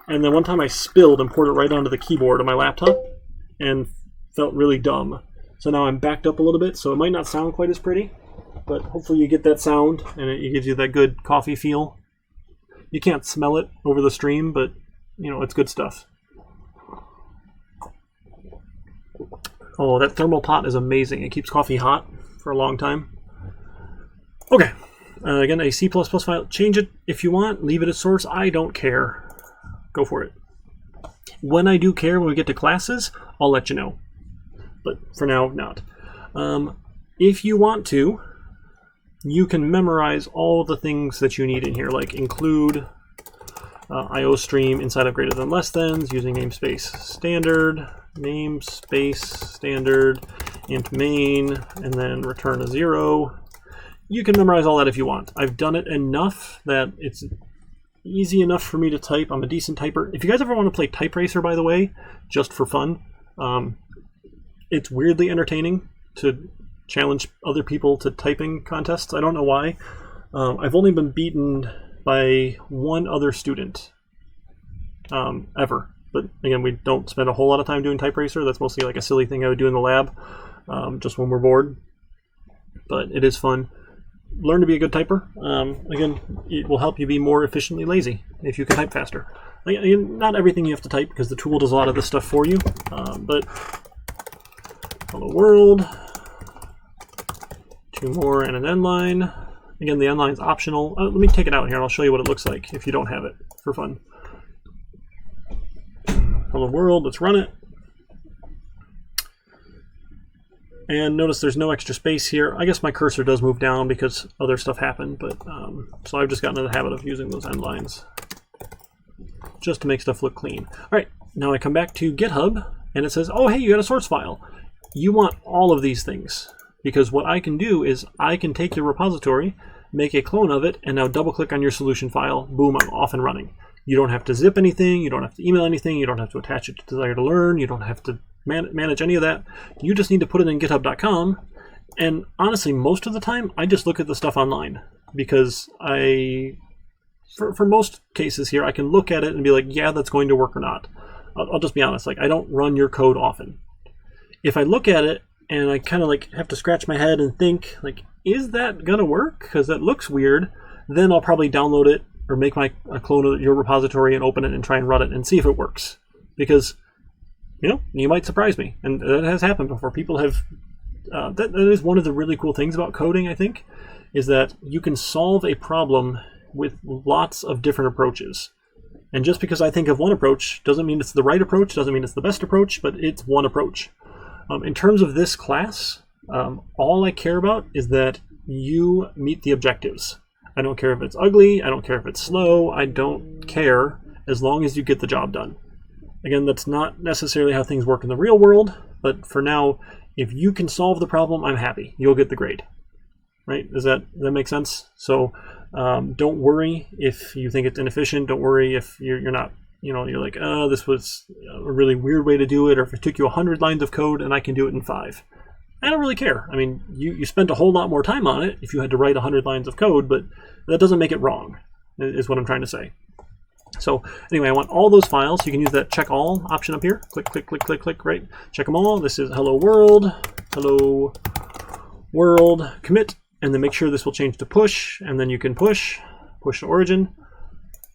And then one time I spilled and poured it right onto the keyboard of my laptop and felt really dumb. So now I'm backed up a little bit, so it might not sound quite as pretty, but hopefully you get that sound and it gives you that good coffee feel. You can't smell it over the stream, but you know, it's good stuff. Oh, that thermal pot is amazing. It keeps coffee hot for a long time. Okay, again, a C++ file. Change it if you want. Leave it as source. I don't care. Go for it. When I do care, when we get to classes, I'll let you know. But for now, not. If you want to, you can memorize all the things that you need in here, like include IOStream inside of greater than less thans using namespace standard, int main, and then return a 0. You can memorize all that if you want. I've done it enough that it's easy enough for me to type. I'm a decent typer. If you guys ever want to play Type Racer, by the way, just for fun, it's weirdly entertaining to challenge other people to typing contests. I don't know why. I've only been beaten by one other student ever. But again, we don't spend a whole lot of time doing Type Racer. That's mostly like a silly thing I would do in the lab, just when we're bored. But it is fun. Learn to be a good typer. Again, it will help you be more efficiently lazy if you can type faster. Again, not everything you have to type because the tool does a lot of this stuff for you. But hello world, 2 more and an end line. Again, the end line is optional. Let me take it out here and I'll show you what it looks like if you don't have it for fun. Hello world, let's run it. And notice there's no extra space here. I guess my cursor does move down because other stuff happened, but so I've just gotten into the habit of using those end lines just to make stuff look clean. All right, now I come back to GitHub and it says, oh, hey, you got a source file. You want all of these things because what I can do is I can take your repository, make a clone of it, and now double click on your solution file. Boom, I'm off and running. You don't have to zip anything. You don't have to email anything. You don't have to attach it to Desire to Learn. You don't have to manage any of that. You just need to put it in github.com. And honestly, most of the time, I just look at the stuff online because for most cases here, I can look at it and be like, yeah, that's going to work or not. I'll just be honest. Like, I don't run your code often. If I look at it and I kind of like have to scratch my head and think, like, is that going to work? Because that looks weird. Then I'll probably download it or make a clone of your repository and open it and try and run it and see if it works. Because you know, you might surprise me. And that has happened before. People have, that is one of the really cool things about coding, I think, is that you can solve a problem with lots of different approaches. And just because I think of one approach doesn't mean it's the right approach, doesn't mean it's the best approach, but it's one approach. In terms of this class, all I care about is that you meet the objectives. I don't care if it's ugly, I don't care if it's slow, I don't care as long as you get the job done. Again, that's not necessarily how things work in the real world, but for now, if you can solve the problem, I'm happy. You'll get the grade. Right? Does that make sense? So don't worry if you think it's inefficient. Don't worry if you're not, you're like, oh, this was a really weird way to do it, or if it took you 100 lines of code and I can do it in 5. I don't really care. I mean, you spent a whole lot more time on it if you had to write 100 lines of code, but that doesn't make it wrong, is what I'm trying to say. So anyway, I want all those files. You can use that check all option up here. Click, click, click, click, click, right? Check them all. This is hello world, commit, and then make sure this will change to push, and then you can push to origin.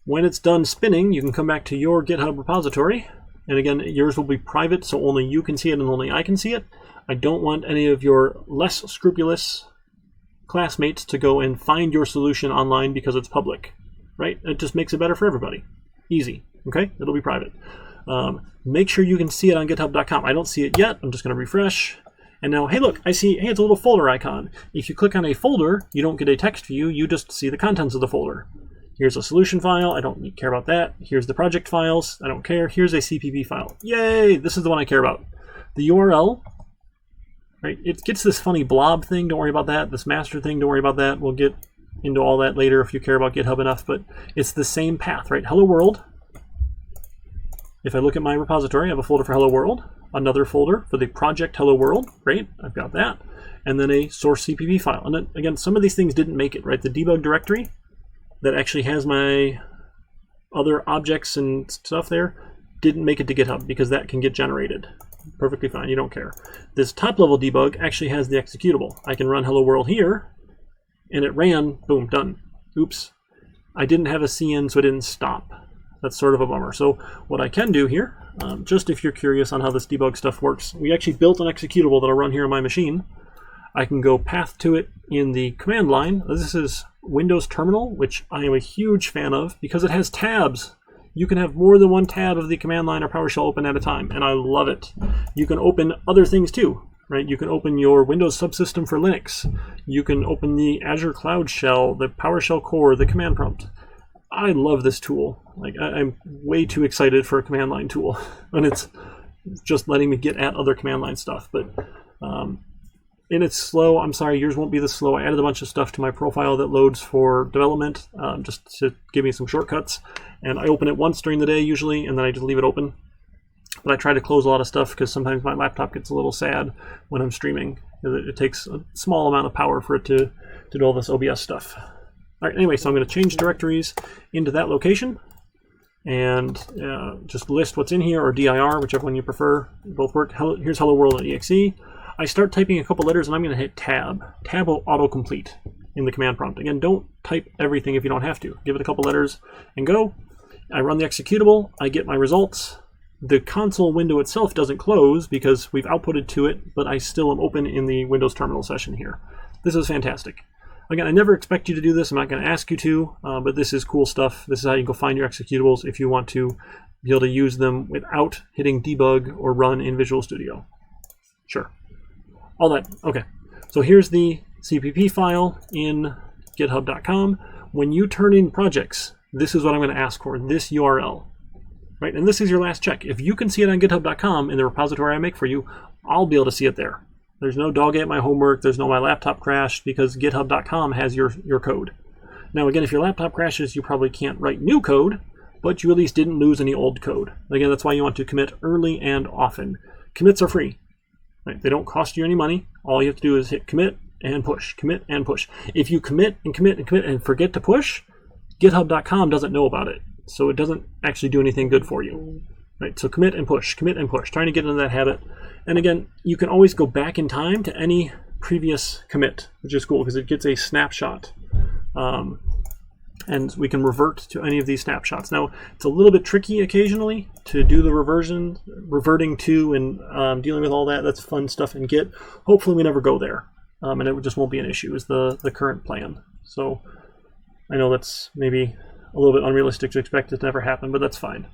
When it's done spinning, you can come back to your GitHub repository. And again, yours will be private, so only you can see it and only I can see it. I don't want any of your less scrupulous classmates to go and find your solution online because it's public. Right? It just makes it better for everybody. Easy. Okay? It'll be private. Make sure you can see it on github.com. I don't see it yet. I'm just going to refresh. And now, hey, look, I see, hey, it's a little folder icon. If you click on a folder, you don't get a text view. You just see the contents of the folder. Here's a solution file. I don't care about that. Here's the project files. I don't care. Here's a CPP file. Yay! This is the one I care about. The URL, right? It gets this funny blob thing. Don't worry about that. This master thing, don't worry about that. We'll get into all that later if you care about GitHub enough, but it's the same path, right? Hello world. If I look at my repository, I have a folder for hello world, another folder for the project hello world. Great, I've got that. And then a source CPP file. And then again, some of these things didn't make it, right? The debug directory that actually has my other objects and stuff there didn't make it to GitHub because that can get generated. Perfectly fine, you don't care. This top level debug actually has the executable. I can run hello world here, and it ran, boom, done. Oops. I didn't have a CN, so it didn't stop. That's sort of a bummer. So what I can do here, just if you're curious on how this debug stuff works, we actually built an executable that'll run here on my machine. I can go path to it in the command line. This is Windows Terminal, which I am a huge fan of because it has tabs. You can have more than one tab of the command line or PowerShell open at a time, and I love it. You can open other things too, right? You can open your Windows subsystem for Linux. You can open the Azure Cloud Shell, the PowerShell core, the command prompt. I love this tool. Like, I'm way too excited for a command line tool, and it's just letting me get at other command line stuff. But and it's slow. I'm sorry, yours won't be this slow. I added a bunch of stuff to my profile that loads for development, just to give me some shortcuts. And I open it once during the day usually, and then I just leave it open. But I try to close a lot of stuff because sometimes my laptop gets a little sad when I'm streaming. It takes a small amount of power for it to do all this OBS stuff. All right, anyway, so I'm going to change directories into that location and just list what's in here, or dir, whichever one you prefer. Both work. Here's hello world.exe. I start typing a couple letters and I'm going to hit tab. Tab will autocomplete in the command prompt. Again, don't type everything if you don't have to. Give it a couple letters and go. I run the executable. I get my results. The console window itself doesn't close because we've outputted to it, but I still am open in the Windows Terminal session here. This is fantastic. Again, I never expect you to do this. I'm not going to ask you to, but this is cool stuff. This is how you go find your executables if you want to be able to use them without hitting debug or run in Visual Studio. Sure. All that. Okay. So here's the CPP file in github.com. When you turn in projects, this is what I'm going to ask for, this URL. Right? And this is your last check. If you can see it on github.com in the repository I make for you, I'll be able to see it there. There's no dog ate my homework. There's no my laptop crashed, because github.com has your code. Now, again, if your laptop crashes, you probably can't write new code, but you at least didn't lose any old code. Again, that's why you want to commit early and often. Commits are free. Right? They don't cost you any money. All you have to do is hit commit and push, commit and push. If you commit and commit and commit and forget to push, github.com doesn't know about it. So it doesn't actually do anything good for you. Right? So commit and push, trying to get into that habit. And again, you can always go back in time to any previous commit, which is cool because it gets a snapshot. And we can revert to any of these snapshots. Now, it's a little bit tricky occasionally to do the reverting to and dealing with all that. That's fun stuff in Git. Hopefully we never go there. And it just won't be an issue is the current plan. So I know that's maybe a little bit unrealistic to expect it to never happen, but that's fine.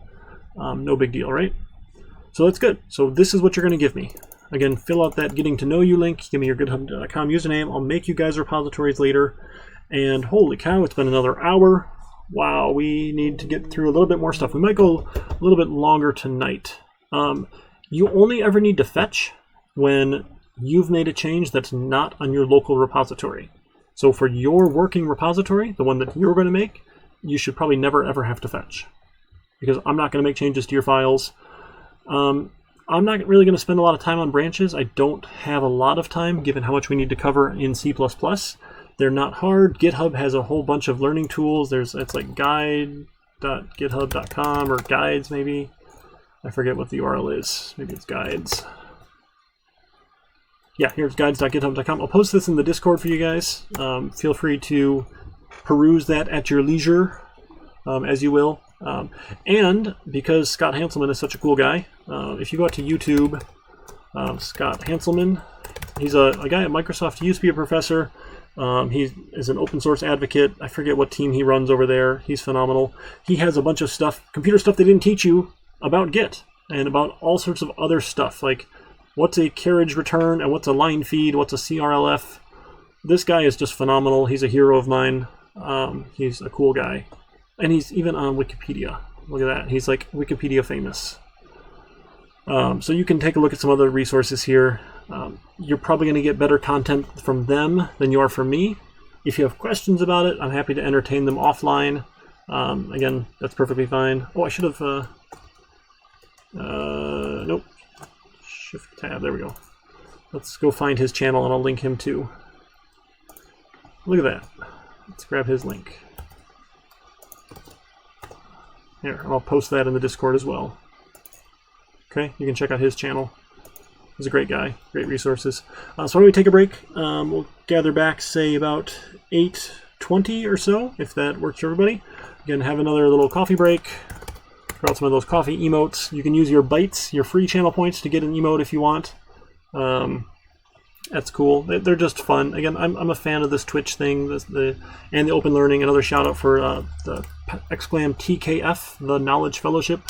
No big deal, right? So that's good. So this is what you're going to give me. Again, fill out that getting to know you link. Give me your github.com username. I'll make you guys repositories later. And holy cow, it's been another hour. Wow, we need to get through a little bit more stuff. We might go a little bit longer tonight. You only ever need to fetch when you've made a change that's not on your local repository. So for your working repository, the one that you're going to make, you should probably never ever have to fetch. Because I'm not going to make changes to your files. I'm not really going to spend a lot of time on branches. I don't have a lot of time, given how much we need to cover in C++. They're not hard. GitHub has a whole bunch of learning tools. It's like guide.github.com or guides maybe. I forget what the URL is. Maybe it's guides. Yeah, here's guides.github.com. I'll post this in the Discord for you guys. Feel free to peruse that at your leisure, as you will. And because Scott Hanselman is such a cool guy, if you go out to YouTube, Scott Hanselman, he's a guy at Microsoft. He used to be a professor. He is an open source advocate. I forget what team he runs over there. He's phenomenal. He has a bunch of stuff, computer stuff they didn't teach you about Git and about all sorts of other stuff, like what's a carriage return and what's a line feed, what's a CRLF. This guy is just phenomenal. He's a hero of mine. He's a cool guy. And he's even on Wikipedia. Look at that. He's like Wikipedia famous. So you can take a look at some other resources here. You're probably going to get better content from them than you are from me. If you have questions about it, I'm happy to entertain them offline. Again, that's perfectly fine. Oh, I should have... nope. Shift-Tab. There we go. Let's go find his channel, and I'll link him too. Look at that. Let's grab his link. Here, and I'll post that in the Discord as well. Okay, you can check out his channel. He's a great guy, great resources. So why don't we take a break? We'll gather back, say, about 8:20 or so, if that works for everybody. Again, have another little coffee break, Brought some of those coffee emotes. You can use your bytes, your free channel points, to get an emote if you want. That's cool. They're just fun. Again, I'm a fan of this Twitch thing, and the open learning. Another shout out for the exclam TKF, the Knowledge Fellowship.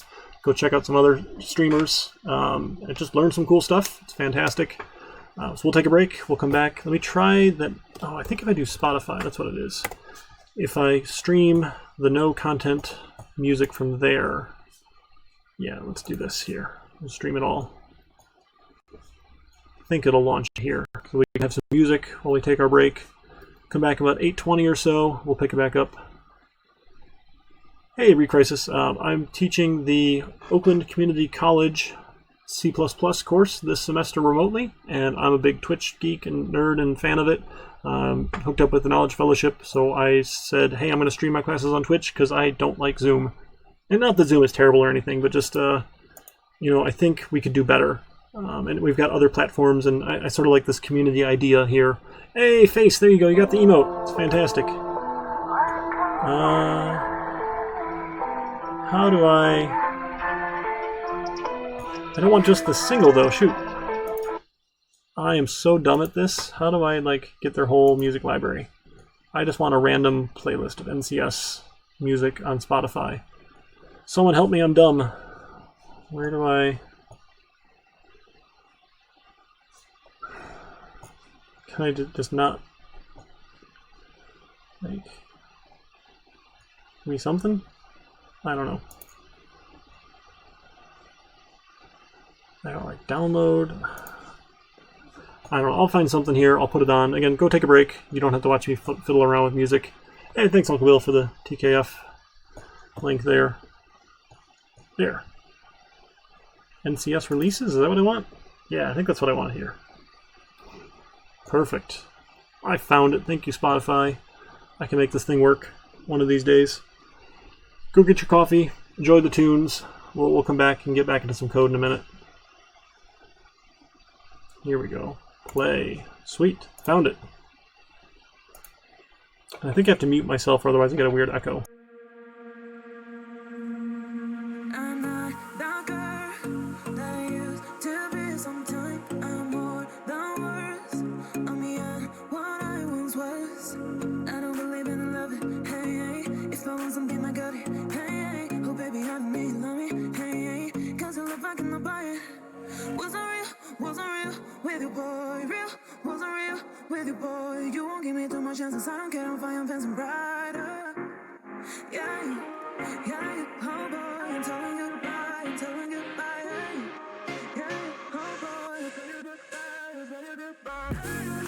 Go check out some other streamers and just learn some cool stuff. It's fantastic. So we'll take a break. We'll come back. Let me try that. Oh, I think if I do Spotify, that's what it is. If I stream the no content music from there. Yeah, let's do this here. We'll stream it all. I think it'll launch here. So we can have some music while we take our break. Come back about 8:20 or so. We'll pick it back up. Hey, Recrisis. I'm teaching the Oakland Community College C++ course this semester remotely, and I'm a big Twitch geek and nerd and fan of it. Hooked up with the Knowledge Fellowship, so I said, hey, I'm going to stream my classes on Twitch because I don't like Zoom. And not that Zoom is terrible or anything, but just, I think we could do better. And we've got other platforms, and I sort of like this community idea here. Hey, Face, there you go. You got the emote. It's fantastic. How do I don't want just the single, though. Shoot. I am so dumb at this. How do I, get their whole music library? I just want a random playlist of NCS music on Spotify. Someone help me, I'm dumb. Where do I... Can I just not... give me something? I don't know. I don't download. I don't know. I'll find something here. I'll put it on. Again, go take a break. You don't have to watch me fiddle around with music. Hey, thanks, Uncle Will, for the TKF link there. There. NCS releases? Is that what I want? Yeah, I think that's what I want here. Perfect. I found it. Thank you, Spotify. I can make this thing work one of these days. Go get your coffee. Enjoy the tunes. We'll come back and get back into some code in a minute. Here we go. Play. Sweet. Found it. I think I have to mute myself, or otherwise I get a weird echo. I'm not that girl that I used to be. Sometimes I'm more than words. I'm beyond what I once was. I don't believe in love. Hey, hey. If I want something, I got it. Hey, hey. Oh, baby, I don't need love me. Hey, hey. Cause I love, I cannot buy it. Wasn't real with you, boy. Real, wasn't real with you, boy. You won't give me too much chances. I don't care if I am fancy brighter. Yeah, oh boy, I'm telling you goodbye, I'm telling you goodbye. Yeah, oh boy, I'm telling you goodbye, I'm telling you goodbye.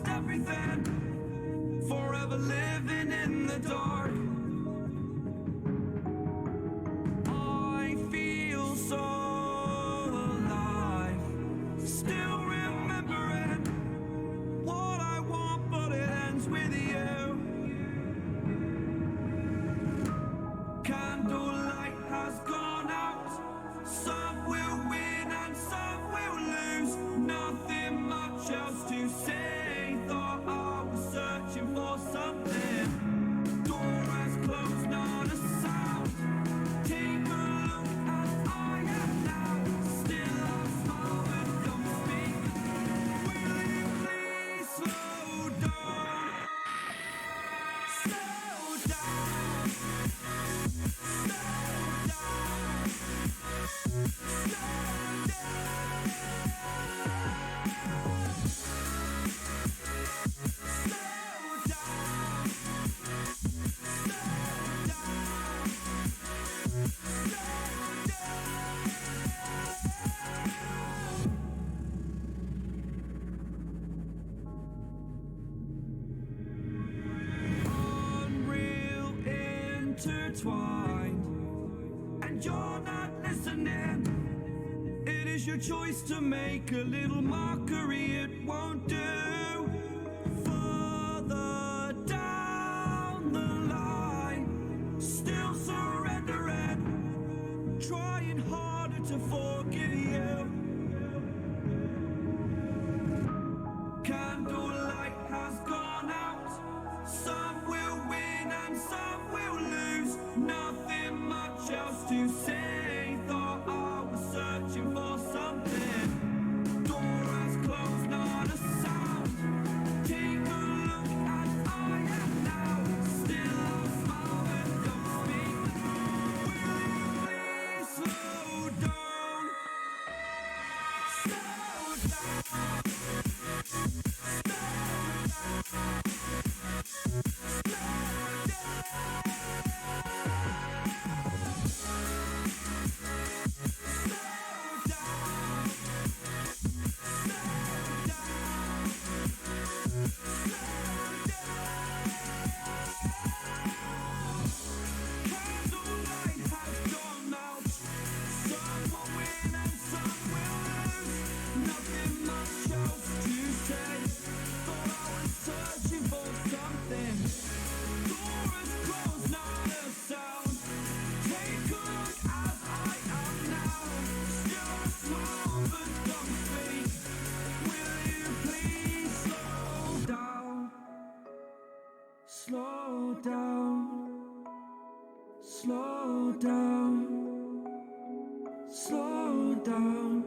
lost everything, forever living in the dark. I feel so alive, still remembering what I want, but it ends with you. Candlelight has gone out, some will win and some will lose. Nothing much else to say, thought I was searching for something. Door has closed, not a sound. Take a look as I am now, still I smile but don't speak. Will you please slow down? Slow down. Unreal intertwined, and you're not listening. It is your choice to make a little mockery, it won't do. Further down the line, still surrendering, trying harder to forgive you. Candlelight has gone out, some will win and some will lose. Nothing much else to say, thought I was searching for something. Door has closed, not a sound. Take a look as I am now, still I smile but don't speak. Will you please slow down? Slow down. Candlelight has gone out, some will win and some will lose. Nothing much else to say, thought I was searching for something. Door is closed, not a sound. Take a look as I am now, still a smile but don't speak. Will you please slow down? Slow down. Slow down. Slow down.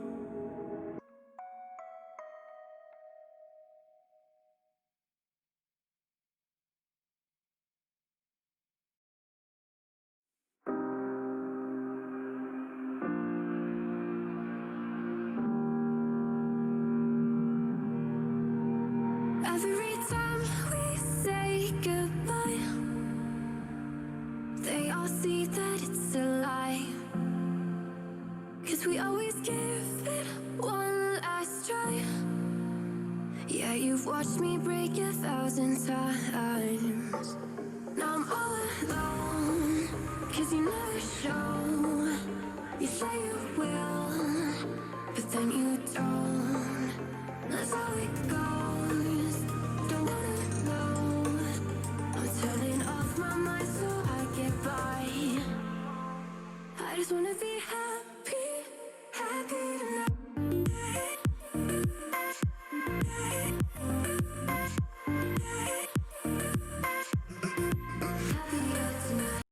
Every time we say goodbye, they all see that it's a lie. 'Cause we always give it one last try. Yeah, you've watched me break 1,000 times. Now I'm all alone, 'cause you never show. You say you will, but then you don't. That's how it goes. Don't wanna know. I'm turning off my mind so I get by. I just wanna be happy, happy tonight. Happier tonight.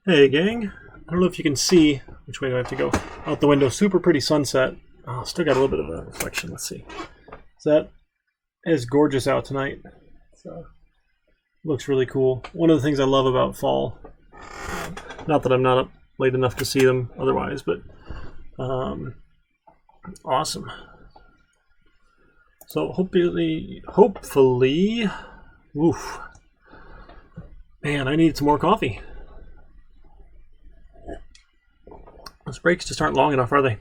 Hey gang, I don't know if you can see which way do I have to go. Out the window, super pretty sunset. Oh, still got a little bit of a reflection. Let's see. Is that is gorgeous out tonight? So looks really cool. One of the things I love about fall, not that I'm not up late enough to see them otherwise, but awesome. So hopefully, oof, man, I need some more coffee. Those breaks just aren't long enough, are they?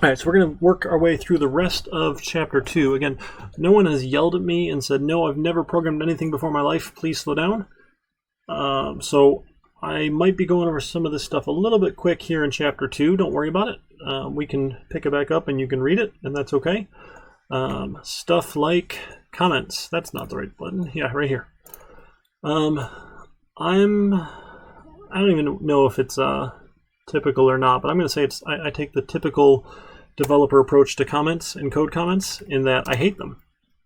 All right, so we're going to work our way through the rest of Chapter 2. Again, no one has yelled at me and said, no, I've never programmed anything before in my life. Please slow down. So I might be going over some of this stuff a little bit quick here in Chapter 2. Don't worry about it. We can pick it back up and you can read it, and that's okay. Stuff like comments. That's not the right button. Yeah, right here. I don't even know if it's typical or not, but I'm going to say I take the typical developer approach to comments and code comments in that I hate them.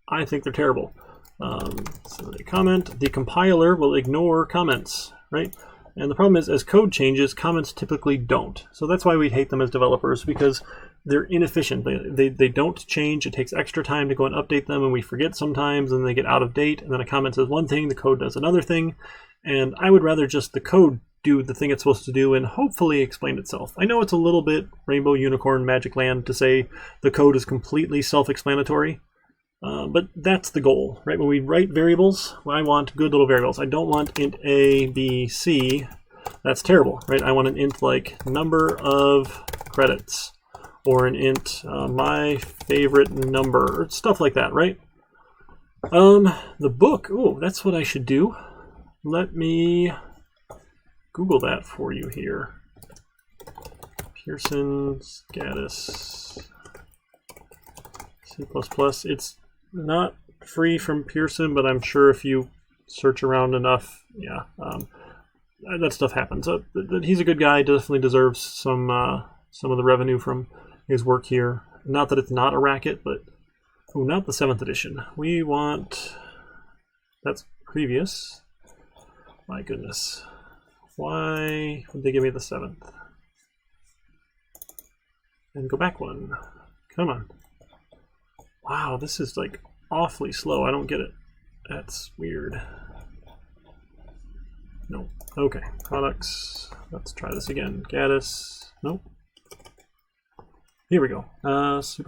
I think they're terrible. So they comment, the compiler will ignore comments, right? And the problem is, as code changes, comments typically don't. So that's why we hate them as developers, because they're inefficient. They don't change. It takes extra time to go and update them, and we forget sometimes, and they get out of date, and then a comment says one thing, the code does another thing. And I would rather just the code do the thing it's supposed to do and hopefully explain itself. I know it's a little bit Rainbow Unicorn Magic Land to say the code is completely self-explanatory, but that's the goal, right? When we write variables, I want good little variables. I don't want int A, B, C. That's terrible, right? I want an int like number of credits, or an int my favorite number, or stuff like that, right? The book, oh, that's what I should do. Let me Google that for you here. Pearson, Gaddis, C++. It's not free from Pearson, but I'm sure if you search around enough, yeah, that stuff happens. He's a good guy. Definitely deserves some of the revenue from his work here. Not that it's not a racket, but not the 7th edition. We want, that's previous. My goodness. Why would they give me the 7th? And go back one. Come on. Wow, this is like awfully slow. I don't get it. That's weird. No. Okay. Products. Let's try this again. Gaddis. Nope. Here we go. C++.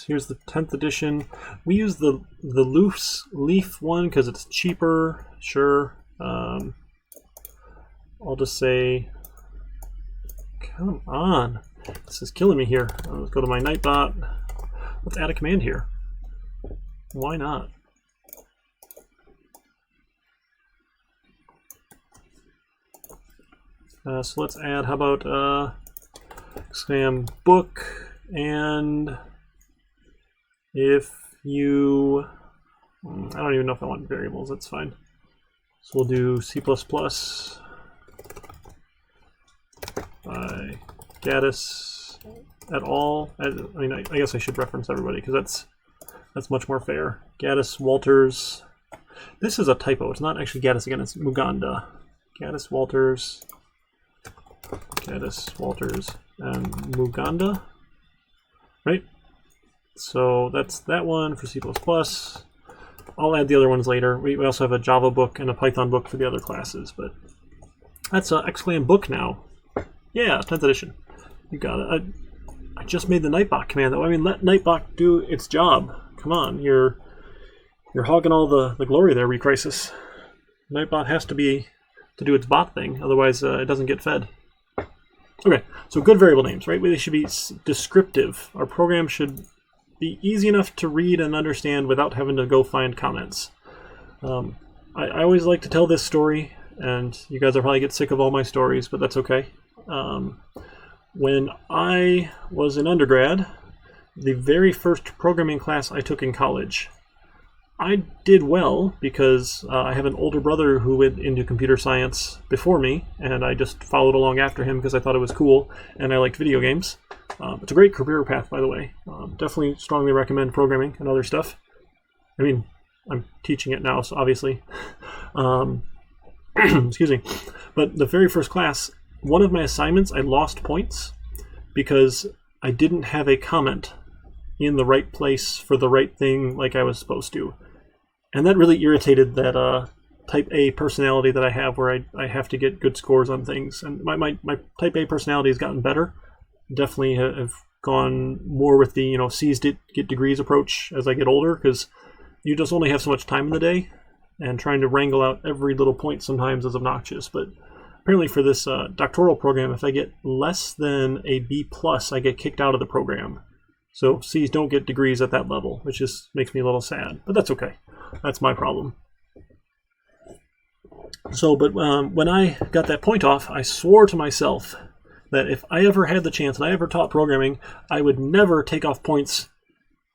Here's the 10th edition. We use the loose leaf one because it's cheaper. Sure. I'll just say, come on. This is killing me here. Let's go to my Nightbot. Let's add a command here. Why not? So let's add, how about exclam book, and if you, I don't even know if I want variables, that's fine. So we'll do C++ by Gaddis et al. I mean, I guess I should reference everybody because that's much more fair. Gaddis, Walters. This is a typo. It's not actually Gaddis again. It's Muganda. Gaddis, Walters. Gaddis, Walters, and Muganda. Right? So that's that one for C++. I'll add the other ones later. We also have a Java book and a Python book for the other classes, but that's exclam book now. Yeah, 10th edition. You got it. I just made the Nightbot command though. I mean, let Nightbot do its job. Come on, you're hogging all the glory there, Recrisis. Nightbot has to do its bot thing, otherwise it doesn't get fed. Okay, so good variable names, right? They should be descriptive. Our program should be easy enough to read and understand without having to go find comments. I always like to tell this story, and you guys will probably get sick of all my stories, but that's okay. When I was an undergrad, the very first programming class I took in college, I did well because I have an older brother who went into computer science before me, and I just followed along after him because I thought it was cool, and I liked video games. It's a great career path, by the way. Definitely strongly recommend programming and other stuff. I mean, I'm teaching it now, so obviously. Excuse me. But the very first class, one of my assignments, I lost points because I didn't have a comment in the right place for the right thing like I was supposed to. And that really irritated that type A personality that I have, where I have to get good scores on things. And my type A personality has gotten better. Definitely have gone more with the C's get degrees approach as I get older, because you just only have so much time in the day, and trying to wrangle out every little point sometimes is obnoxious. But apparently for this doctoral program, if I get less than a B+, I get kicked out of the program. So C's don't get degrees at that level, which just makes me a little sad, but that's okay. That's my problem. So, but when I got that point off, I swore to myself that if I ever had the chance and I ever taught programming, I would never take off points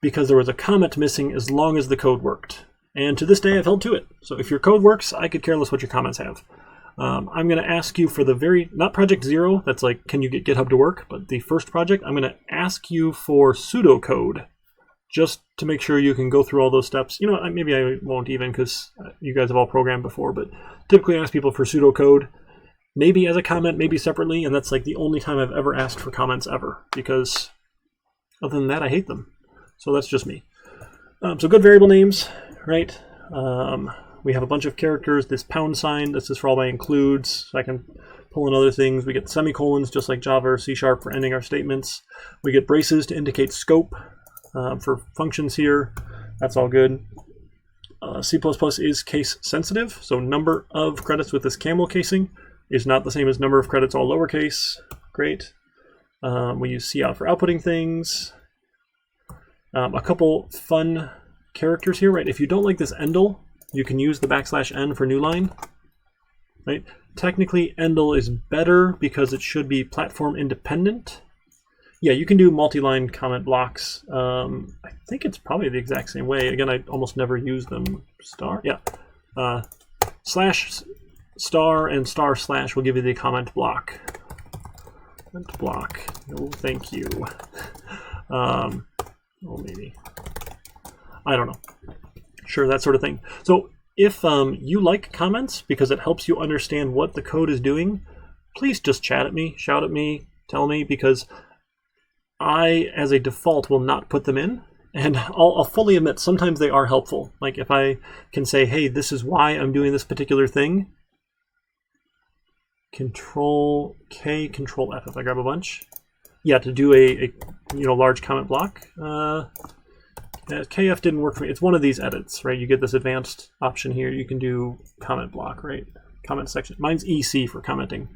because there was a comment missing as long as the code worked. And to this day, I've held to it. So if your code works, I could care less what your comments have. I'm going to ask you for the not project 0, that's like, can you get GitHub to work? But the first project, I'm going to ask you for pseudocode just to make sure you can go through all those steps. You know what, maybe I won't even because you guys have all programmed before, but typically I ask people for pseudocode, maybe as a comment, maybe separately, and that's like the only time I've ever asked for comments ever, because other than that, I hate them. So that's just me. So good variable names, right? We have a bunch of characters. This pound sign, this is for all my includes. So I can pull in other things. We get semicolons, just like Java or C# for ending our statements. We get braces to indicate scope for functions here. That's all good. C++ is case sensitive, so number of credits with this camel casing is not the same as number of credits all lowercase. Great. We use cout for outputting things. A couple fun characters here, right? If you don't like this endl, you can use the \n for new line, right? Technically, endl is better because it should be platform independent. Yeah, you can do multi-line comment blocks. I think it's probably the exact same way. Again, I almost never use them. Star, yeah. Slash star and star slash will give you the comment block. Comment block. No, thank you. Oh, maybe. I don't know. Sure, that sort of thing. So if you like comments because it helps you understand what the code is doing, please just chat at me, shout at me, tell me, because I, as a default, will not put them in. And I'll fully admit sometimes they are helpful. Like if I can say, hey, this is why I'm doing this particular thing. Control K, Control F if I grab a bunch. Yeah, to do a large comment block. KF didn't work for me. It's one of these edits, right? You get this advanced option here. You can do comment block, right? Comment section. Mine's EC for commenting.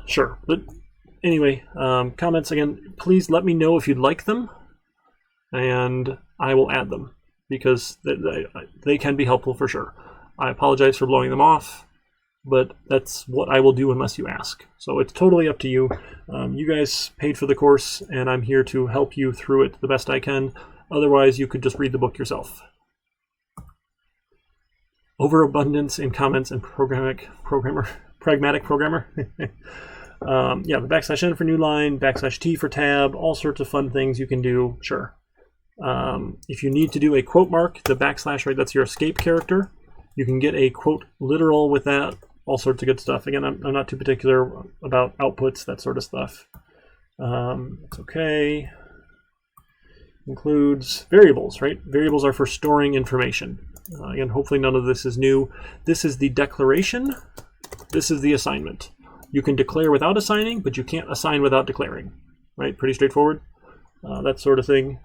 Sure. But anyway, comments, again, please let me know if you'd like them, and I will add them, because they can be helpful for sure. I apologize for blowing them off, but that's what I will do unless you ask. So it's totally up to you. You guys paid for the course, and I'm here to help you through it the best I can. Otherwise, you could just read the book yourself. Overabundance in comments and pragmatic programmer. Yeah, the \n for new line, \t for tab, all sorts of fun things you can do, sure. If you need to do a quote mark, the \, right, that's your escape character. You can get a quote literal with that, all sorts of good stuff. Again, I'm not too particular about outputs, that sort of stuff. It's okay. Includes variables, right? Variables are for storing information. Again, hopefully none of this is new. This is the declaration. This is the assignment. You can declare without assigning, but you can't assign without declaring, right? Pretty straightforward, that sort of thing.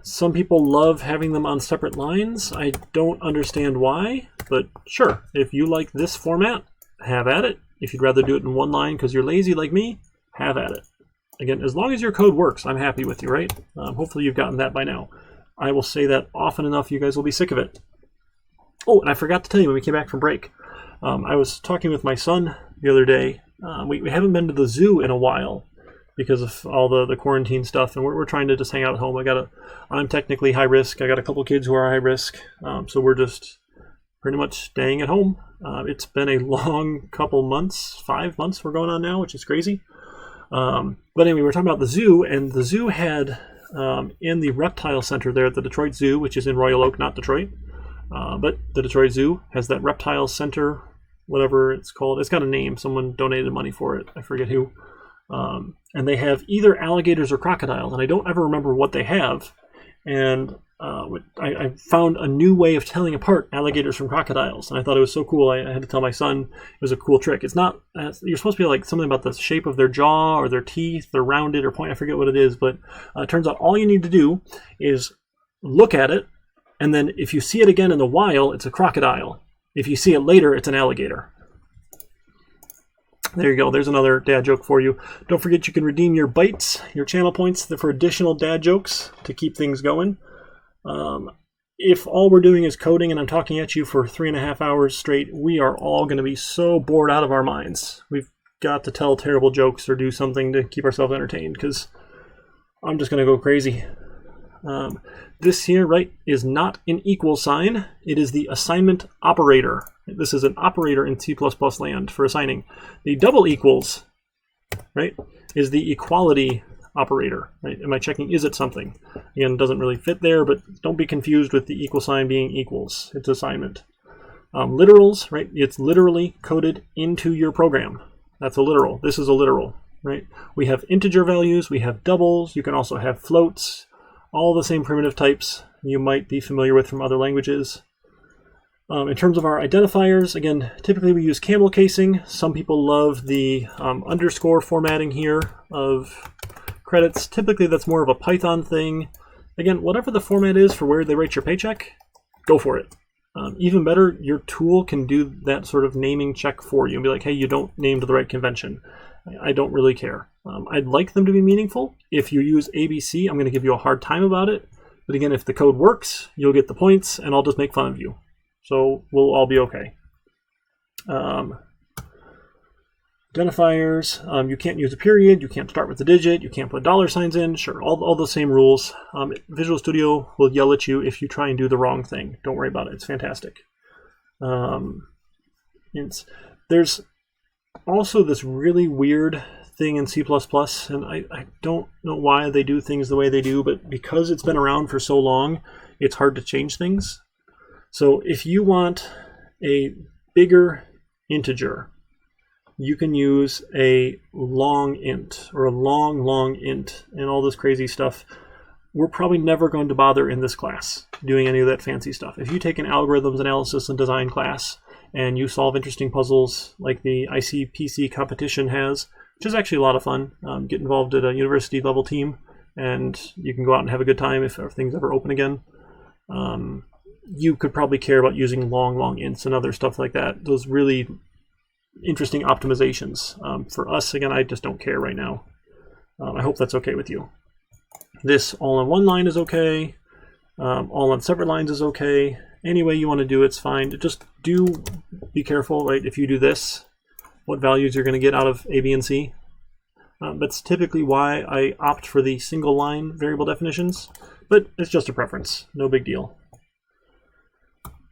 Some people love having them on separate lines. I don't understand why, but sure, if you like this format, have at it. If you'd rather do it in one line because you're lazy like me, have at it. Again, as long as your code works, I'm happy with you, right? Hopefully you've gotten that by now. I will say that often enough, you guys will be sick of it. Oh, and I forgot to tell you when we came back from break. I was talking with my son the other day. We haven't been to the zoo in a while because of all the quarantine stuff, and we're trying to just hang out at home. I'm technically high risk. I got a couple kids who are high risk, so we're just pretty much staying at home. It's been a long couple months, 5 months we're going on now, which is crazy. But anyway, we're talking about the zoo, and the zoo had in the reptile center there at the Detroit Zoo, which is in Royal Oak, not Detroit, but the Detroit Zoo has that reptile center, whatever it's called. It's got a name. Someone donated money for it. I forget who. And they have either alligators or crocodiles, and I don't ever remember what they have. And I found a new way of telling apart alligators from crocodiles, and I thought it was so cool. I had to tell my son it was a cool trick. It's not, you're supposed to be like something about the shape of their jaw or their teeth, they're rounded or point, I forget what it is, but it turns out all you need to do is look at it, and then if you see it again in the wild, it's a crocodile. If you see it later, it's an alligator. There you go. There's another dad joke for you. Don't forget you can redeem your bites, your channel points, for additional dad jokes to keep things going. If all we're doing is coding and I'm talking at you for 3.5 hours straight, we are all going to be so bored out of our minds. We've got to tell terrible jokes or do something to keep ourselves entertained, because I'm just going to go crazy. This here, right, is not an equal sign. It is the assignment operator. This is an operator in C++ land for assigning. The double equals, right, is the equality operator. Right? Am I checking, is it something? Again, it doesn't really fit there, but don't be confused with the equal sign being equals. It's assignment. Literals, right, it's literally coded into your program. That's a literal. This is a literal, right? We have integer values, we have doubles, you can also have floats, all the same primitive types you might be familiar with from other languages. In terms of our identifiers, again, typically we use camel casing. Some people love the underscore formatting here of credits. Typically that's more of a Python thing. Again, whatever the format is for where they write your paycheck, go for it. Even better, your tool can do that sort of naming check for you and be like, hey, you don't name to the right convention. I don't really care. I'd like them to be meaningful. If you use ABC, I'm going to give you a hard time about it. But again, if the code works, you'll get the points and I'll just make fun of you. So we'll all be okay. Identifiers, you can't use a period, you can't start with a digit, you can't put $signs in, sure, all the same rules. Visual Studio will yell at you if you try and do the wrong thing. Don't worry about it, it's fantastic. There's also this really weird thing in C++, and I don't know why they do things the way they do, but because it's been around for so long, it's hard to change things. So if you want a bigger integer, you can use a long int or a long int and all this crazy stuff. We're probably never going to bother in this class doing any of that fancy stuff. If you take an algorithms analysis and design class and you solve interesting puzzles like the ICPC competition has, which is actually a lot of fun, get involved at a university level team and you can go out and have a good time if things ever open again. You could probably care about using long ints and other stuff like that. Those really interesting optimizations. For us, again, I just don't care right now. I hope that's okay with you. This all on one line is okay. All on separate lines is okay. Any way you want to do it's fine. Just be careful, right? If you do this, what values you're going to get out of A, B, and C. That's typically why I opt for the single line variable definitions, but it's just a preference. No big deal.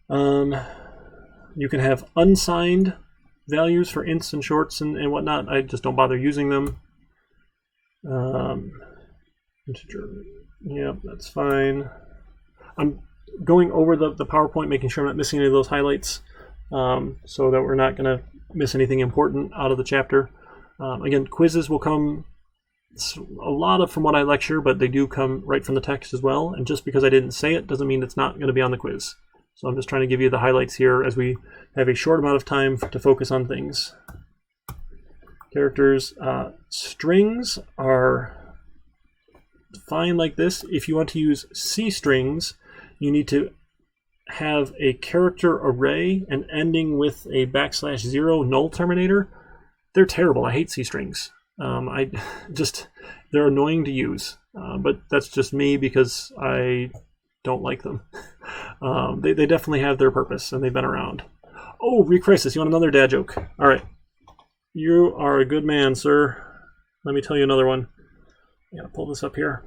You can have unsigned values for ints and shorts and whatnot. I just don't bother using them. Integer, yeah, that's fine. I'm going over the PowerPoint, making sure I'm not missing any of those highlights, so that we're not going to miss anything important out of the chapter. Again, quizzes will come a lot of from what I lecture, but they do come right from the text as well. And just because I didn't say it doesn't mean it's not going to be on the quiz. So I'm just trying to give you the highlights here as we have a short amount of time to focus on things. Characters, strings are fine like this. If you want to use C strings, you need to have a character array and ending with a \0 null terminator. They're terrible. I hate C strings. They're annoying to use, but that's just me because I don't like them. They definitely have their purpose and they've been around. Oh, Recrisis, you want another dad joke? All right. You are a good man, sir. Let me tell you another one. I gotta pull this up here.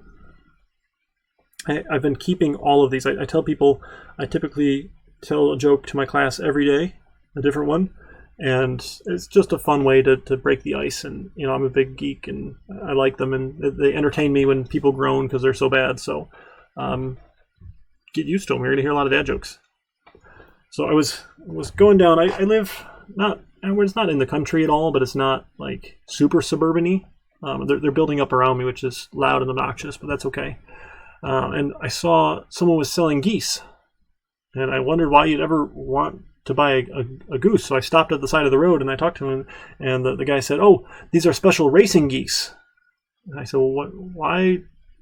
I've been keeping all of these. I tell people, I typically tell a joke to my class every day, a different one, and it's just a fun way to break the ice. And you know, I'm a big geek and I like them, and they entertain me when people groan because they're so bad. So get used to them. You're gonna hear a lot of dad jokes. So I was going down. I live it's not in the country at all, but it's not like super suburban-y. They're building up around me, which is loud and obnoxious, but that's okay. And I saw someone was selling geese, and I wondered why you'd ever want to buy a goose. So I stopped at the side of the road and I talked to him, and the guy said, "Oh, these are special racing geese." And I said, "Well, why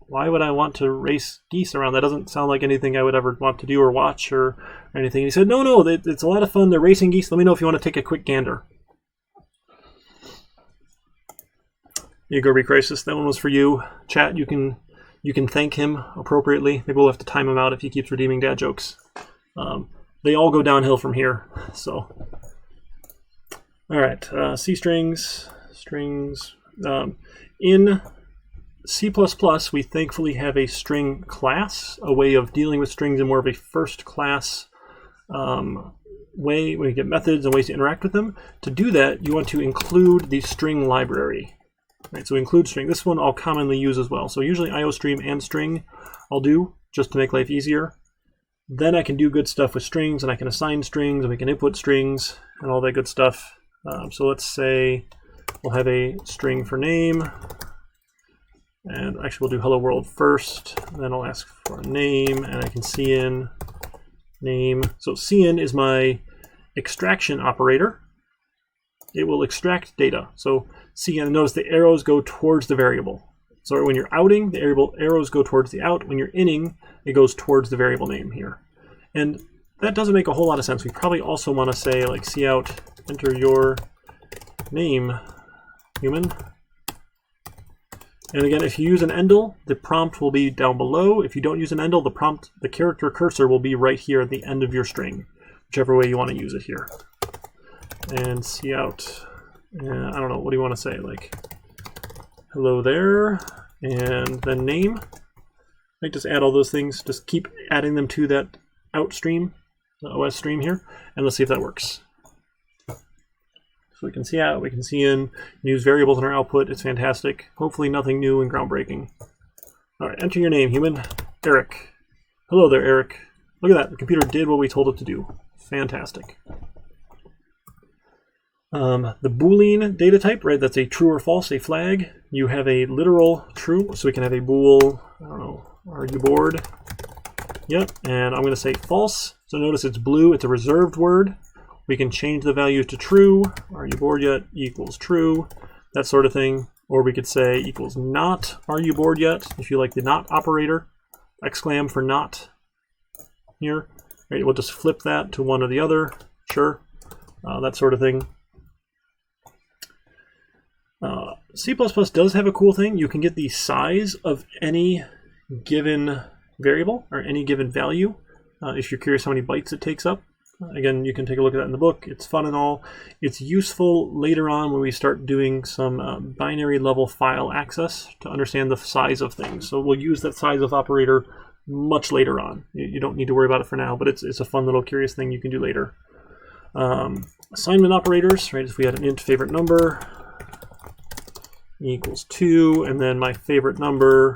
would I want to race geese around? That doesn't sound like anything I would ever want to do or watch or anything." And he said, "No, it's a lot of fun. They're racing geese. Let me know if you want to take a quick gander." you go, Crisis. That one was for you. Chat, you can thank him appropriately. Maybe we'll have to time him out if he keeps redeeming dad jokes. They all go downhill from here. So, all right. C strings. In C++, we thankfully have a string class, a way of dealing with strings in more of a first class way. We get methods and ways to interact with them. To do that, you want to include the string library. Right, so include string. This one I'll commonly use as well. So usually IOStream and string I'll do just to make life easier. Then I can do good stuff with strings, and I can assign strings, and we can input strings and all that good stuff. So let's say we'll have a string for name. And actually we'll do hello world first. Then I'll ask for a name, and I can cin name. So cin is my extraction operator. It will extract data. So cin, notice the arrows go towards the variable. So when you're outing, the arrows go towards the out. When you're inning, it goes towards the variable name here. And that doesn't make a whole lot of sense. We probably also want to say like cout, enter your name, human. And again, if you use an endl, the prompt will be down below. If you don't use an endl, the character cursor will be right here at the end of your string, whichever way you want to use it here. And cout, I don't know, what do you want to say? Like, hello there, and then name. Right, just add all those things. Just keep adding them to that out stream, the OS stream here, and let's see if that works. So we can see out, we can see in, use variables in our output. It's fantastic. Hopefully nothing new and groundbreaking. All right, enter your name, human. Eric. Hello there, Eric. Look at that. The computer did what we told it to do. Fantastic. The Boolean data type, right? That's a true or false, a flag. You have a literal true, so we can have a bool, I don't know, are you bored? Yep, and I'm going to say false. So notice it's blue, it's a reserved word. We can change the value to true. Are you bored yet? Equals true, that sort of thing. Or we could say equals not, are you bored yet? If you like the not operator, exclam for not here. Right, we'll just flip that to one or the other, sure, that sort of thing. C++ does have a cool thing. You can get the size of any given variable or any given value if you're curious how many bytes it takes up. Again, you can take a look at that in the book. It's fun and all. It's useful later on when we start doing some binary level file access to understand the size of things. So we'll use that size of operator much later on. You don't need to worry about it for now, but it's a fun little curious thing you can do later. Assignment operators, right? If we had an int favorite number equals 2, and then my favorite number,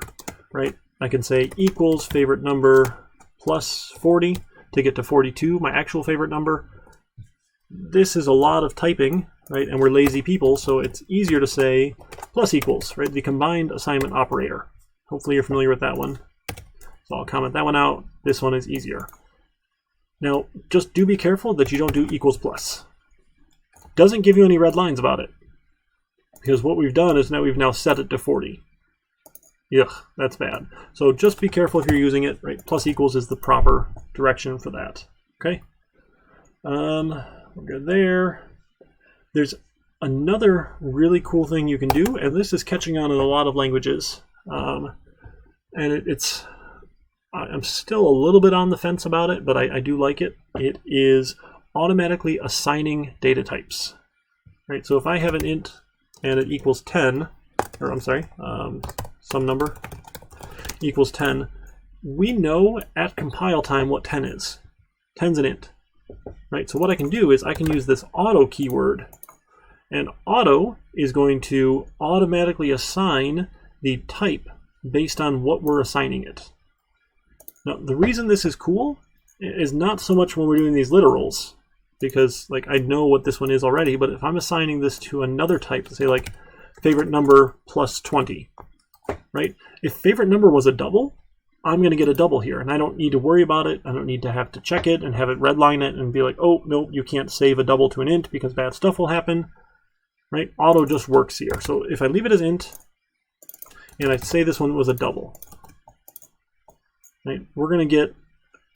right? I can say equals favorite number plus 40 to get to 42, my actual favorite number. This is a lot of typing, right? And we're lazy people, so it's easier to say plus equals, right? The combined assignment operator. Hopefully you're familiar with that one. So I'll comment that one out. This one is easier. Now, just do be careful that you don't do equals plus. Doesn't give you any red lines about it. Because what we've done is we've now set it to 40. Ugh, that's bad. So just be careful if you're using it, right? Plus equals is the proper direction for that, okay? We'll go there. There's another really cool thing you can do, and this is catching on in a lot of languages. And I'm still a little bit on the fence about it, but I do like it. It is automatically assigning data types, right? So if I have an int and it equals 10, or I'm sorry, some number equals 10, we know at compile time what 10 is. 10's an int, right? So what I can do is I can use this auto keyword, and auto is going to automatically assign the type based on what we're assigning it. Now, the reason this is cool is not so much when we're doing these literals, because like I know what this one is already, but if I'm assigning this to another type, say like favorite number plus 20, right? If favorite number was a double, I'm going to get a double here, and I don't need to worry about it. I don't need to have to check it and have it redline it and be like, oh, no, you can't save a double to an int because bad stuff will happen, right? Auto just works here. So if I leave it as int, and I say this one was a double, right? We're going to get,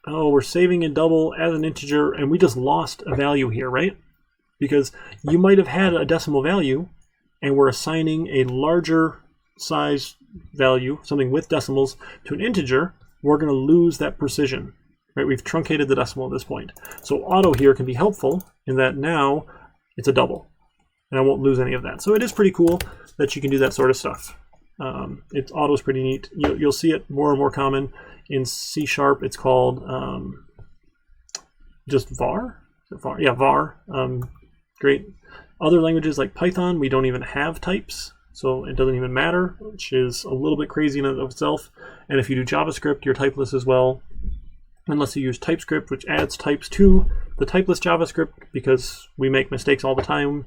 oh, we're saving a double as an integer, and we just lost a value here, right? Because you might have had a decimal value, and we're assigning a larger size value, something with decimals, to an integer, we're going to lose that precision. Right? We've truncated the decimal at this point. So auto here can be helpful in that now it's a double, and I won't lose any of that. So it is pretty cool that you can do that sort of stuff. Auto is pretty neat. You'll see it more and more common in C#. It's called just var. var. Yeah, var. Great. Other languages like Python, we don't even have types, so it doesn't even matter, which is a little bit crazy in and of itself. And if you do JavaScript, you're typeless as well, unless you use TypeScript, which adds types to the typeless JavaScript, because we make mistakes all the time.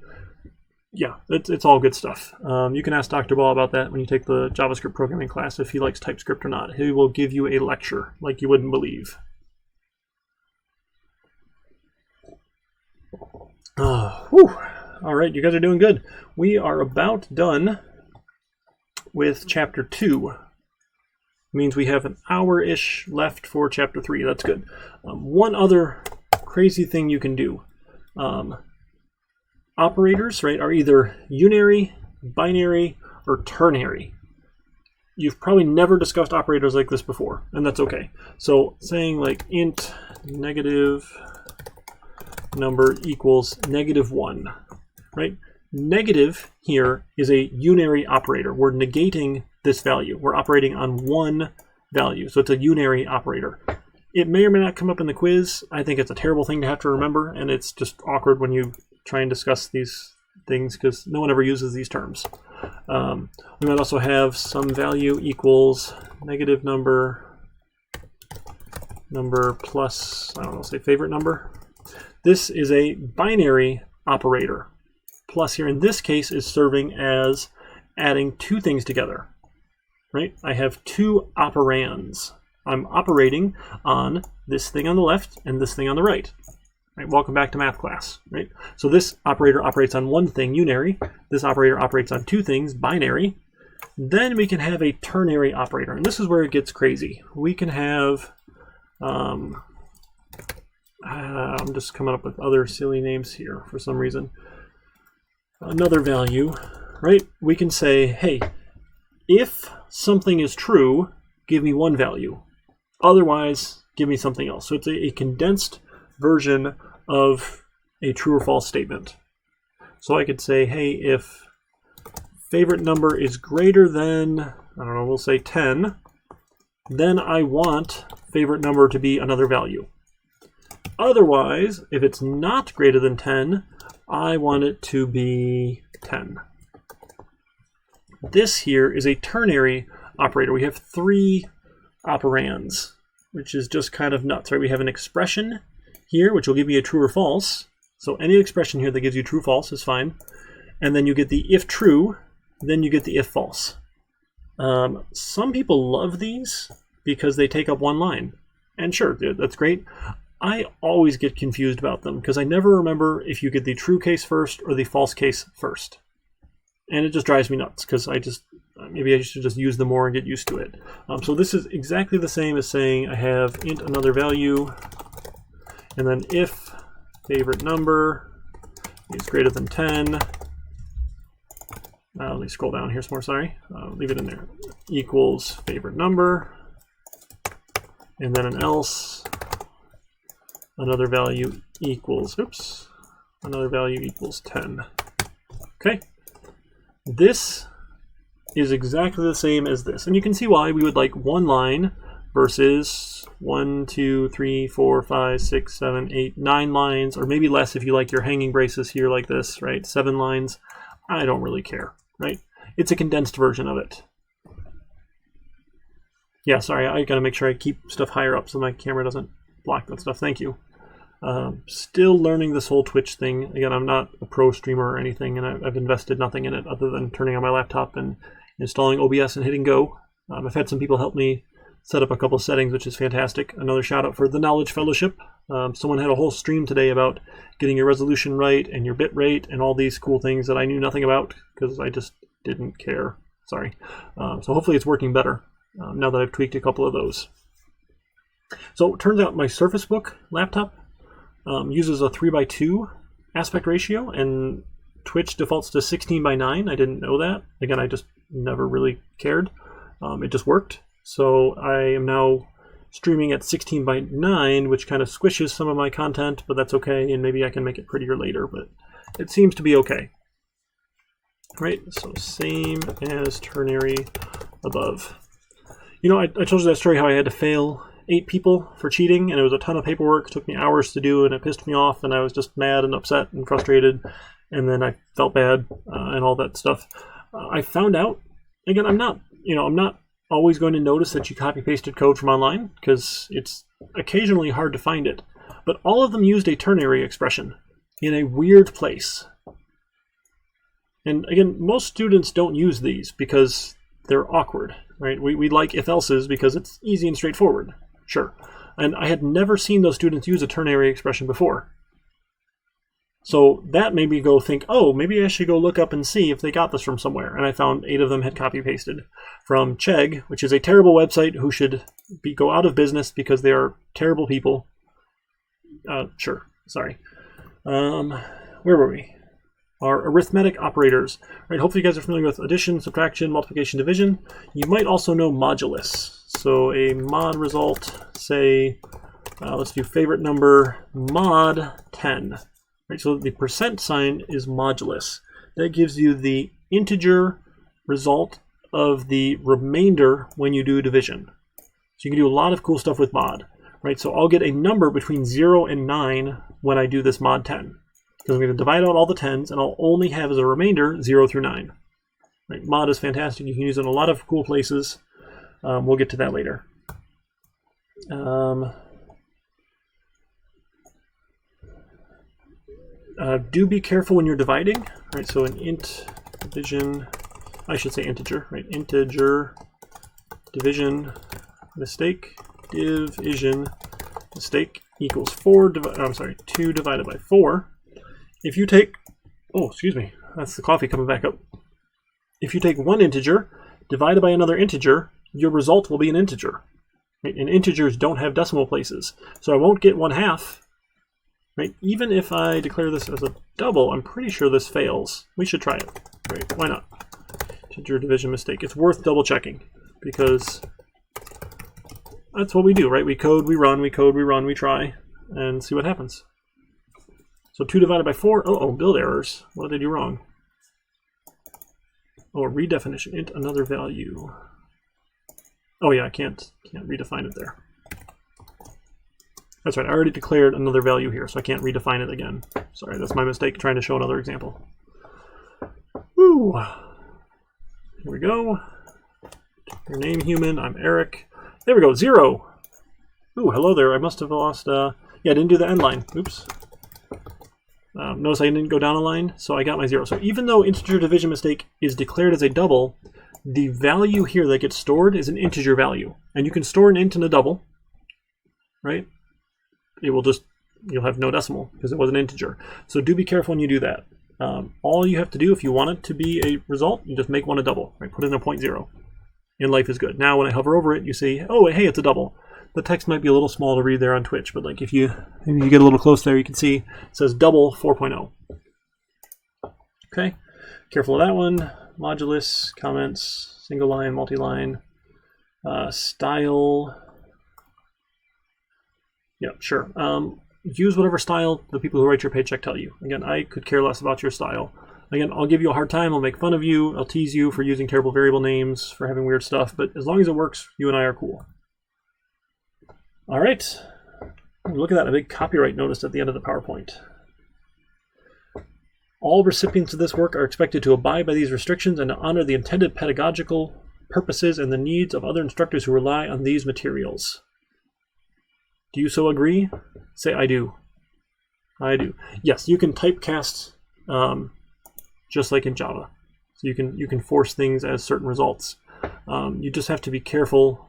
Yeah, it's all good stuff. You can ask Dr. Ball about that when you take the JavaScript programming class, if he likes TypeScript or not. He will give you a lecture like you wouldn't believe. All right, you guys are doing good. We are about done with Chapter 2. Means we have an hour-ish left for Chapter 3. That's good. One other crazy thing you can do. Operators, right, are either unary, binary, or ternary. You've probably never discussed operators like this before, and that's okay. So saying like int negative number equals -1, right? Negative here is a unary operator. We're negating this value. We're operating on one value, so it's a unary operator. It may or may not come up in the quiz. I think it's a terrible thing to have to remember, and it's just awkward when you try and discuss these things because no one ever uses these terms. We might also have some value equals negative number plus, I don't know, say favorite number. This is a binary operator. Plus here in this case is serving as adding two things together, right? I have two operands. I'm operating on this thing on the left and this thing on the right. Right, welcome back to math class, right? So this operator operates on one thing, unary. This operator operates on two things, binary. Then we can have a ternary operator, and this is where it gets crazy. We can have, I'm just coming up with other silly names here for some reason. Another value, right? We can say, hey, if something is true, give me one value. Otherwise, give me something else. So it's a condensed version of a true or false statement. So I could say, hey, if favorite number is greater than, I don't know, we'll say 10, then I want favorite number to be another value. Otherwise, if it's not greater than 10, I want it to be 10. This here is a ternary operator. We have three operands, which is just kind of nuts, right? We have an expression here, which will give me a true or false. So any expression here that gives you true false is fine. And then you get the if true, then you get the if false. Some people love these because they take up one line. And sure, that's great. I always get confused about them because I never remember if you get the true case first or the false case first. And it just drives me nuts because maybe I should just use them more and get used to it. So this is exactly the same as saying I have int another value, and then if favorite number is greater than 10, let me scroll down here some more, sorry. Leave it in there. Equals favorite number, and then an else, another value equals, another value equals 10. Okay. This is exactly the same as this. And you can see why we would like one line versus 1, 2, 3, 4, 5, 6, 7, 8, 9 lines, or maybe less if you like your hanging braces here like this, right? 7 lines. I don't really care, right? It's a condensed version of it. Yeah, sorry, I gotta make sure I keep stuff higher up so my camera doesn't block that stuff. Thank you. Still learning this whole Twitch thing. Again, I'm not a pro streamer or anything, and I've invested nothing in it other than turning on my laptop and installing OBS and hitting go. I've had some people help me set up a couple settings, which is fantastic. Another shout out for the Knowledge Fellowship. Someone had a whole stream today about getting your resolution right and your bit rate and all these cool things that I knew nothing about because I just didn't care. Sorry. So hopefully it's working better now that I've tweaked a couple of those. So it turns out my Surface Book laptop uses a 3:2 aspect ratio, and Twitch defaults to 16 by 9. I didn't know that. Again, I just never really cared. It just worked. So I am now streaming at 16 by 9, which kind of squishes some of my content, but that's okay, and maybe I can make it prettier later, but it seems to be okay. Right, so same as ternary above. You know, I told you that story how I had to fail 8 people for cheating, and it was a ton of paperwork. It took me hours to do, and it pissed me off, and I was just mad and upset and frustrated, and then I felt bad and all that stuff. I found out, again, I'm not always going to notice that you copy-pasted code from online, because it's occasionally hard to find it. But all of them used a ternary expression in a weird place. And again, most students don't use these because they're awkward, right? We like if-elses because it's easy and straightforward, sure. And I had never seen those students use a ternary expression before. So that made me go think, oh, maybe I should go look up and see if they got this from somewhere. And I found 8 of them had copy-pasted from Chegg, which is a terrible website who should go out of business because they are terrible people. Sure, sorry. Where were we? Our arithmetic operators. Right, hopefully you guys are familiar with addition, subtraction, multiplication, division. You might also know modulus. So a mod result, say, let's do favorite number, mod 10. Right, so the percent sign is modulus. That gives you the integer result of the remainder when you do division. So you can do a lot of cool stuff with mod. Right, so I'll get a number between 0 and 9 when I do this mod 10. Because I'm going to divide out all the 10s, and I'll only have as a remainder 0 through 9. Right, mod is fantastic. You can use it in a lot of cool places. We'll get to that later. Do be careful when you're dividing. Right, so an int division, I should say integer, right? Integer division mistake, division mistake equals 2 divided by 4. If you take, oh, excuse me, that's the coffee coming back up. If you take one integer divided by another integer, your result will be an integer. Right? And integers don't have decimal places. So I won't get 1/2. Right? Even if I declare this as a double, I'm pretty sure this fails. We should try it. Right? Why not? Integer division mistake. It's worth double checking because that's what we do, right? We code, we run, we code, we run, we try, and see what happens. So 2 divided by 4, build errors. What did I do wrong? Oh, redefinition, int another value. Oh yeah, I can't redefine it there. That's right, I already declared another value here, so I can't redefine it again. Sorry, that's my mistake trying to show another example. Woo! Here we go. Your name human, I'm Eric. There we go, 0. Ooh, hello there, I must have lost, yeah, I didn't do the end line, oops. Notice I didn't go down a line, so I got my 0. So even though integer division mistake is declared as a double, the value here that gets stored is an integer value. And you can store an int in a double, right? It will just, you'll have no decimal because it was an integer. So do be careful when you do that. All you have to do if you want it to be a result, you just make one a double, right? Put in a 0.0, and life is good. Now when I hover over it, you see, oh, hey, it's a double. The text might be a little small to read there on Twitch, but like if you get a little close there, you can see it says double 4.0. Okay, careful of that one. Modulus, comments, single line, multi-line, style. Yeah, sure. Use whatever style the people who write your paycheck tell you. Again, I could care less about your style. Again, I'll give you a hard time, I'll make fun of you, I'll tease you for using terrible variable names, for having weird stuff, but as long as it works, you and I are cool. All right, look at that, a big copyright notice at the end of the PowerPoint. All recipients of this work are expected to abide by these restrictions and to honor the intended pedagogical purposes and the needs of other instructors who rely on these materials. Do you so agree? Say, I do. I do. Yes, you can typecast just like in Java. So you can force things as certain results. You just have to be careful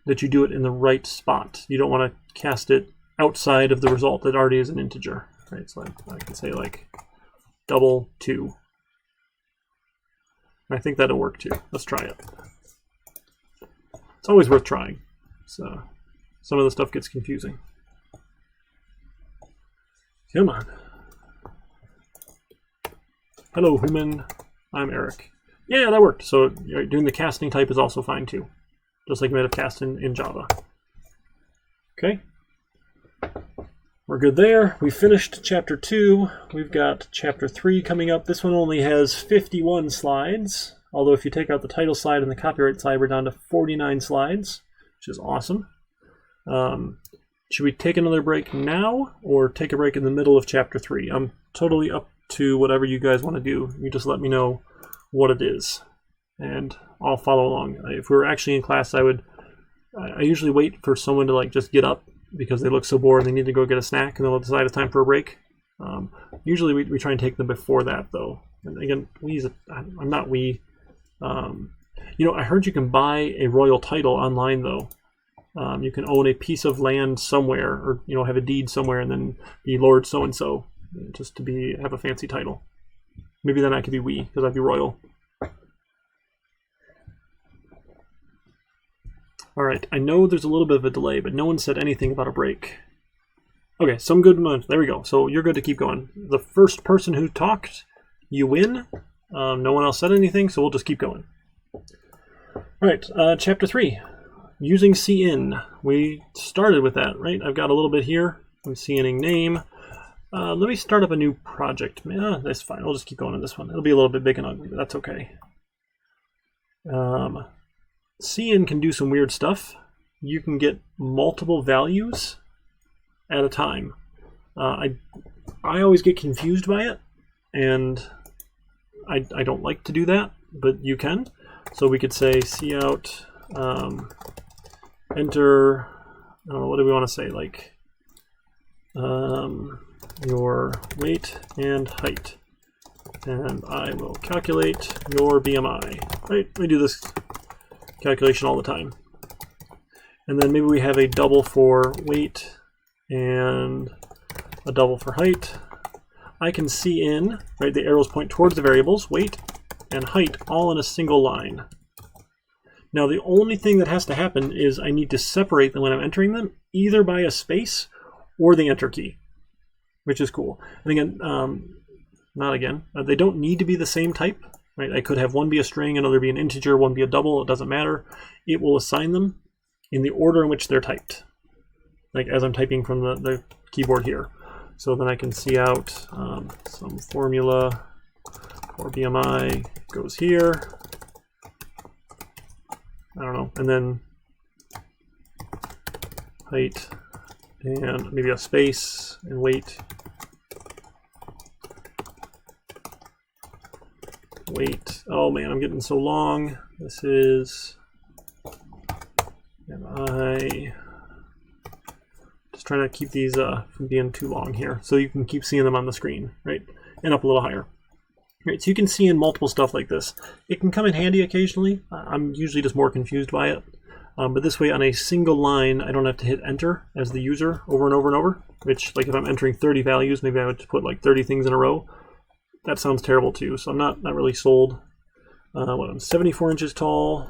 that you do it in the right spot. You don't want to cast it outside of the result that already is an integer. Right? So I can say like double 2. I think that'll work too. Let's try it. It's always worth trying. So some of the stuff gets confusing. Come on. Hello, human. I'm Eric. Yeah, that worked. So doing the casting type is also fine too, just like you might have cast in Java. Okay. We're good there. We finished chapter 2. We've got chapter 3 coming up. This one only has 51 slides. Although if you take out the title slide and the copyright slide, we're down to 49 slides, which is awesome. Should we take another break now or take a break in the middle of chapter 3? I'm totally up to whatever you guys want to do. You just let me know what it is, and I'll follow along. If we were actually in class, I usually wait for someone to like just get up because they look so bored and they need to go get a snack, and they'll decide it's time for a break. Usually we try and take them before that, though. And again, I'm not we. You know, I heard you can buy a royal title online, though. You can own a piece of land somewhere, or have a deed somewhere, and then be Lord so and so, just to have a fancy title. Maybe then I could be we, because I'd be royal. All right, I know there's a little bit of a delay, but no one said anything about a break. Okay, some good moments. There we go. So you're good to keep going. The first person who talked, you win. No one else said anything, so we'll just keep going. All right, chapter 3, using CIN. We started with that, right? I've got a little bit here. I'm CINing name. Let me start up a new project. That's fine. I'll just keep going on this one. It'll be a little bit big and ugly, but that's okay. CIN can do some weird stuff. You can get multiple values at a time. I always get confused by it, and I don't like to do that, but you can. So we could say cout enter, I don't know, what do we want to say, like your weight and height, and I will calculate your BMI, right? We do this calculation all the time. And then maybe we have a double for weight and a double for height. I can CIN, right? The arrows point towards the variables, weight and height, all in a single line. Now the only thing that has to happen is I need to separate them when I'm entering them, either by a space or the enter key, which is cool. And again, they don't need to be the same type, right? I could have one be a string, another be an integer, one be a double, it doesn't matter. It will assign them in the order in which they're typed, like as I'm typing from the keyboard here. So then I can cout some formula for BMI goes here. I don't know, and then height and maybe a space and weight. Oh man, I'm getting so long. This is, and I just trying to keep these from being too long here, so you can keep seeing them on the screen, right? And up a little higher. Right, so you can see in multiple stuff like this. It can come in handy occasionally. I'm usually just more confused by it. But this way, on a single line, I don't have to hit enter as the user over and over and over, which, like if I'm entering 30 values, maybe I would just put like 30 things in a row. That sounds terrible too, so I'm not really sold. I'm 74 inches tall,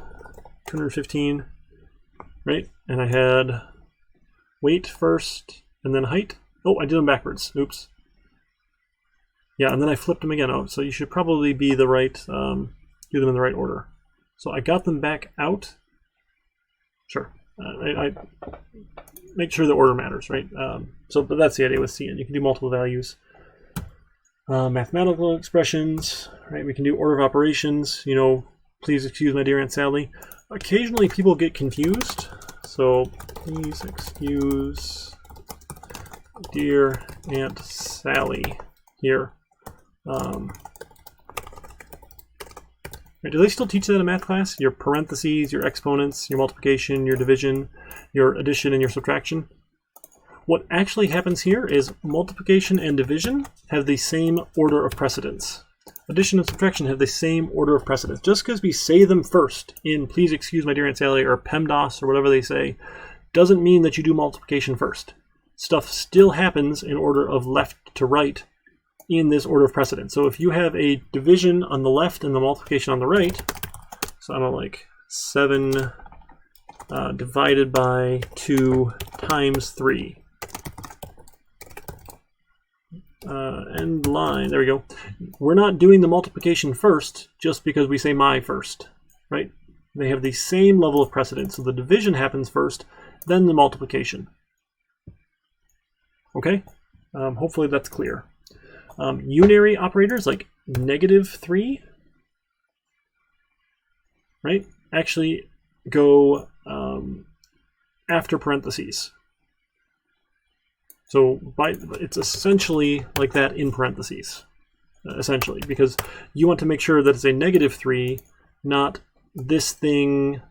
215, right? And I had weight first, and then height. Oh, I did them backwards. Oops. Yeah, and then I flipped them again out, so you should probably be the right, do them in the right order. So I got them back out. Sure. I make sure the order matters, right? But that's the idea with CIN. You can do multiple values. Mathematical expressions, right? We can do order of operations. Please excuse my dear Aunt Sally. Occasionally people get confused. So please excuse dear Aunt Sally here. Do they still teach that in math class? Your parentheses, your exponents, your multiplication, your division, your addition, and your subtraction? What actually happens here is multiplication and division have the same order of precedence. Addition and subtraction have the same order of precedence. Just because we say them first in please excuse my dear Aunt Sally or PEMDAS or whatever they say, doesn't mean that you do multiplication first. Stuff still happens in order of left to right in this order of precedence. So if you have a division on the left and the multiplication on the right, so I don't know, like 7 divided by 2 times 3. end line. There we go. We're not doing the multiplication first just because we say my first, right? They have the same level of precedence. So the division happens first, then the multiplication. Okay? Hopefully that's clear. Unary operators like -3, right, actually go after parentheses. So it's essentially like that in parentheses, essentially, because you want to make sure that it's a -3, not this thing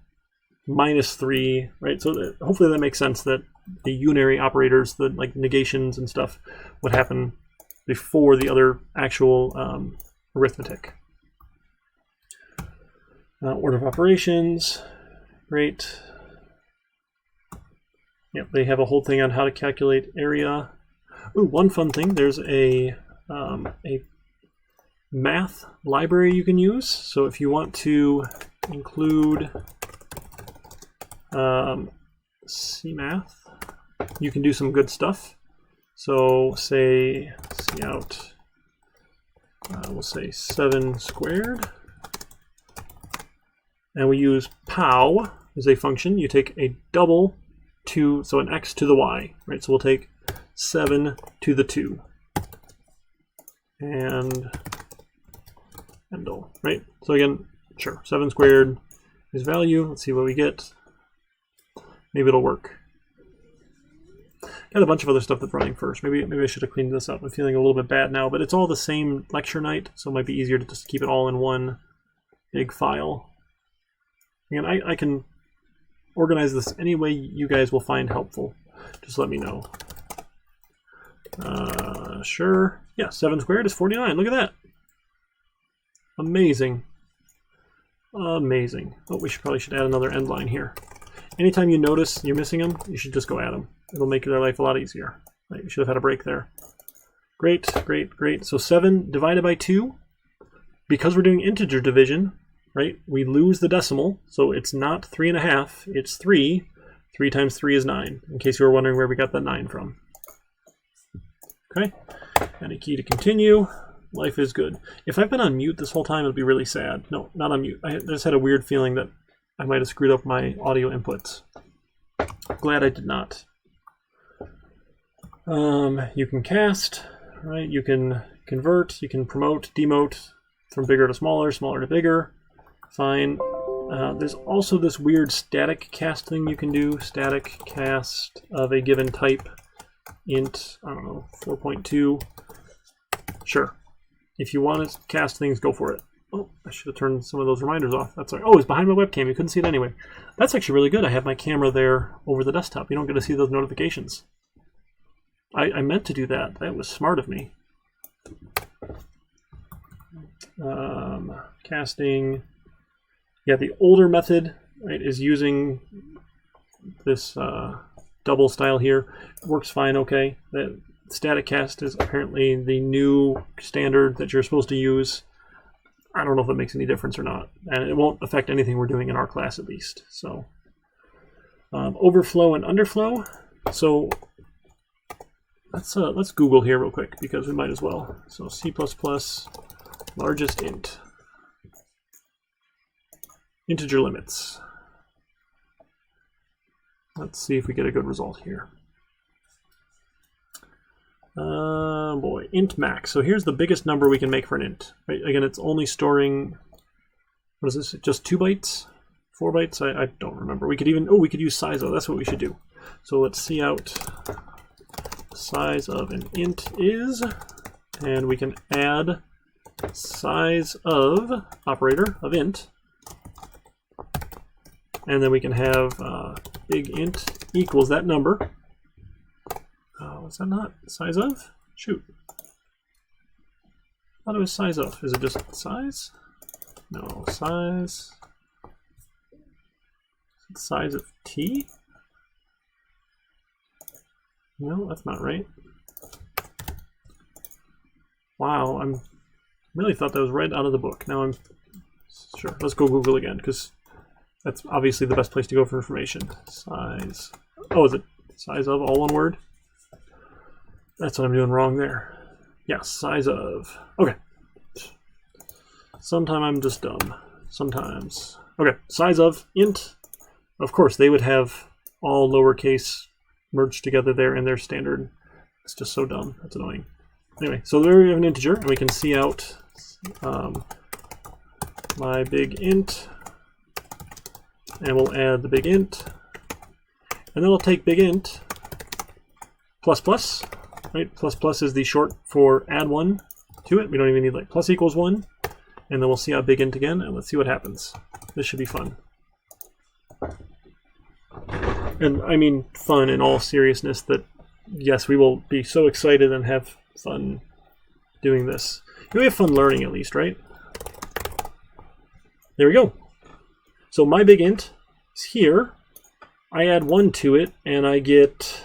-3, right? So hopefully that makes sense that the unary operators, the like negations and stuff, would happen before the other actual arithmetic. Order of operations, great. Yep, they have a whole thing on how to calculate area. Ooh, one fun thing, there's a math library you can use. So if you want to include CMath, you can do some good stuff. So say cout, we'll say 7 squared, and we use pow as a function. You take a double to, so an x to the y, right? So we'll take 7 to the 2 and handle, right? So again, sure, 7 squared is value. Let's see what we get. Maybe it'll work. Got a bunch of other stuff that's running first. Maybe I should have cleaned this up. I'm feeling a little bit bad now, but it's all the same lecture night, so it might be easier to just keep it all in one big file. And I can organize this any way you guys will find helpful. Just let me know. Sure. Yeah, 7 squared is 49. Look at that. Amazing. Amazing. Oh, we probably should add another end line here. Anytime you notice you're missing them, you should just go add them. It'll make their life a lot easier. Right, you should have had a break there. Great, great, great. So 7 divided by 2. Because we're doing integer division, right, we lose the decimal. So it's not 3.5, it's 3. 3 times 3 is 9, in case you were wondering where we got that 9 from. Okay, and a key to continue. Life is good. If I've been on mute this whole time, it'll be really sad. No, not on mute. I just had a weird feeling that I might have screwed up my audio inputs. Glad I did not. You can cast, right? You can convert, you can promote, demote from bigger to smaller, smaller to bigger. Fine. There's also this weird static cast thing you can do. Static cast of a given type. Int, I don't know, 4.2. Sure. If you want to cast things, go for it. Oh, I should have turned some of those reminders off. That's all right. Oh, it's behind my webcam. You couldn't see it anyway. That's actually really good. I have my camera there over the desktop. You don't get to see those notifications. I meant to do that. That was smart of me. Casting. Yeah, the older method, right, is using this double style here. It works fine, okay. The static cast is apparently the new standard that you're supposed to use. I don't know if it makes any difference or not, and it won't affect anything we're doing in our class at least. So, overflow and underflow. So let's Google here real quick because we might as well. So C++ largest int, integer limits. Let's see if we get a good result here. Boy, int max. So here's the biggest number we can make for an int. Right? Again, it's only storing, what is this, just 2 bytes? 4 bytes? I don't remember. We could even, we could use size of. That's what we should do. So let's see out the size of an int is, and we can add size of operator of int, and then we can have big int equals that number. Is that not size of? Shoot. I thought it was size of. Is it just size? No, size. Is it size of t? No, that's not right. Wow, I really thought that was right out of the book. Now I'm sure. Let's go Google again because that's obviously the best place to go for information. Size. Oh, is it size of all one word? That's what I'm doing wrong there. Yeah, size of. Okay. Sometime I'm just dumb. Sometimes. Okay, size of int. Of course, they would have all lowercase merged together there in their standard. It's just so dumb. That's annoying. Anyway, so there we have an integer, and we can see out my big int, and we'll add the big int, and then we'll take big int plus plus, right? Plus plus is the short for add one to it. We don't even need like plus equals 1, and then we'll see out big int again, and let's see what happens. This should be fun. And I mean fun in all seriousness, that yes, we will be so excited and have fun doing this. We have fun learning at least, right? There we go. So my big int is here. I add 1 to it, and I get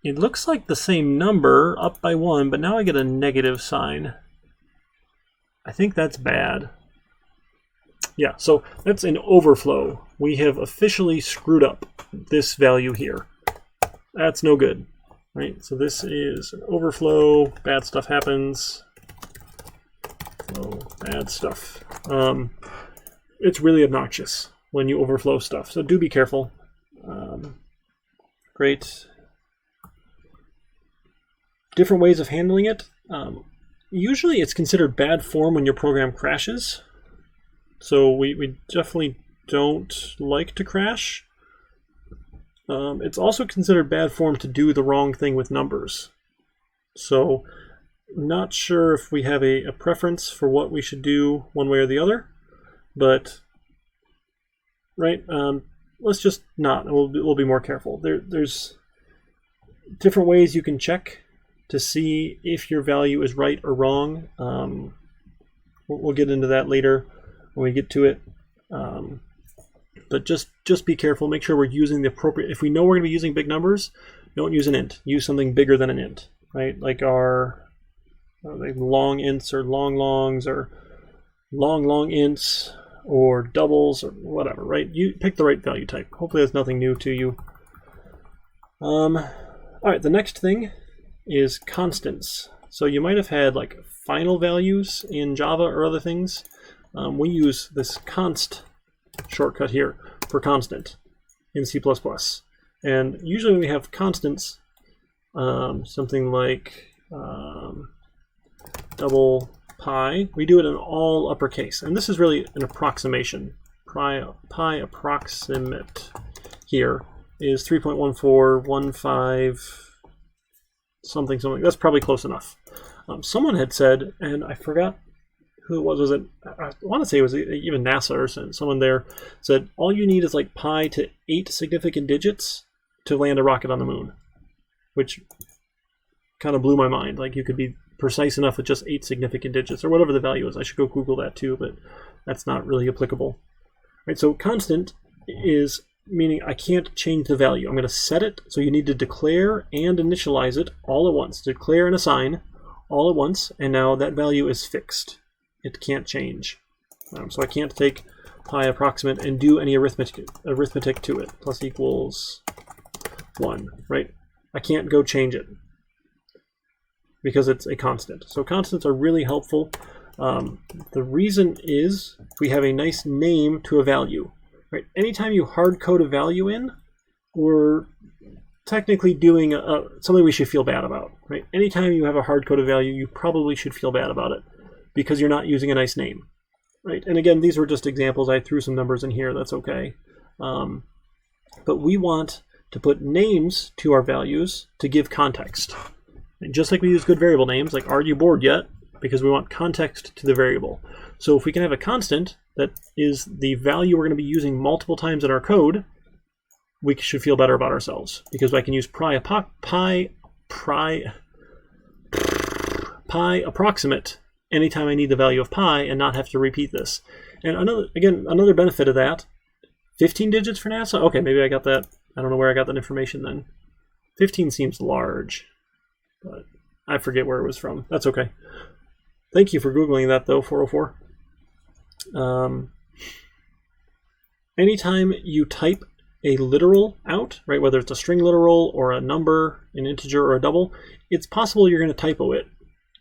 it looks like the same number up by 1, but now I get a negative sign. I think that's bad. Yeah, so that's an overflow. We have officially screwed up this value here. That's no good, right? So this is an overflow. Bad stuff happens. So bad stuff. It's really obnoxious when you overflow stuff, so do be careful. Great. Different ways of handling it. Usually it's considered bad form when your program crashes. So we definitely don't like to crash. It's also considered bad form to do the wrong thing with numbers. So not sure if we have a preference for what we should do one way or the other, but right, let's just not. We'll be more careful. There's different ways you can check to see if your value is right or wrong. We'll get into that later when we get to it. But just be careful. Make sure we're using the appropriate. If we know we're going to be using big numbers, don't use an int. Use something bigger than an int, right? Like our like long ints or long longs or long ints or doubles or whatever, right? You pick the right value type. Hopefully that's nothing new to you. All right, the next thing is constants. So you might have had like final values in Java or other things. We use this const shortcut here for constant in C++. And usually when we have constants, something like double pi, we do it in all uppercase. And this is really an approximation. Pi approximate here is 3.1415 something. That's probably close enough. Someone had said, and I forgot who it was. Was it? I want to say it was even NASA or someone there said all you need is like pi to 8 significant digits to land a rocket on the moon, which kind of blew my mind. Like you could be precise enough with just 8 significant digits or whatever the value is. I should go Google that too, but that's not really applicable. Right. So constant is meaning I can't change the value. I'm going to set it, so you need to declare and initialize it all at once. Declare and assign all at once, and now that value is fixed. It can't change. So I can't take pi approximate and do any arithmetic to it. Plus equals 1, right? I can't go change it because it's a constant. So constants are really helpful. The reason is we have a nice name to a value. Right. Anytime you hard code a value in, we're technically doing something we should feel bad about. Right. Anytime you have a hard coded value, you probably should feel bad about it because you're not using a nice name. Right. And again, these were just examples. I threw some numbers in here. That's okay. But we want to put names to our values to give context. And just like we use good variable names, like are you bored yet? Because we want context to the variable. So if we can have a constant that is the value we're going to be using multiple times in our code, we should feel better about ourselves because I can use pi approximate anytime I need the value of pi and not have to repeat this. And another benefit of that, 15 digits for NASA? Okay, maybe I got that. I don't know where I got that information then. 15 seems large, but I forget where it was from. That's okay. Thank you for Googling that though, 404. Anytime you type a literal out, right, whether it's a string literal or a number, an integer, or a double, it's possible you're going to typo it.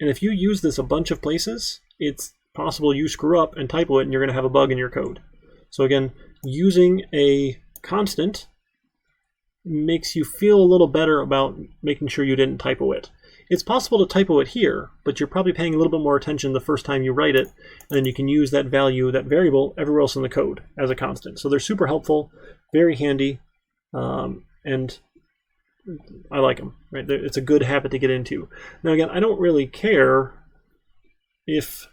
And if you use this a bunch of places, it's possible you screw up and typo it and you're going to have a bug in your code. So again, using a constant makes you feel a little better about making sure you didn't typo it. It's possible to typo it here, but you're probably paying a little bit more attention the first time you write it, and then you can use that value, that variable, everywhere else in the code as a constant. So they're super helpful, very handy, and I like them. Right? It's a good habit to get into. Now again, I don't really care if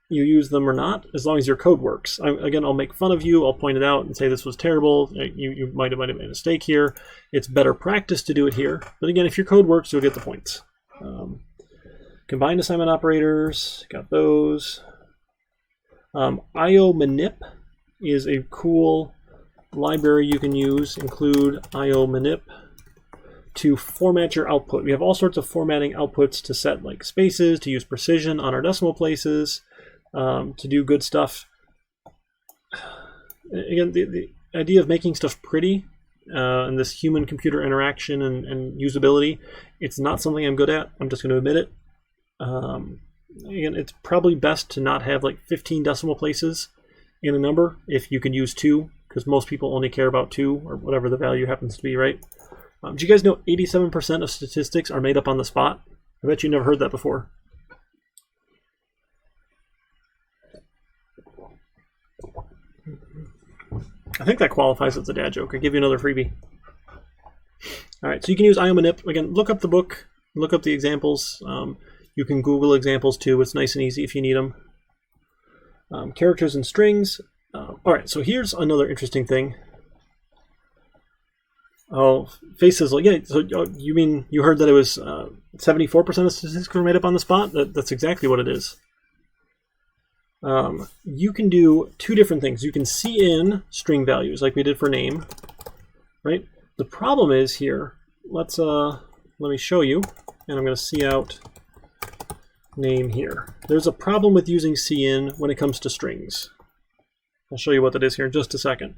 you use them or not, as long as your code works. Again, I'll make fun of you, I'll point it out and say this was terrible, you might have made a mistake here. It's better practice to do it here, but again, if your code works, you'll get the points. Combined assignment operators, got those. IO manip is a cool library you can use, include IO manip to format your output. We have all sorts of formatting outputs to set like spaces, to use precision on our decimal places, to do good stuff. Again, the idea of making stuff pretty and this human-computer interaction and usability, it's not something I'm good at. I'm just going to admit it. Again, it's probably best to not have like 15 decimal places in a number if you can use 2, because most people only care about 2 or whatever the value happens to be, right? Do you guys know 87% of statistics are made up on the spot? I bet you never heard that before. I think that qualifies as a dad joke. I'll give you another freebie. All right, so you can use IO manip. Again, look up the book, look up the examples. You can Google examples too. It's nice and easy if you need them. Characters and strings. All right, so here's another interesting thing. Oh, Face says, yeah, so you mean you heard that it was 74% of statistics were made up on the spot? That's exactly what it is. You can do 2 different things. You can cin string values like we did for name, right? The problem is here, let me show you, and I'm going to cout name here. There's a problem with using cin when it comes to strings. I'll show you what that is here in just a second.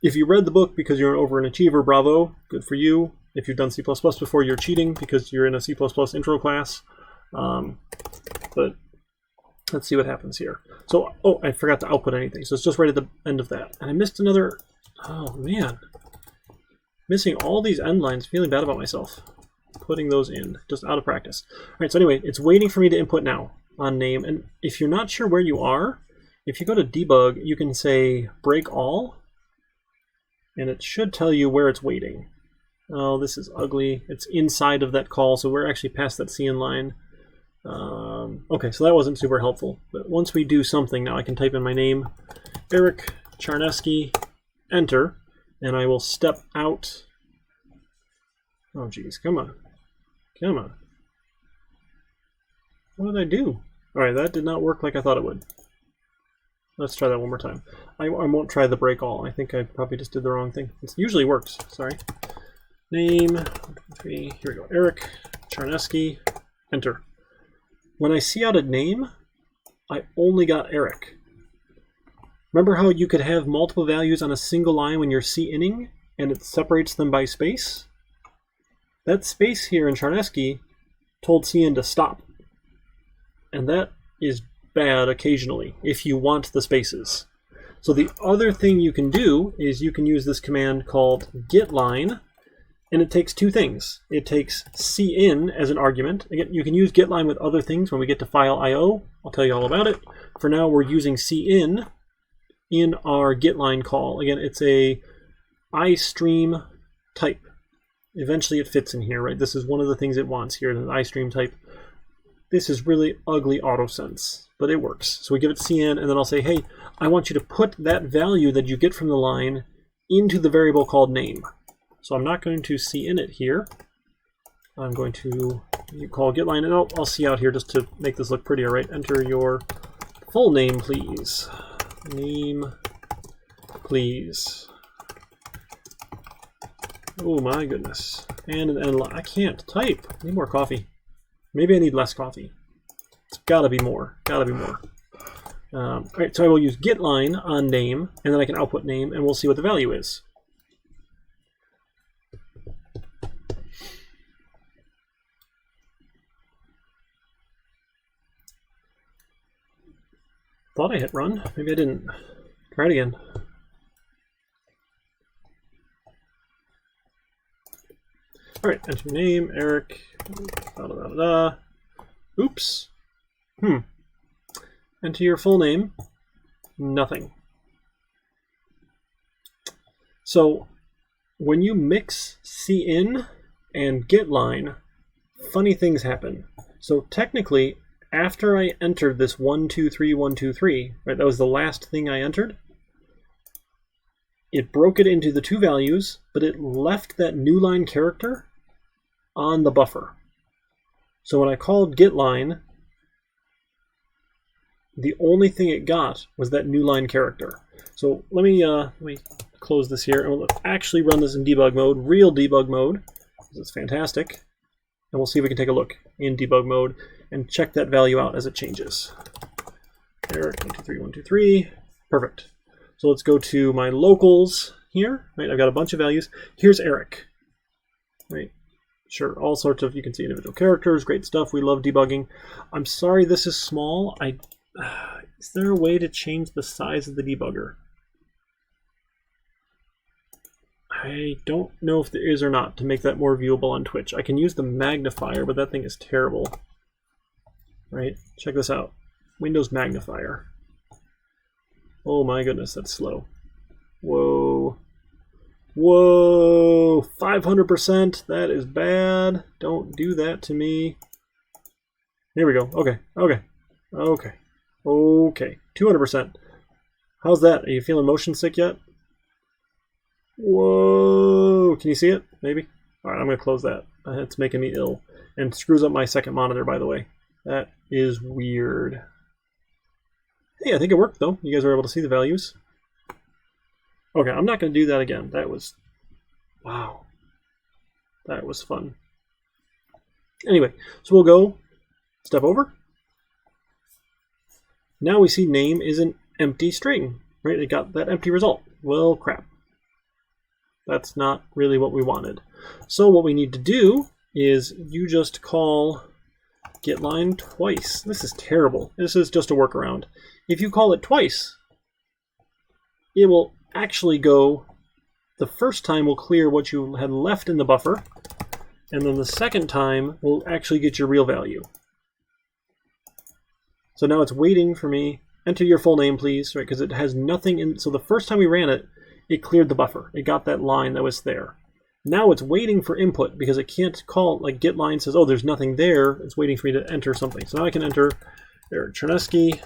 If you read the book because you're an overachiever, bravo, good for you. If you've done C++ before, you're cheating because you're in a C++ intro class. But let's see what happens here. So, oh, I forgot to output anything. So it's just right at the end of that. And I missed another, oh man. Missing all these end lines, feeling bad about myself. Putting those in, just out of practice. All right, so anyway, it's waiting for me to input now on name. And if you're not sure where you are, if you go to debug, you can say break all, and it should tell you where it's waiting. Oh, this is ugly. It's inside of that call, so we're actually past that cin line. Okay, so that wasn't super helpful. But once we do something, now I can type in my name, Eric Charneski, enter, and I will step out. Oh, geez, come on. Come on. What did I do? All right, that did not work like I thought it would. Let's try that one more time. I won't try the break all. I think I probably just did the wrong thing. It usually works, sorry. Name, 1, 2, 3, here we go. Eric Charneski, enter. When I coutted name, I only got Eric. Remember how you could have multiple values on a single line when you're cinning and it separates them by space? That space here in Charneski told cin to stop. And that is bad occasionally if you want the spaces. So the other thing you can do is you can use this command called getLine, and it takes 2 things. It takes cin as an argument. Again, you can use getLine with other things when we get to file IO. I'll tell you all about it. For now, we're using cin in our getLine call. Again, it's a iStream type. Eventually it fits in here, right? This is one of the things it wants here, the iStream type. This is really ugly autosense, but it works. So we give it cin, and then I'll say, hey, I want you to put that value that you get from the line into the variable called name. So I'm not going to cin it here. I'm going to call getLine, and I'll cout here just to make this look prettier, right? Enter your full name, please. Name, please. Oh my goodness. And I can't type. I need more coffee. Maybe I need less coffee. It's gotta be more. Gotta be more. All right, so I will use getLine on name, and then I can output name, and we'll see what the value is. Thought I hit run. Maybe I didn't. Try it again. All right, enter your name, Eric. Da, da, da, da. Oops. Enter your full name. Nothing. So when you mix cin and getLine, funny things happen. So technically, after I entered this 123, right, that was the last thing I entered, it broke it into the two values, but it left that new line character on the buffer. So when I called getLine, the only thing it got was that new line character. So let me close this here, and we'll actually run this in debug mode, real debug mode, because it's fantastic. And we'll see if we can take a look in debug mode and check that value out as it changes. Eric 123. Perfect. So let's go to my locals here. Right, I've got a bunch of values. Here's Eric. Right. Sure, all sorts of, you can see individual characters, great stuff. We love debugging. I'm sorry this is small. Is there a way to change the size of the debugger? I don't know if there is or not to make that more viewable on Twitch. I can use the magnifier, but that thing is terrible. Right, check this out. Windows magnifier. Oh my goodness, that's slow. Whoa. Whoa, 500%, that is bad. Don't do that to me. Here we go, okay, 200%. How's that? Are you feeling motion sick yet? Whoa, can you see it? Maybe? All right, I'm gonna close that. It's making me ill. And screws up my second monitor, by the way. That is weird. Hey, I think it worked though. You guys were able to see the values. Okay, I'm not going to do that again. That was, wow, that was fun. Anyway, so we'll go step over. Now we see name is an empty string, right? It got that empty result. Well, crap. That's not really what we wanted. So what we need to do is you just call getLine twice. This is terrible. This is just a workaround. If you call it twice, it will actually go, the first time will clear what you had left in the buffer, and then the second time will actually get your real value. So now it's waiting for me. Enter your full name, please, right? Because it has nothing in. So the first time we ran it, it cleared the buffer. It got that line that was there. Now it's waiting for input because it can't call, like getLine says, oh, there's nothing there. It's waiting for me to enter something. So now I can enter Eric Chernesky.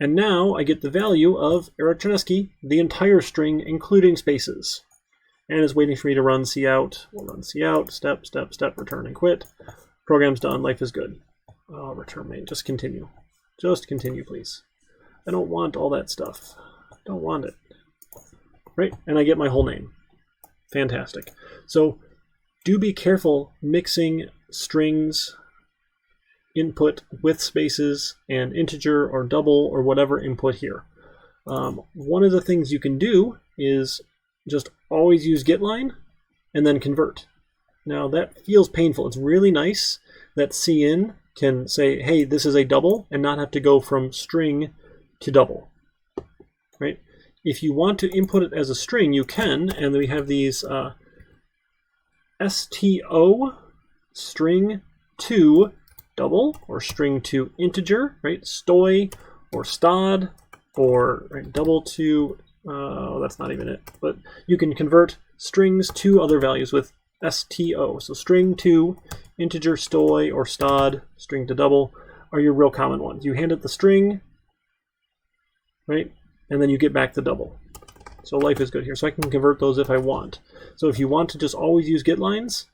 And now I get the value of Eric Chernesky, the entire string, including spaces. And it's waiting for me to run cout. We'll run cout, step, step, step, return and quit. Program's done, life is good. Oh, return main, just continue. Just continue, please. I don't want all that stuff. I don't want it. Right, and I get my whole name. Fantastic. So do be careful mixing strings input with spaces and integer or double or whatever input here. One of the things you can do is just always use getLine and then convert. Now that feels painful. It's really nice that cin can say, hey, this is a double, and not have to go from string to double. Right? If you want to input it as a string, you can, and we have these sto string to double or string to integer, right? Stoy or stod or right, double to, that's not even it, but you can convert strings to other values with sto. So string to integer, stoy or stod, string to double are your real common ones. You hand it the string, right? And then you get back the double. So life is good here. So I can convert those if I want. So if you want to just always use getlines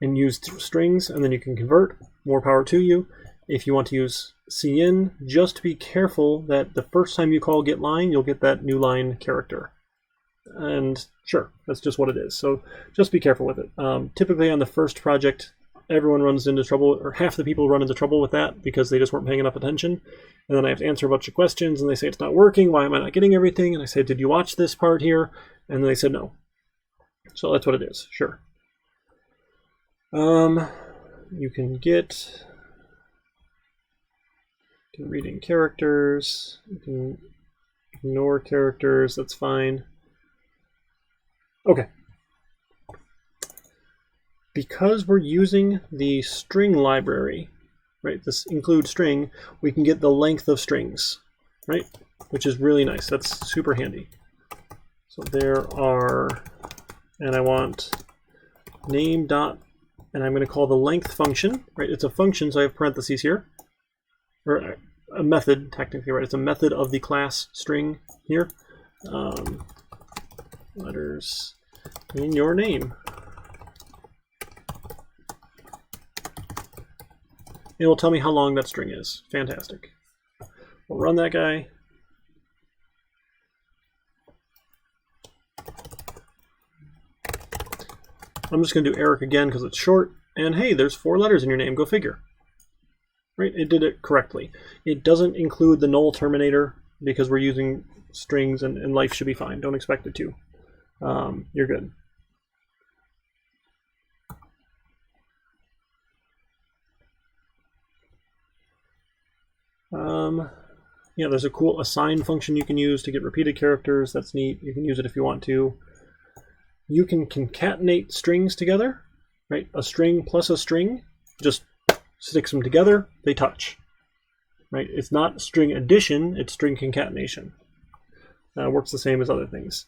and use strings, and then you can convert, more power to you. If you want to use cin, just be careful that the first time you call getLine, you'll get that new line character. And sure, that's just what it is. So just be careful with it. Typically on the first project, everyone runs into trouble, or half the people run into trouble with that because they just weren't paying enough attention. And then I have to answer a bunch of questions, and they say it's not working. Why am I not getting everything? And I say, did you watch this part here? And they said no. So that's what it is. Sure. You can get reading characters. You can ignore characters. That's fine. Okay. Because we're using the string library, right? This include string, we can get the length of strings, right? Which is really nice. That's super handy. So there are, and I want name dot, and I'm going to call the length function, right? It's a function, so I have parentheses here, or a method technically, right? It's a method of the class string here. Letters in your name. It will tell me how long that string is. Fantastic. We'll run that guy. I'm just going to do Eric again because it's short. And hey, there's 4 letters in your name. Go figure. Right? It did it correctly. It doesn't include the null terminator because we're using strings and life should be fine. Don't expect it to. You're good. Yeah, there's a cool assign function you can use to get repeated characters. That's neat. You can use it if you want to. You can concatenate strings together, right? A string plus a string just sticks them together. They touch, right? It's not string addition. It's string concatenation. Works the same as other things.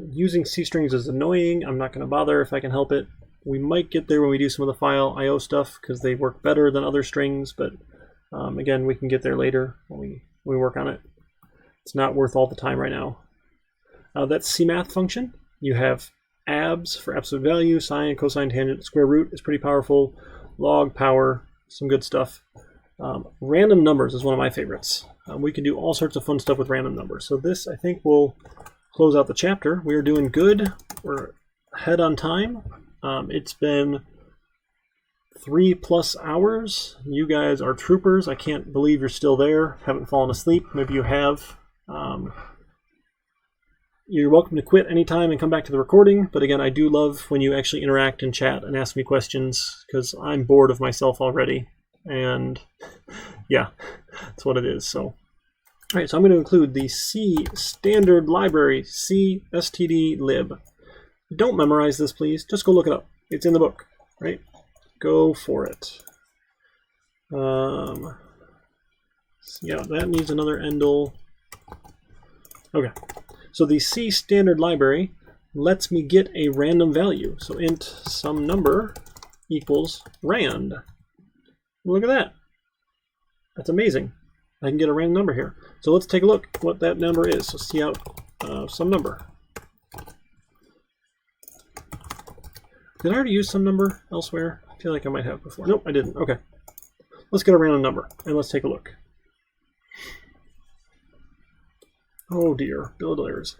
Using C strings is annoying. I'm not going to bother if I can help it. We might get there when we do some of the file IO stuff because they work better than other strings, but again, we can get there later when we work on it. It's not worth all the time right now. That CMath function, you have abs for absolute value, sine, cosine, tangent, square root is pretty powerful, log, power, some good stuff. Random numbers is one of my favorites. We can do all sorts of fun stuff with random numbers. So this, I think, will close out the chapter. We are doing good. We're ahead on time. It's been 3+ hours. You guys are troopers. I can't believe you're still there. Haven't fallen asleep. Maybe you have. You're welcome to quit anytime and come back to the recording. But again, I do love when you actually interact and chat and ask me questions because I'm bored of myself already. And yeah, that's what it is. So, all right, so I'm going to include the C standard library, C std lib. Don't memorize this, please. Just go look it up. It's in the book, right? Go for it. Yeah, that needs another endl. Okay, so the C standard library lets me get a random value. So int some number equals rand. Look at that. That's amazing. I can get a random number here. So let's take a look what that number is. So see out some number. Did I already use some number elsewhere? I feel like I might have before. Nope, I didn't. Okay. Let's get a random number and let's take a look. Oh dear, build errors.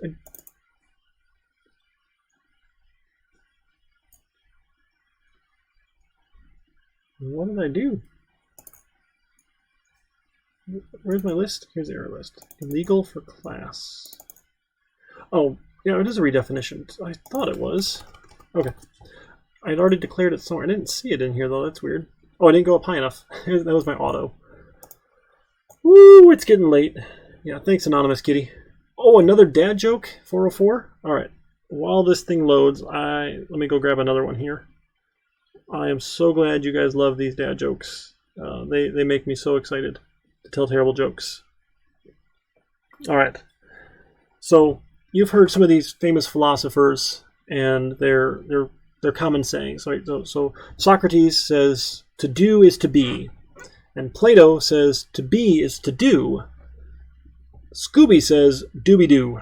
What did I do? Where's my list? Here's the error list. Illegal for class. Oh, yeah, it is a redefinition. I thought it was. Okay. I'd already declared it somewhere. I didn't see it in here, though. That's weird. Oh, I didn't go up high enough. That was my auto. Woo, it's getting late. Yeah, thanks, Anonymous Kitty. Oh, another dad joke? 404? All right. While this thing loads, let me go grab another one here. I am so glad you guys love these dad jokes. They make me so excited to tell terrible jokes. All right. So you've heard some of these famous philosophers and their common sayings. Right? So Socrates says, to do is to be. And Plato says, to be is to do. Scooby says, dooby-doo.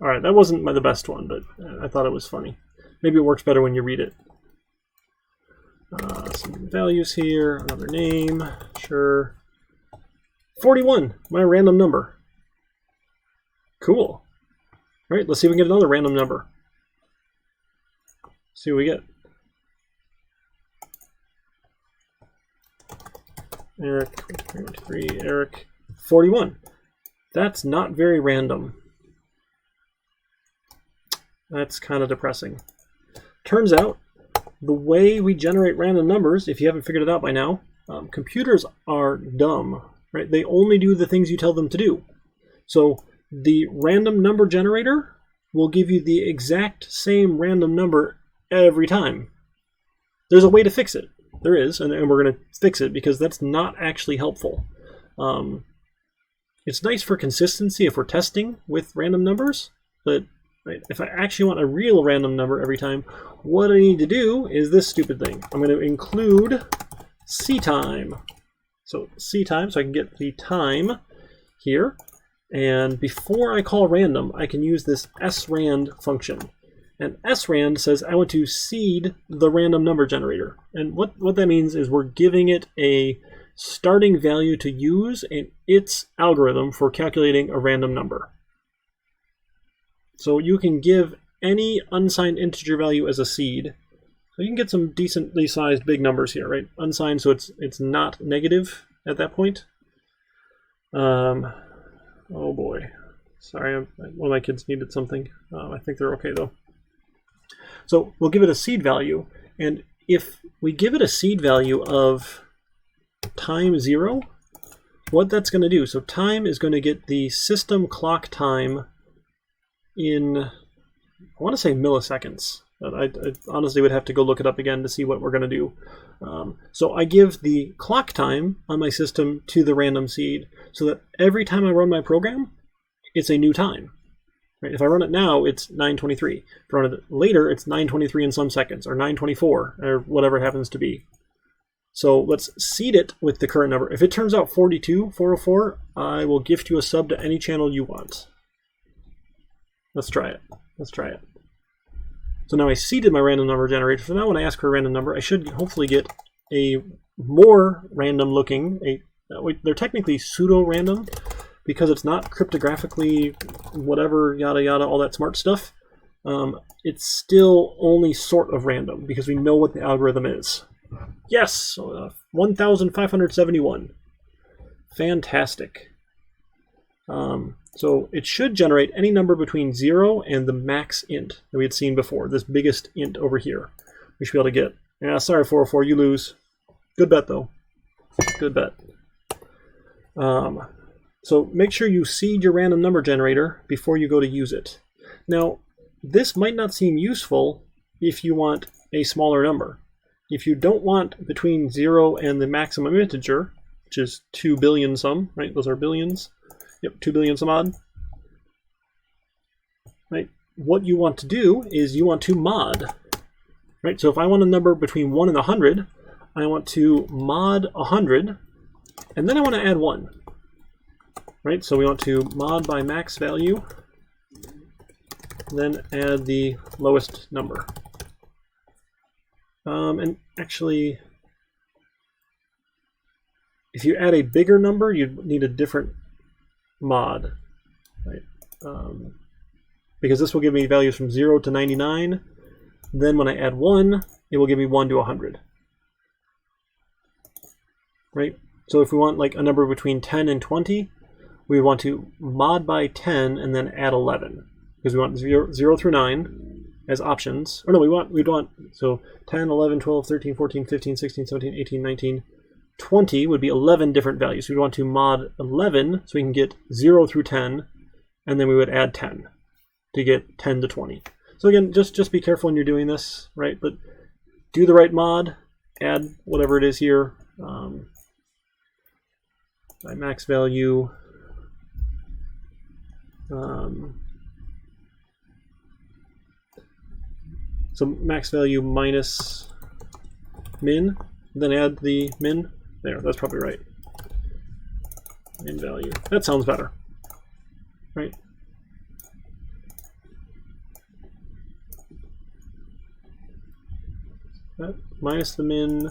All right, that wasn't the best one, but I thought it was funny. Maybe it works better when you read it. Some values here, another name, sure. 41, my random number. Cool. All right, let's see if we can get another random number. See what we get. Eric 3, Eric 41. That's not very random. That's kind of depressing. Turns out, the way we generate random numbers, if you haven't figured it out by now, computers are dumb, right? They only do the things you tell them to do. So the random number generator will give you the exact same random number every time. There's a way to fix it. There is, and we're going to fix it because that's not actually helpful. It's nice for consistency if we're testing with random numbers, but right, if I actually want a real random number every time, what I need to do is this stupid thing. I'm going to include ctime. So ctime, so I can get the time here. And before I call random, I can use this srand function. And srand says I want to seed the random number generator. And what that means is we're giving it a starting value to use in its algorithm for calculating a random number. So you can give any unsigned integer value as a seed. So you can get some decently sized big numbers here, right? Unsigned, so it's not negative at that point. Oh boy. Sorry, one of my kids needed something. I think they're okay though. So we'll give it a seed value, and if we give it a seed value of time 0, what that's going to do, so time is going to get the system clock time in, I want to say milliseconds. I honestly would have to go look it up again to see what we're going to do. So I give the clock time on my system to the random seed so that every time I run my program, it's a new time. Right? If I run it now, it's 9:23. If I run it later, it's 9:23 in some seconds, or 9:24, or whatever it happens to be. So let's seed it with the current number. If it turns out 42404, I will gift you a sub to any channel you want. Let's try it. Let's try it. So now I seeded my random number generator. So now when I ask for a random number, I should hopefully get a more random looking, they're technically pseudo-random because it's not cryptographically whatever, yada yada, all that smart stuff. It's still only sort of random because we know what the algorithm is. Yes, 1,571. Fantastic. So it should generate any number between 0 and the max int that we had seen before, this biggest int over here. We should be able to get. Yeah, sorry, 404, you lose. Good bet, though. Good bet. So make sure you seed your random number generator before you go to use it. Now, this might not seem useful if you want a smaller number. If you don't want between 0 and the maximum integer, which is 2 billion some, right? Those are billions. Yep, 2 billion some odd. Right? What you want to do is you want to mod. Right? So if I want a number between 1 and 100, I want to mod 100, and then I want to add 1. Right? So we want to mod by max value, then add the lowest number. And actually, if you add a bigger number, you'd need a different mod, right? Because this will give me values from 0 to 99. Then when I add 1, it will give me 1 to 100. Right? So if we want like a number between 10 and 20, we want to mod by 10 and then add 11. Because we want 0 through 9 as options. Or no, we'd want so 10, 11, 12, 13, 14, 15, 16, 17, 18, 19, 20 would be 11 different values. We'd want to mod 11 so we can get 0 through 10, and then we would add 10 to get 10 to 20. So again, just be careful when you're doing this, right? But do the right mod, add whatever it is here. By max value. So max value minus min, then add the min. There, that's probably right. Min value. That sounds better, right? Minus the min.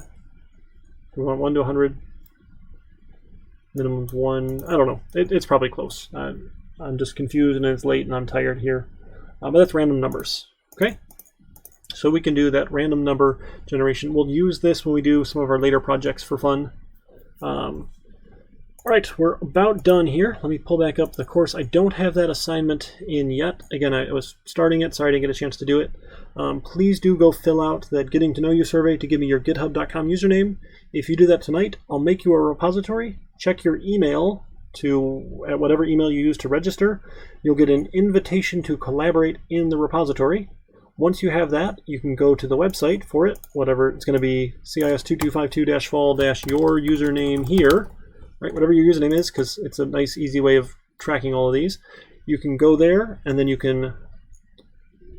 We want 1 to 100. Minimum's 1. I don't know. It's probably close. I'm just confused and it's late and I'm tired here. But that's random numbers. Okay? So we can do that random number generation. We'll use this when we do some of our later projects for fun. All right, we're about done here. Let me pull back up the course. I don't have that assignment in yet. Again, I was starting it. Sorry I didn't get a chance to do it. Please do go fill out that Getting to Know You survey to give me your github.com username. If you do that tonight, I'll make you a repository. Check your email at whatever email you use to register. You'll get an invitation to collaborate in the repository. Once you have that, you can go to the website for it, whatever it's going to be, CIS2252-fall-your username here. Right, whatever your username is, because it's a nice, easy way of tracking all of these. You can go there, and then you can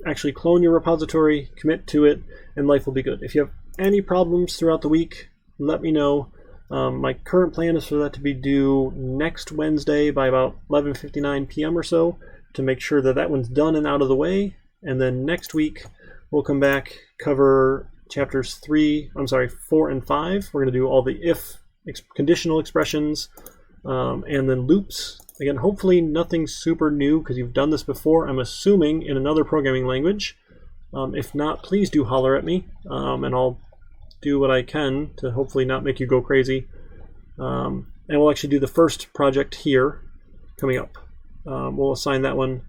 actually clone your repository, commit to it, and life will be good. If you have any problems throughout the week, let me know. My current plan is for that to be due next Wednesday by about 11:59 p.m. or so, to make sure that that one's done and out of the way. And then next week, we'll come back, cover chapters 4 and 5. We're going to do all the if conditional expressions, and then loops. Again, hopefully nothing super new because you've done this before, I'm assuming, in another programming language. If not, please do holler at me, and I'll do what I can to hopefully not make you go crazy. And we'll actually do the first project here coming up. We'll assign that one,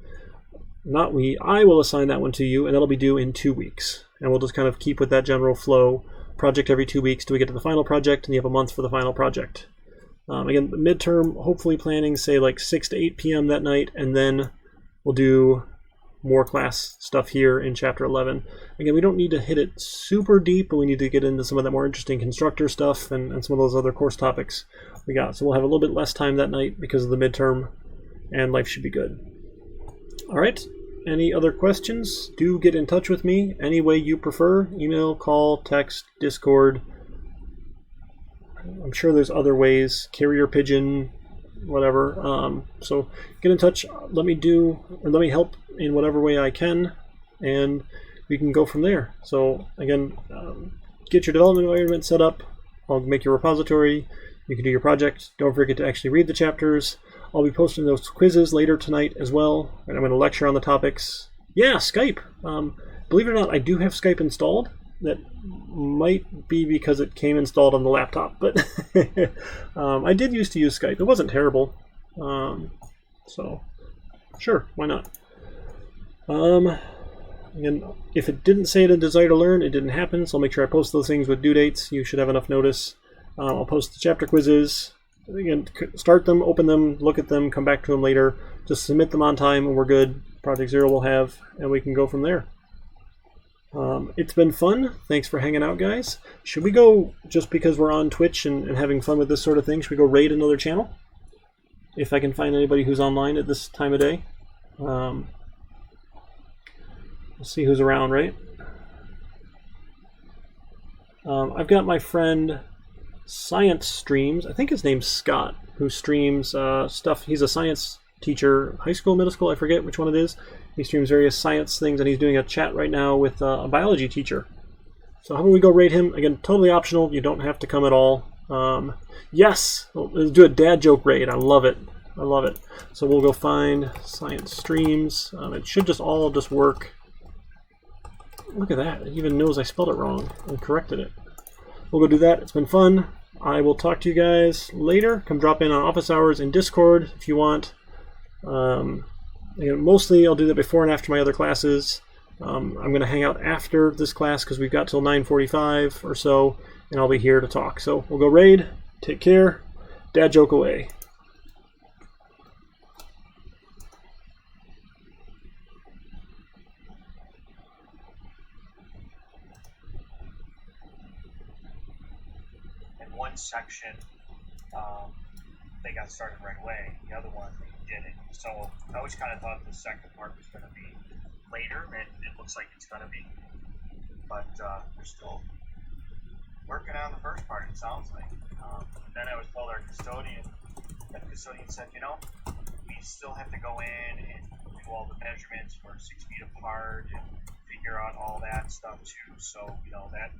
I will assign that one to you, and that'll be due in 2 weeks. And we'll just kind of keep with that general flow. Project every 2 weeks till we get to the final project, and you have a month for the final project. Again, the midterm, hopefully planning, say like 6 to 8 p.m. that night, and then we'll do more class stuff here in Chapter 11. Again, we don't need to hit it super deep, but we need to get into some of that more interesting constructor stuff and some of those other course topics we got. So we'll have a little bit less time that night because of the midterm, and life should be good. All right. Any other questions? Do get in touch with me any way you prefer. Email, call, text, Discord. I'm sure there's other ways. Carrier pigeon, whatever. So get in touch. Let me help in whatever way I can, and we can go from there. So again, get your development environment set up. I'll make your repository. You can do your project. Don't forget to actually read the chapters. I'll be posting those quizzes later tonight as well, and I'm going to lecture on the topics. Yeah, Skype. Believe it or not, I do have Skype installed. That might be because it came installed on the laptop, but I did used to use Skype. It wasn't terrible. So, sure, why not? Again, if it didn't say it in Desire to Learn, it didn't happen, so I'll make sure I post those things with due dates. You should have enough notice. I'll post the chapter quizzes. Again, start them, open them, look at them, come back to them later. Just submit them on time and we're good. Project Zero will have, and we can go from there. It's been fun. Thanks for hanging out, guys. Should we go, just because we're on Twitch and having fun with this sort of thing, should we go raid another channel? If I can find anybody who's online at this time of day. We'll see who's around, right? I've got my friend Science Streams, I think his name's Scott, who streams stuff. He's a science teacher, high school, middle school, I forget which one it is. He streams various science things, and he's doing a chat right now with a biology teacher. So how about we go raid him? Again, totally optional. You don't have to come at all. Yes! Let's do a dad joke raid. I love it. I love it. So we'll go find Science Streams. It should all just work. Look at that. It even knows I spelled it wrong and corrected it. We'll go do that. It's been fun. I will talk to you guys later. Come drop in on office hours in Discord if you want. Mostly I'll do that before and after my other classes. I'm going to hang out after this class because we've got till 9:45 or so, and I'll be here to talk. So we'll go raid. Take care. Dad joke away. One section they got started right away, the other one they didn't. So I always kind of thought the second part was going to be later, and it looks like it's going to be. But we're still working on the first part, it sounds like. Then I was told our custodian, and the custodian said, we still have to go in and do all the measurements for 6 feet apart and figure out all that stuff too. So, that.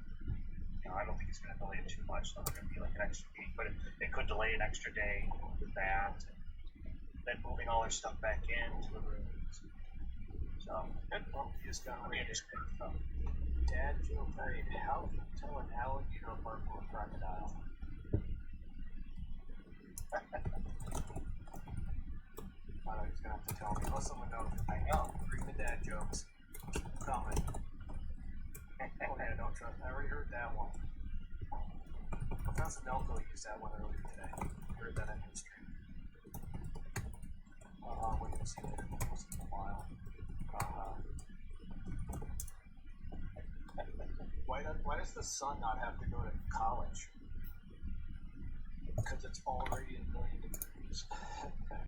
I don't think it's going to delay it too much. So it's going to be like an extra week, but it could delay an extra day with that. And then moving all our stuff back into the rooms. So, well, you just got to read it. Dad, Jill, how do you tell an alligator apart from a crocodile? jokes. Coming. Oh yeah, don't trust. I already heard that one. Professor Nelko used that one earlier today. I heard that in his stream. We're gonna see later. We'll see in a while. Why does the sun not have to go to college? Because it's already a million degrees. Okay.